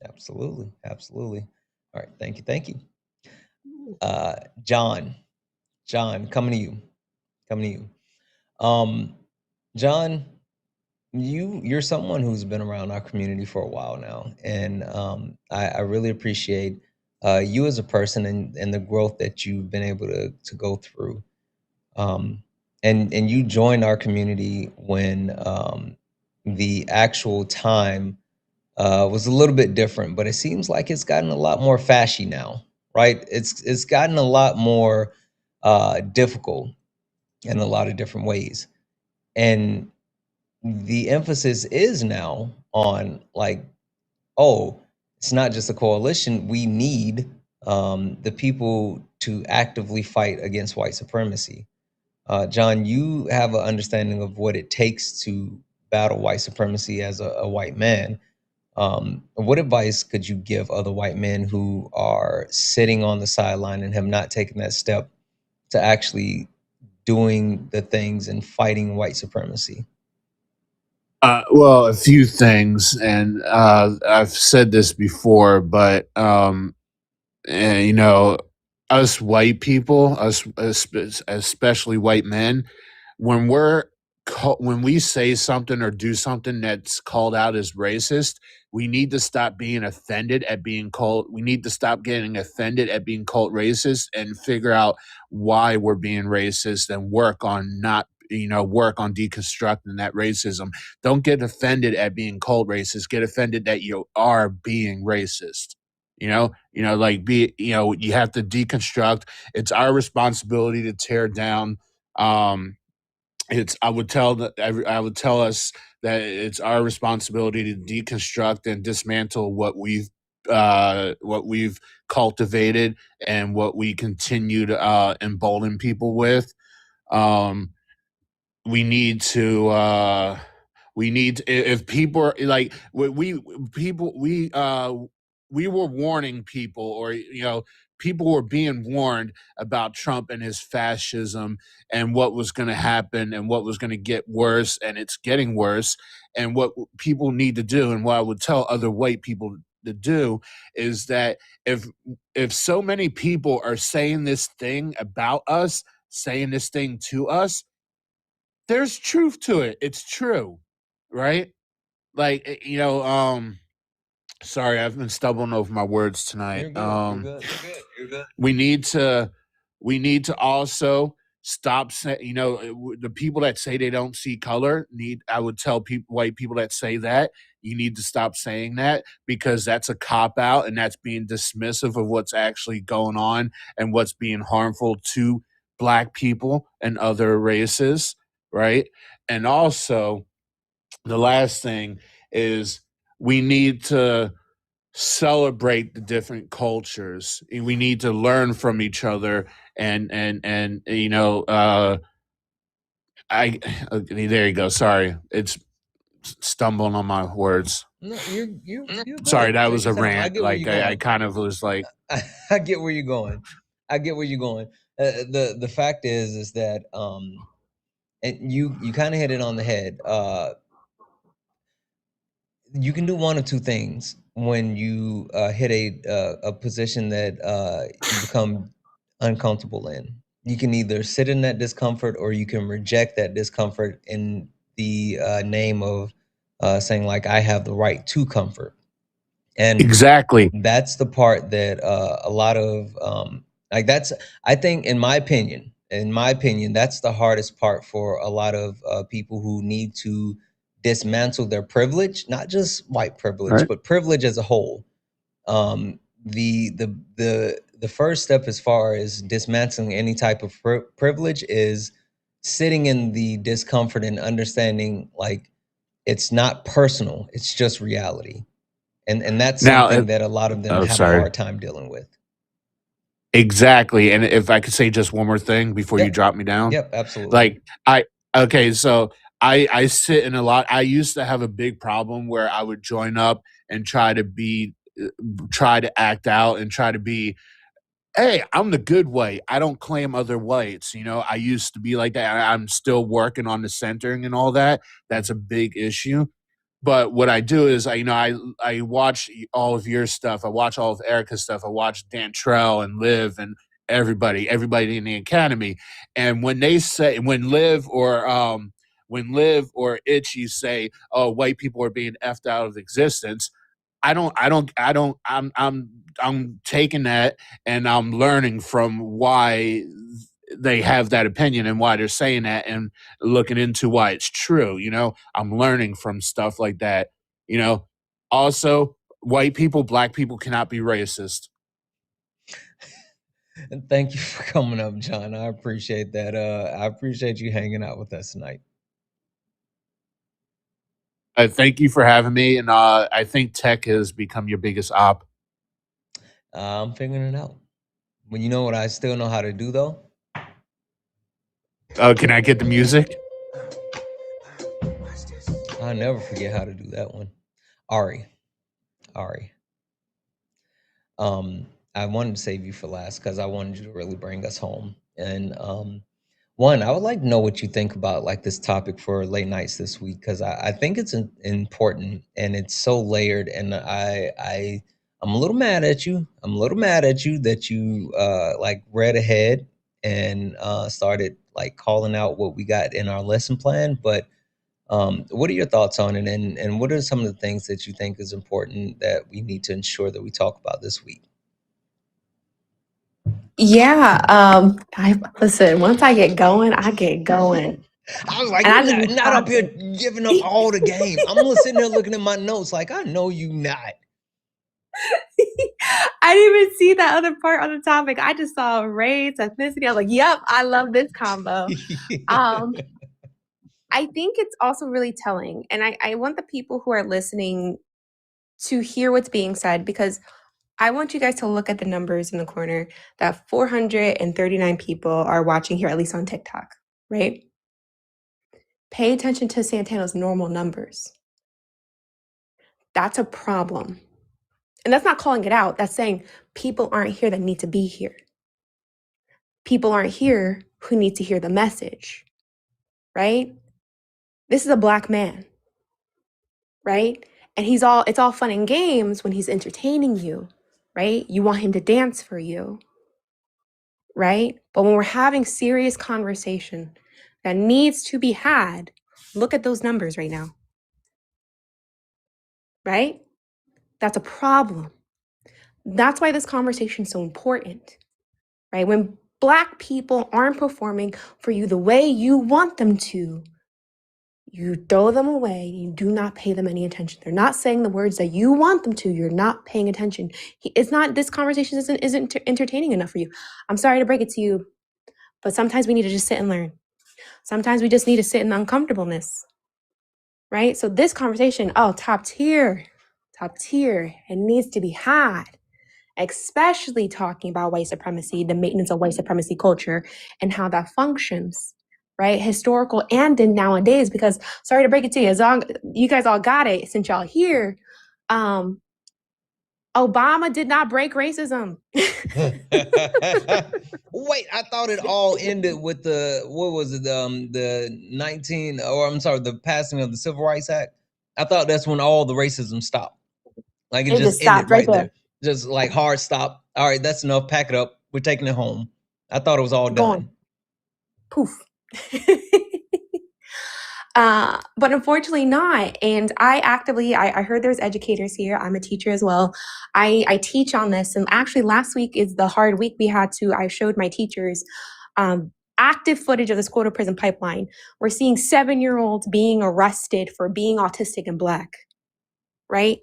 Absolutely. Absolutely. All right. Thank you. Thank you. John, coming to you. Coming to you. John, you're someone who's been around our community for a while now. And I really appreciate you as a person and the growth that you've been able to go through. And you joined our community when the actual time was a little bit different, but it seems like it's gotten a lot more fashy now, right? It's gotten a lot more difficult in a lot of different ways, and the emphasis is now on like, oh, it's not just a coalition. We need the people to actively fight against white supremacy. John, you have an understanding of what it takes to battle white supremacy as a white man. What advice could you give other white men who are sitting on the sideline and have not taken that step to actually doing the things and fighting white supremacy? Well, a few things, and I've said this before, but you know, us white people, especially white men, when when we say something or do something that's called out as racist, we need to stop being offended at being called. We need to stop getting offended at being called racist and figure out why we're being racist and work on not. Work on deconstructing that racism. Don't get offended at being called racist. Get offended that you are being racist. Like you have to deconstruct. It's our responsibility to tear down. I would tell us that it's our responsibility to deconstruct and dismantle what we've cultivated and what we continue to embolden people with. Um, we need to if people are like we were warning people, or people were being warned about Trump and his fascism and what was going to happen and what was going to get worse, and it's getting worse. And what people need to do, and what I would tell other white people to do, is that if so many people are saying this thing about us, saying this thing to us, there's truth to it. It's true, right? Like, sorry, I've been stumbling over my words tonight. You're good. You're good. We need to also stop saying, the people that say they don't see color I would tell white people that say that, you need to stop saying that, because that's a cop out and that's being dismissive of what's actually going on and what's being harmful to Black people and other races, right? And also, the last thing is, we need to celebrate the different cultures. We need to learn from each other, and I there you go. Sorry, it's stumbling on my words. No, you're Sorry, good. that Take was your a time. I rant. get where Like you're I going. kind of was like, I get where you're going. I get where you're going. The fact is that and you kind of hit it on the head. You can do one of two things when you hit a position that you become uncomfortable in. You can either sit in that discomfort, or you can reject that discomfort in the name of saying, like, I have the right to comfort. And exactly. that's the part that a lot of like that's I think, in my opinion, that's the hardest part for a lot of people who need to dismantle their privilege, not just white privilege, Right. but privilege as a whole. The first step as far as dismantling any type of privilege is sitting in the discomfort and understanding, like, it's not personal, it's just reality. And that's Now, something that a lot of them oh, have a sorry. hard time dealing with. Exactly. And if I could say just one more thing before you Yep. drop me down, Yep, absolutely. like okay, so I sit in a lot. I used to have a big problem where I would join up and try to act out and try to be, hey, I'm the good white. I don't claim other whites. I used to be like that. I'm still working on the centering and all that. That's a big issue. But what I do is, I watch all of your stuff. I watch all of Erica's stuff. I watch Dan Trell and Liv and everybody in the academy. And when Liv or Itchy say, "Oh, white people are being effed out of existence," I'm taking that and I'm learning from why they have that opinion and why they're saying that, and looking into why it's true. I'm learning from stuff like that. Also, white people, Black people cannot be racist. And thank you for coming up, John. I appreciate that. I appreciate you hanging out with us tonight. Thank you for having me, and I think tech has become your biggest op. I'm figuring it out. Well, you know what I still know how to do, though? Can I get the music? I'll never forget how to do that one. Ari. I wanted to save you for last because I wanted you to really bring us home. And One, I would like to know what you think about like this topic for late nights this week because I think it's important and it's so layered, and I'm a little mad at you. I'm a little mad at you that you like read ahead and started like calling out what we got in our lesson plan. But what are your thoughts on it, and what are some of the things that you think is important that we need to ensure that we talk about this week? Yeah, I listen, once I get going, I get going. I was like, And I you're just not be not up here talking. giving up all the game. I'm sitting there looking at my notes like, I know you not. I didn't even see that other part on the topic. I just saw race, ethnicity. I was like, yep, I love this combo. I think it's also really telling. And I want the people who are listening to hear what's being said, because I want you guys to look at the numbers in the corner that 439 people are watching here, at least on TikTok, right? Pay attention to Santana's normal numbers. That's a problem. And that's not calling it out. That's saying people aren't here that need to be here. People aren't here who need to hear the message, right? This is a Black man, right? And it's all fun and games when he's entertaining you, right? You want him to dance for you, right? But when we're having serious conversation that needs to be had, look at those numbers right now, right? That's a problem. That's why this conversation is so important, right? When Black people aren't performing for you the way you want them to, you throw them away. You do not pay them any attention. They're not saying the words that you want them to. You're not paying attention. This conversation isn't entertaining enough for you. I'm sorry to break it to you, but sometimes we need to just sit and learn. Sometimes we just need to sit in the uncomfortableness, right? So this conversation, top tier. It needs to be had, especially talking about white supremacy, the maintenance of white supremacy culture, and how that functions, right? Historical and in nowadays, because sorry to break it to you, you guys all got it since y'all here. Obama did not break racism. Wait, I thought it all ended with the passing of the Civil Rights Act. I thought that's when all the racism stopped. Like it just ended stopped right there. Just like hard stop. All right, that's enough. Pack it up. We're taking it home. I thought it was all done. Poof. But unfortunately not. And I heard there's educators here. I'm a teacher as well. I teach on this. And actually last week is the hard week I showed my teachers active footage of the school to prison pipeline. We're seeing 7-year-olds being arrested for being autistic and Black, right?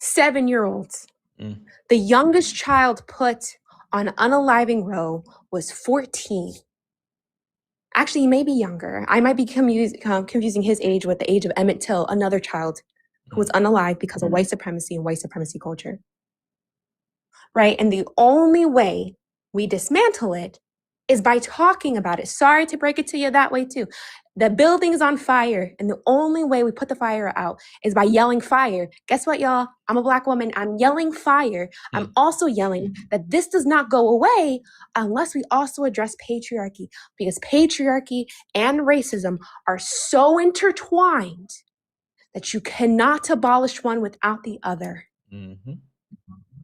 7-year-olds. The youngest child put on unaliving row was 14. Actually, he may be younger. I might be confusing his age with the age of Emmett Till, another child who was unalive because of white supremacy and white supremacy culture. Right? And the only way we dismantle it is by talking about it. Sorry to break it to you that way too. The building is on fire, and the only way we put the fire out is by yelling fire. Guess what, y'all? I'm a Black woman. I'm yelling fire. I'm also yelling that this does not go away unless we also address patriarchy, because patriarchy and racism are so intertwined that you cannot abolish one without the other. Mm-hmm.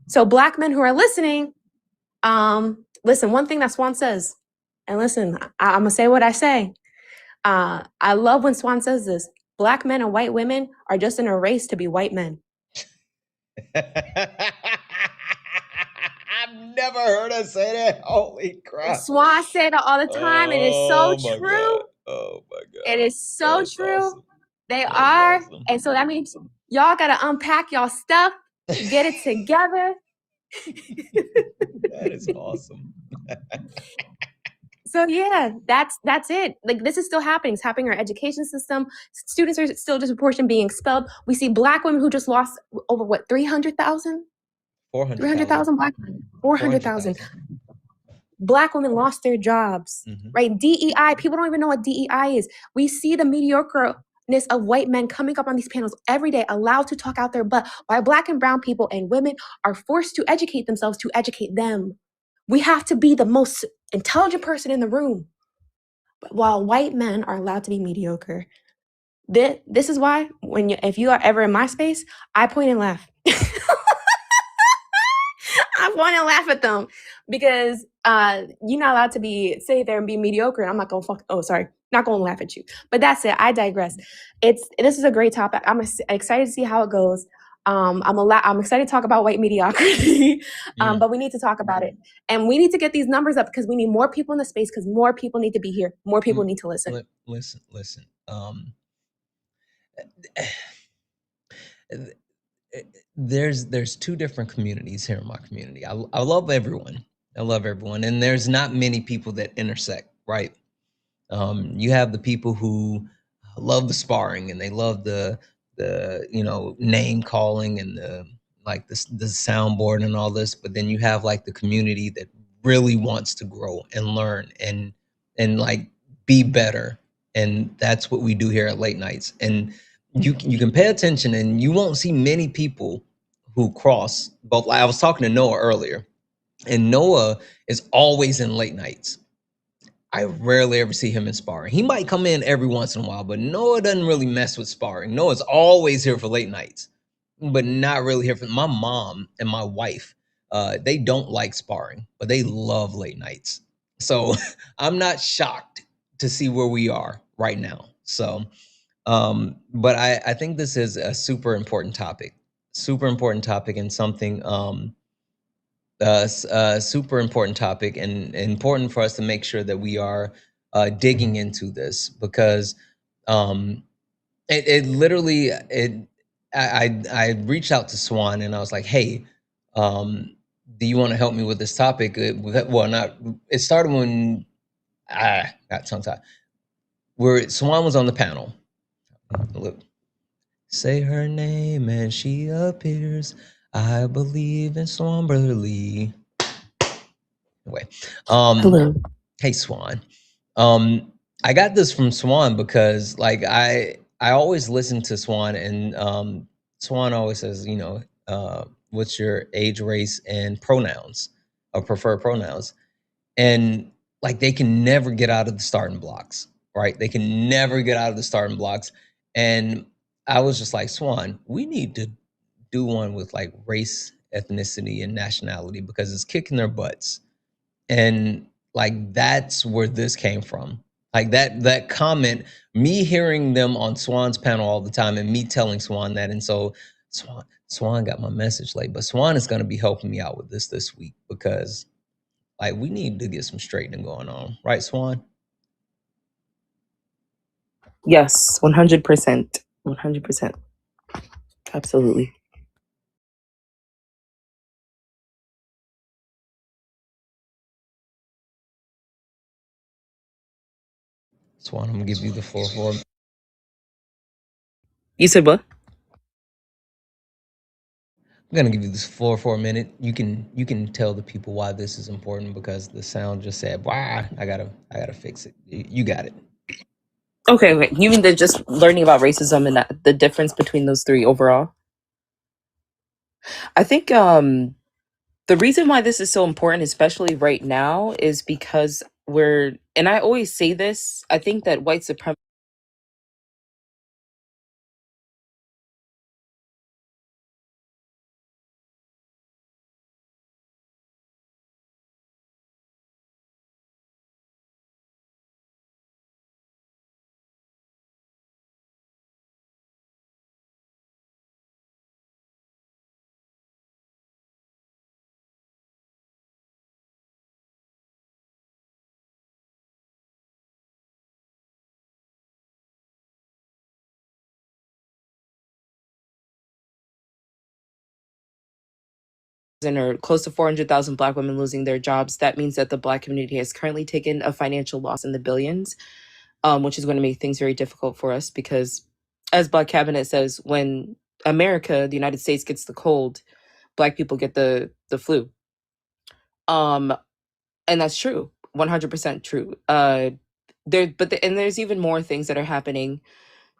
So Black men who are listening, listen, one thing that Swan says, and listen, I'm gonna say what I say. I love when Swan says this: Black men and white women are just in a race to be white men. I've never heard her say that. Holy crap. Swan said it all the time, and it's so true. God. Oh my God. It is so true. Awesome. They are. Awesome. And so that means y'all got to unpack y'all stuff, get it together. That is awesome. So yeah, that's it. Like this is still happening. It's happening in our education system. Students are still disproportionately being expelled. We see Black women who just lost over 300,000? 300,000 Black women. 400,000. Black women lost their jobs, right? DEI, people don't even know what DEI is. We see the mediocreness of white men coming up on these panels every day, allowed to talk out their butt, while Black and brown people and women are forced to educate themselves to educate them. We have to be the most intelligent person in the room. But while white men are allowed to be mediocre, this is why if you are ever in my space, I point and laugh. I want to laugh at them because you're not allowed to sit there and be mediocre. And I'm not gonna not gonna laugh at you. But that's it. I digress. This is a great topic. I'm excited to see how it goes. I'm excited to talk about white mediocrity, but we need to talk about it, and we need to get these numbers up because we need more people in the space because more people need to be here. More people need to listen. Listen. There's two different communities here in my community. I love everyone. I love everyone, and there's not many people that intersect, right? You have the people who love the sparring and they love the name calling and the soundboard and all this, but then you have like the community that really wants to grow and learn and like be better, and that's what we do here at Late Nights. And you can pay attention and you won't see many people who cross both. I was talking to Noah earlier, and Noah is always in Late Nights. I rarely ever see him in sparring. He might come in every once in a while, but Noah doesn't really mess with sparring. Noah's always here for Late Nights, but not really here for my mom and my wife. They don't like sparring, but they love Late Nights. So I'm not shocked to see where we are right now. So, but I think this is a super important topic, and something super important topic, and important for us to make sure that we are digging into this, because it literally I reached out to Swan and I was like, hey, do you want to help me with this topic? It started when I got tongue tied. Where Swan was on the panel. Look, say her name and she appears. I believe in Swan Brother Lee. Anyway, Hello. hey Swan. I got this from Swan because like I always listen to Swan, and Swan always says, what's your age, race, and pronouns or preferred pronouns, and like they can never get out of the starting blocks, right? They can never get out of the starting blocks, and I was just like, Swan, we need to do one with like race, ethnicity, and nationality because it's kicking their butts. And like that's where this came from. Like that comment, me hearing them on Swan's panel all the time and me telling Swan that. And so Swan got my message late, but Swan is going to be helping me out with this week because like we need to get some straightening going on, right, Swan? Yes, 100%. 100%. Absolutely. Swan, I'm gonna give you the floor for. You said what? I'm gonna give you this floor for a minute. You can tell the people why this is important because the sound just said, "Wow, I gotta fix it." You got it. Okay, you mean they're just learning about racism and the difference between those three overall? I think the reason why this is so important, especially right now, is because and I always say this, I think that white supremacy or close to 400,000 Black women losing their jobs, that means that the Black community has currently taken a financial loss in the billions, which is going to make things very difficult for us because, as Black Cabinet says, when America, the United States, gets the cold, Black people get the flu. And that's true, 100% true. There's even more things that are happening.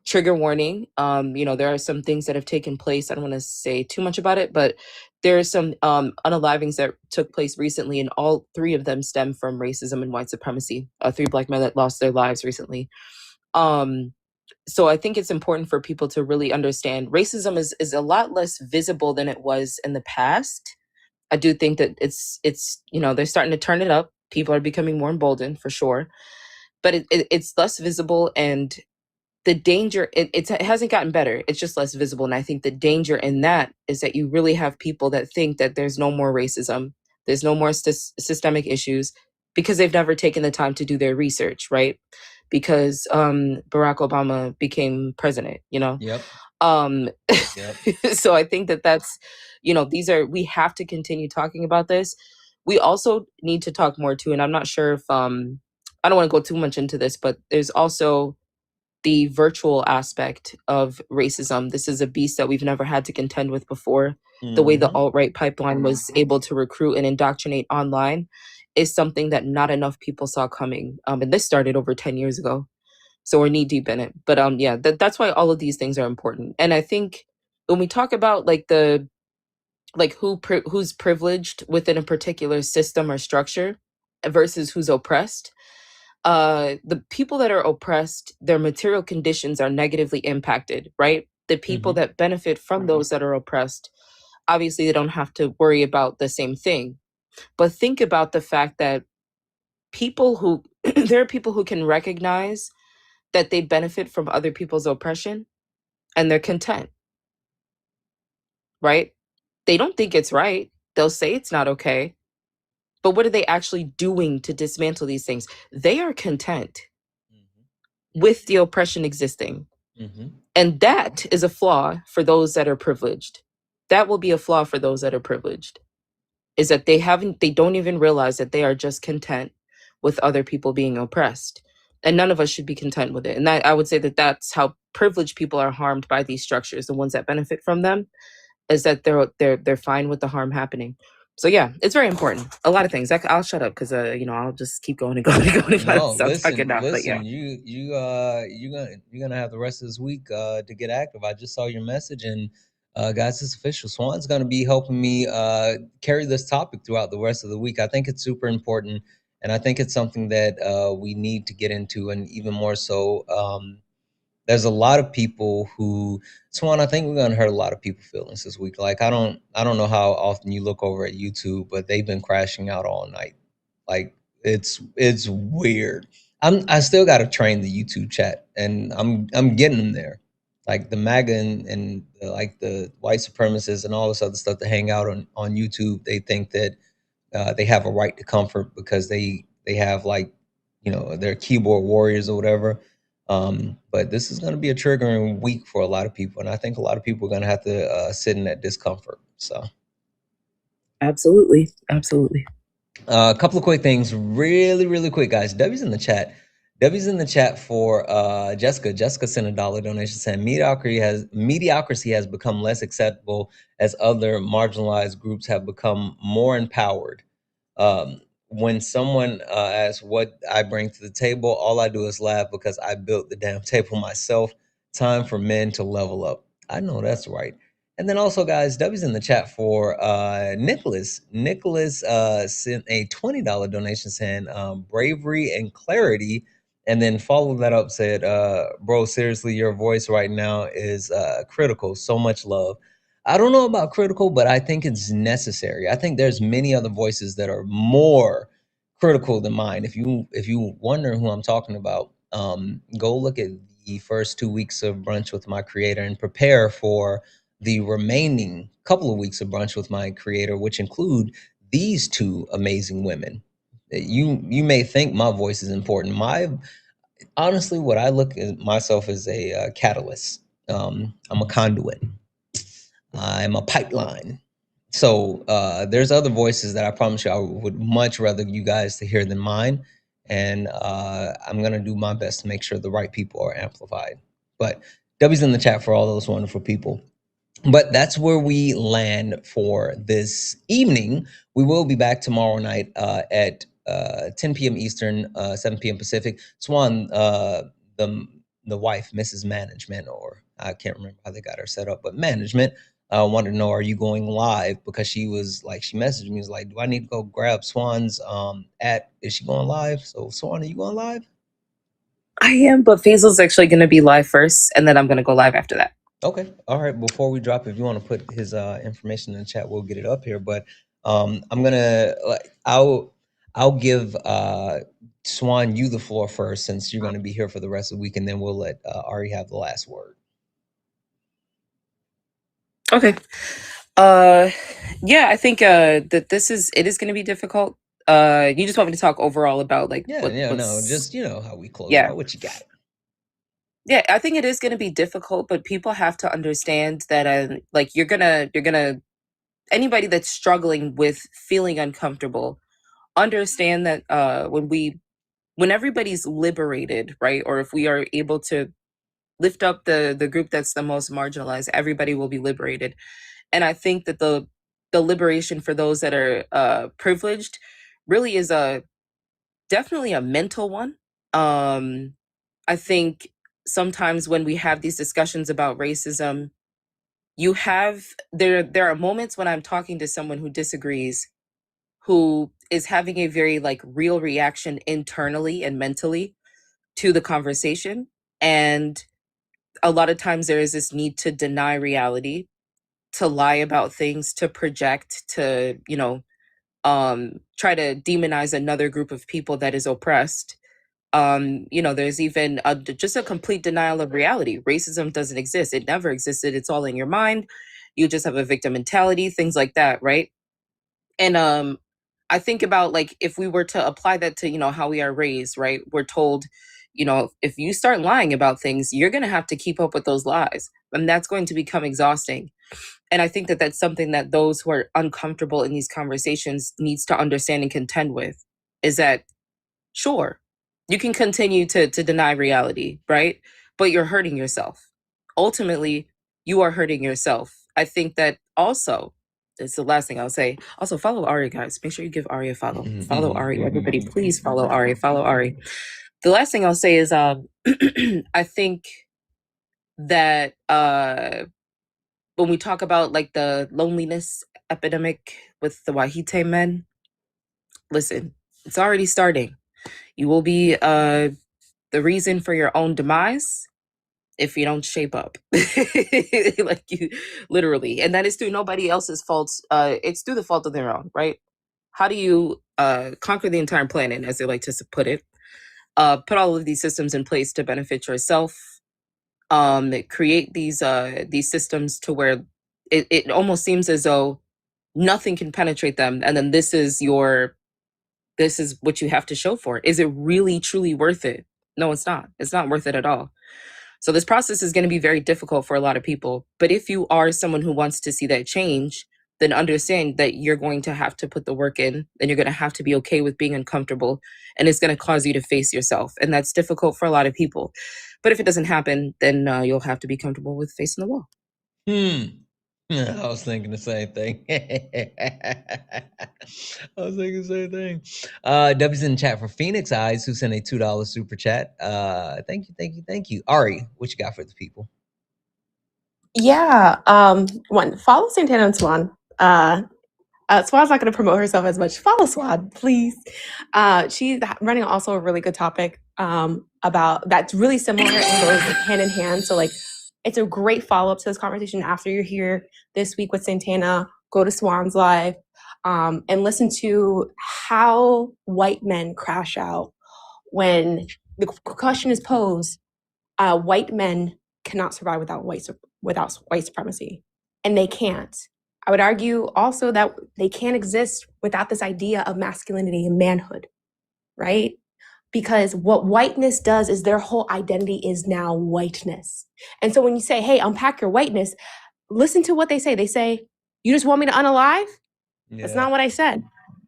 Trigger warning. There are some things that have taken place. I don't want to say too much about it, but there are some unalivings that took place recently, and all 3 of them stem from racism and white supremacy. 3 Black men that lost their lives recently. So I think it's important for people to really understand racism is a lot less visible than it was in the past. I do think that it's they're starting to turn it up. People are becoming more emboldened for sure, but it's less visible, and the danger, it hasn't gotten better. It's just less visible. And I think the danger in that is that you really have people that think that there's no more racism, there's no more systemic issues, because they've never taken the time to do their research, right? Because Barack Obama became president, Yep. Yep. So I think that's, we have to continue talking about this. We also need to talk more too, and I'm not sure if I don't want to go too much into this, but there's also the virtual aspect of racism. This is a beast that we've never had to contend with before. The way the alt-right pipeline was able to recruit and indoctrinate online is something that not enough people saw coming. And this started over 10 years ago. So we're knee deep in it. But that's why all of these things are important. And I think when we talk about who's privileged within a particular system or structure versus who's oppressed, the people that are oppressed, their material conditions are negatively impacted, right? The people that benefit from those that are oppressed, obviously they don't have to worry about the same thing. But think about the fact that there are people who can recognize that they benefit from other people's oppression and they're content, right? They don't think it's right. They'll say it's not okay. But what are they actually doing to dismantle these things? They are content with the oppression existing. And that is a flaw for those that are privileged. That will be a flaw for those that are privileged, is that they don't even realize that they are just content with other people being oppressed. And none of us should be content with it. And I would say that that's how privileged people are harmed by these structures. The ones that benefit from them is that they're fine with the harm happening. So yeah, it's very important. A lot of things. I'll shut up because I'll just keep going and going and going. No, listen. You're gonna have the rest of this week to get active. I just saw your message, and guys, it's official. Swan's gonna be helping me carry this topic throughout the rest of the week. I think it's super important, and I think it's something that we need to get into, and even more so. There's a lot of people who, Swan, I think we're gonna hurt a lot of people's feelings this week. Like I don't know how often you look over at YouTube, but they've been crashing out all night. Like it's weird. I still got to train the YouTube chat, and I'm getting them there. Like the MAGA and like the white supremacists and all this other stuff that hang out on YouTube, they think that they have a right to comfort because they have like they're keyboard warriors or whatever. But this is going to be a triggering week for a lot of people, and I think a lot of people are going to have to sit in that discomfort. So, absolutely. A couple of quick things, really quick, guys. W's in the chat. W's in the chat for Jessica. Jessica sent a $1 donation saying mediocrity has become less acceptable as other marginalized groups have become more empowered. When someone asks what I bring to the table, all I do is laugh because I built the damn table myself. Time for men to level up. I know that's right. And then also, guys, W's in the chat for Nicholas. Nicholas sent a $20 donation saying bravery and clarity. And then followed that up, said, bro, seriously, your voice right now is critical. So much love. I don't know about critical, but I think it's necessary. I think there's many other voices that are more critical than mine. If you wonder who I'm talking about, go look at the first 2 weeks of Brunch with My Creator and prepare for the remaining couple of weeks of Brunch with My Creator, which include these two amazing women. You may think my voice is important. Honestly, what I look at myself as a catalyst. I'm a conduit. I'm a pipeline. So there's other voices that I promise you I would much rather you guys to hear than mine. And I'm going to do my best to make sure the right people are amplified. But W's in the chat for all those wonderful people. But that's where we land for this evening. We will be back tomorrow night at 10 p.m. Eastern, 7 p.m. Pacific. Swan, the wife, Mrs. Management, or I can't remember how they got her set up, but Management, wanted to know, are you going live? Because she was like, she messaged me, was like, do I need to go grab Swan's is she going live? So Swan, are you going live? I am, but Faisal's actually going to be live first, and then I'm going to go live after that. Okay. All right. Before we drop, if you want to put his information in the chat, we'll get it up here. But I'm gonna I'll give Swan you the floor first, since you're gonna be here for the rest of the week, and then we'll let Ari have the last word. Okay. Yeah, I think that it is going to be difficult. You just want me to talk overall about like no, just how we close it out. What you got? Yeah, I think it is going to be difficult, but people have to understand that like you're gonna anybody that's struggling with feeling uncomfortable, understand that when everybody's liberated, right, or if we are able to lift up the group that's the most marginalized, everybody will be liberated. And I think that the liberation for those that are privileged really is definitely a mental one. I think sometimes when we have these discussions about racism, there are moments when I'm talking to someone who disagrees, who is having a very like real reaction internally and mentally to the conversation. And a lot of times there is this need to deny reality, to lie about things, to project, to, try to demonize another group of people that is oppressed. There's even just a complete denial of reality. Racism doesn't exist. It never existed. It's all in your mind. You just have a victim mentality, things like that, right? And I think about like if we were to apply that to, how we are raised, right? We're told, if you start lying about things, you're going to have to keep up with those lies. And that's going to become exhausting. And I think that that's something that those who are uncomfortable in these conversations needs to understand and contend with, is that sure, you can continue to deny reality, right? But you're hurting yourself. Ultimately, you are hurting yourself. I think that also, it's the last thing I'll say. Also, follow Ari, guys. Make sure you give Ari a follow. Follow Ari, everybody. Please follow Ari. Follow Ari. The last thing I'll say is I think that when we talk about like the loneliness epidemic with the Wahite men, listen, it's already starting. You will be the reason for your own demise if you don't shape up. Like you literally. And that is through nobody else's fault. It's through the fault of their own, right? How do you conquer the entire planet, as they like to put it? Put all of these systems in place to benefit yourself. Create these systems to where it almost seems as though nothing can penetrate them. And then this is what you have to show for it. Is it really truly worth it? No, it's not. It's not worth it at all. So this process is going to be very difficult for a lot of people. But if you are someone who wants to see that change, then understand that you're going to have to put the work in, and you're going to have to be okay with being uncomfortable, and it's going to cause you to face yourself. And that's difficult for a lot of people. But if it doesn't happen, then you'll have to be comfortable with facing the wall. I was thinking the same thing. W's in the chat for Phoenix Eyes, who sent a $2 super chat. Thank you. Ari, what you got for the people? Yeah. One, follow Santana and Swan. Swan's not going to promote herself as much. Follow Swan, please. She's running also a really good topic about that's really similar and goes hand in hand. So like, it's a great follow up to this conversation after you're here this week with Santana. Go to Swan's Live and listen to how white men crash out when the question is posed. White men cannot survive without white supremacy, and they can't. I would argue also that they can't exist without this idea of masculinity and manhood, right? Because what whiteness does is their whole identity is now whiteness. And so when you say, hey, unpack your whiteness, listen to what they say. They say, you just want me to unalive? Yeah. That's not what I said.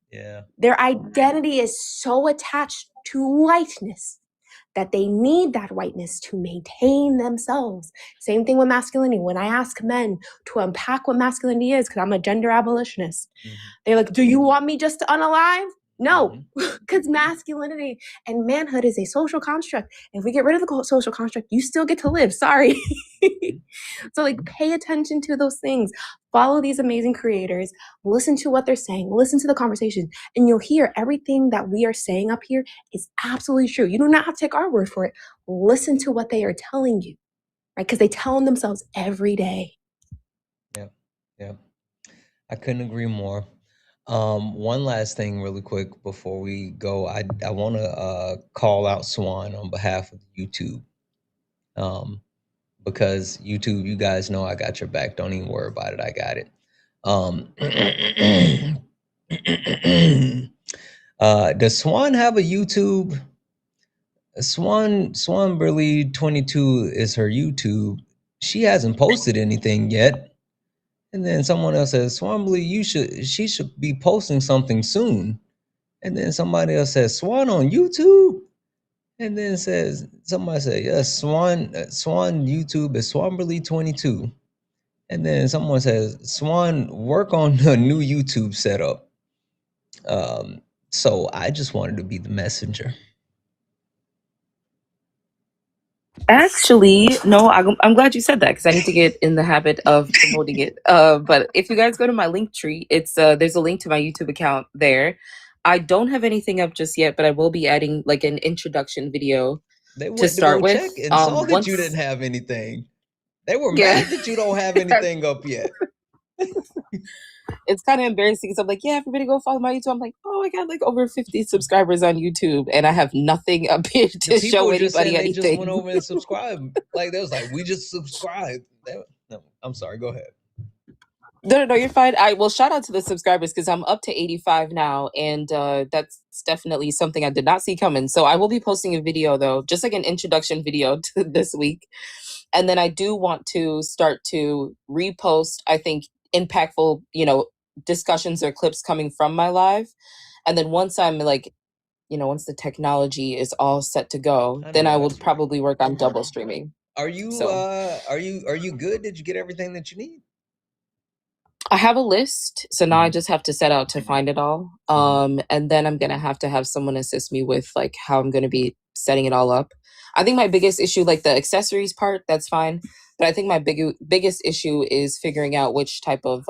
Yeah. Their identity is so attached to whiteness that they need that whiteness to maintain themselves. Same thing with masculinity. When I ask men to unpack what masculinity is, because I'm a gender abolitionist, they're like, do you want me just to unalive? No, because masculinity and manhood is a social construct. If we get rid of the social construct, you still get to live. Sorry. So, like, pay attention to those things. Follow these amazing creators. Listen to what they're saying. Listen to the conversation. And you'll hear everything that we are saying up here is absolutely true. You do not have to take our word for it. Listen to what they are telling you, right? Because they tell them themselves every day. Yeah. I couldn't agree more. One last thing really quick before we go. I want to call out Swan on behalf of YouTube. Because YouTube, you guys know I got your back. Don't even worry about it. I got it. Does Swan have a YouTube? Swan Burley 22 is her YouTube. She hasn't posted anything yet. And then someone else says, Swan Burley, she should be posting something soon. And then somebody else says, Swan on YouTube. And then somebody said, yes, Swan YouTube is Swan Burley 22. And then someone says, Swan, work on a new YouTube setup. So I just wanted to be the messenger. Actually, no, I'm glad you said that because I need to get in the habit of promoting it. But if you guys go to my link tree, it's there's a link to my YouTube account there. I don't have anything up just yet, but I will be adding like an introduction video They to went to start go with. check and saw that you Once, didn't have anything. They were yeah, mad that you don't have anything up yet. it's kind of embarrassing because I'm like, yeah, everybody go follow my YouTube. I'm like, oh, I got like over 50 subscribers on YouTube, and I have nothing up here The to people show were just saying anybody they just went anything. over and subscribed. Like they was like, we just subscribed. No, I'm sorry. Go ahead. No, you're fine. Well, shout out to the subscribers because I'm up to 85 now, and that's definitely something I did not see coming. So I will be posting a video though, just like an introduction video to this week, and then I do want to start to repost, I think, impactful, discussions or clips coming from my live, and then once I'm like, once the technology is all set to go, then I will probably work on double streaming. Are you So are you good? Did you get everything that you need? I have a list, so now I just have to set out to find it all. And then I'm gonna have to have someone assist me with like how I'm gonna be setting it all up. I think my biggest issue, like the accessories part, that's fine. But I think my biggest issue is figuring out which type of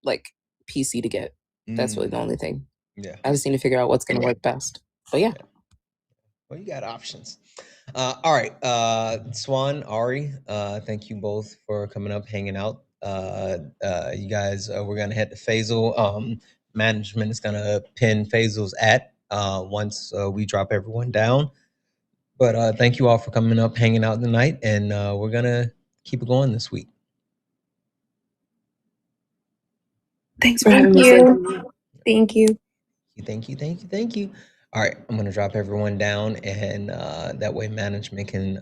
like PC to get. That's really the only thing. Yeah. I just need to figure out what's gonna work best. But yeah. Well, you got options. All right. Swan, Ari, thank you both for coming up, hanging out. You guys, we're gonna head to Faisal. Management is gonna pin Faisal's once we drop everyone down. But thank you all for coming up, hanging out tonight, and we're gonna keep it going this week. Thanks for having me. Thank you. Thank you. All right, I'm gonna drop everyone down, and that way management can.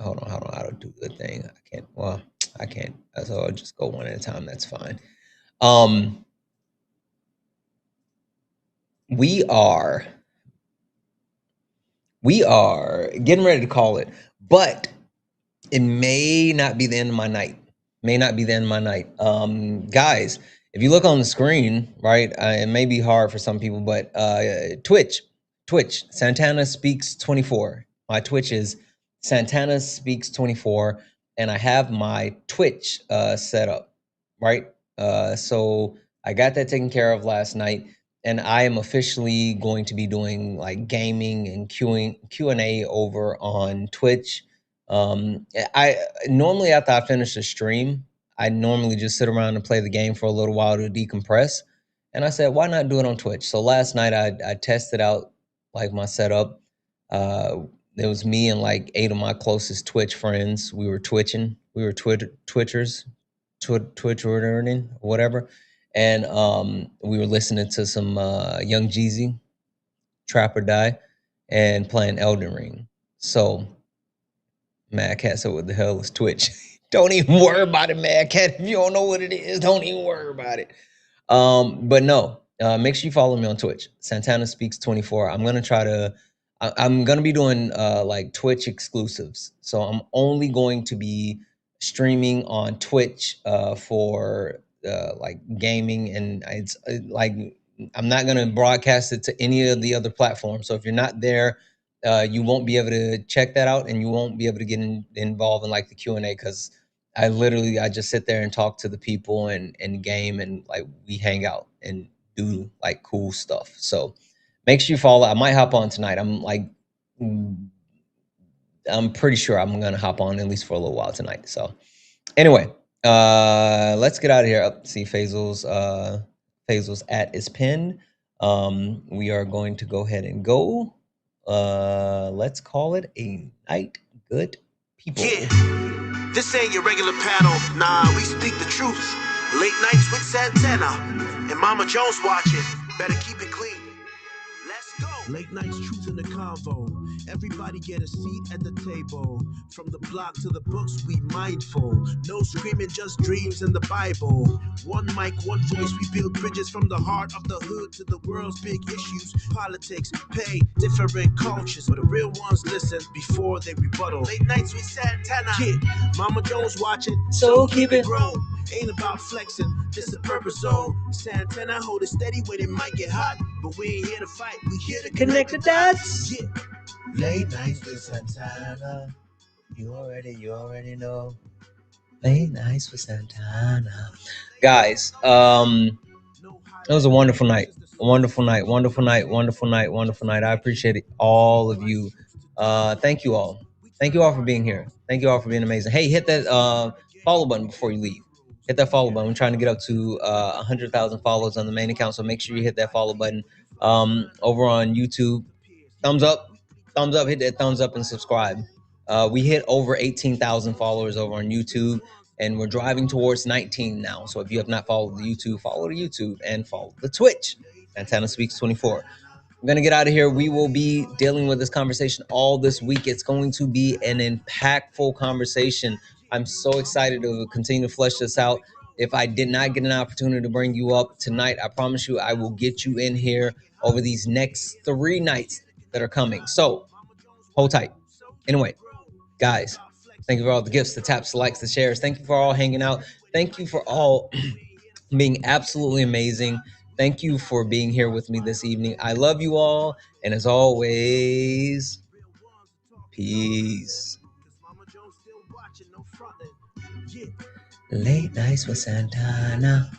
Hold on, how to do the thing? I can't. Well, I can't. So I'll just go one at a time. That's fine. We are getting ready to call it, but it may not be the end of my night. Guys, if you look on the screen, right, it may be hard for some people, but Twitch, Santana Speaks 24. My Twitch is Santana Speaks 24, and I have my Twitch set up, right? So I got that taken care of last night, and I am officially going to be doing like gaming and Q&A over on Twitch. I normally, after I finish a stream, I normally just sit around and play the game for a little while to decompress. And I said, why not do it on Twitch? So last night I tested out like my setup. It was me and like 8 of my closest Twitch friends. We were twitching. We were Twitchers, Twitchering, whatever. And we were listening to some Young Jeezy, Trap or Die, and playing Elden Ring. So Mad Cat said, what the hell is Twitch? Don't even worry about it, Mad Cat. If you don't know what it is, don't even worry about it. But no, make sure you follow me on Twitch. Santana Speaks 24. I'm gonna be doing like Twitch exclusives. So I'm only going to be streaming on Twitch for like gaming, and it's like I'm not gonna broadcast it to any of the other platforms. So if you're not there, you won't be able to check that out, and you won't be able to get involved in like the Q&A, because I just sit there and talk to the people and game, and like we hang out and do like cool stuff. So make sure you follow. I might hop on tonight. I'm pretty sure I'm gonna hop on at least for a little while tonight. So anyway, let's get out of here. See Faisal's at is pinned. We are going to go ahead and go. Let's call it a night, good people. Yeah, this ain't your regular panel. Nah, we speak the truth. Late nights with Santana and Mama Jones watching. Better keep it clean. Let's go. Late nights, truth in the convo. Everybody get a seat at the table. From the block to the books, we mindful. No screaming, just dreams in the Bible. One mic, one voice, we build bridges from the heart of the hood to the world's big issues. Politics, pay, different cultures, but the real ones listen before they rebuttal. Late nights with Santana. Yeah, Mama Jones watching, so keep it grown. Ain't about flexing, this a purpose zone. Santana hold it steady when it might get hot, but we ain't here to fight, we here to connect the dots. Yeah. Late nights with Santana. You already know. Late nights with Santana. Guys, it was a wonderful night. Wonderful night. I appreciate all of you. Thank you all. Thank you all for being here. Thank you all for being amazing. Hey, hit that follow button before you leave. Hit that follow button. I'm trying to get up to 100,000 followers on the main account, so make sure you hit that follow button. Over on YouTube, thumbs up, hit that thumbs up and subscribe. We hit over 18,000 followers over on YouTube, and we're driving towards 19 now. So if you have not followed the YouTube, follow the YouTube and follow the Twitch. Santana Speaks 24. I'm going to get out of here. We will be dealing with this conversation all this week. It's going to be an impactful conversation. I'm so excited to continue to flesh this out. If I did not get an opportunity to bring you up tonight, I promise you I will get you in here over these next 3 nights that are coming. So hold tight. Anyway, guys, thank you for all the gifts, the taps, the likes, the shares. Thank you for all hanging out. Thank you for all being absolutely amazing. Thank you for being here with me this evening. I love you all. And as always, peace. Late nights with Santana.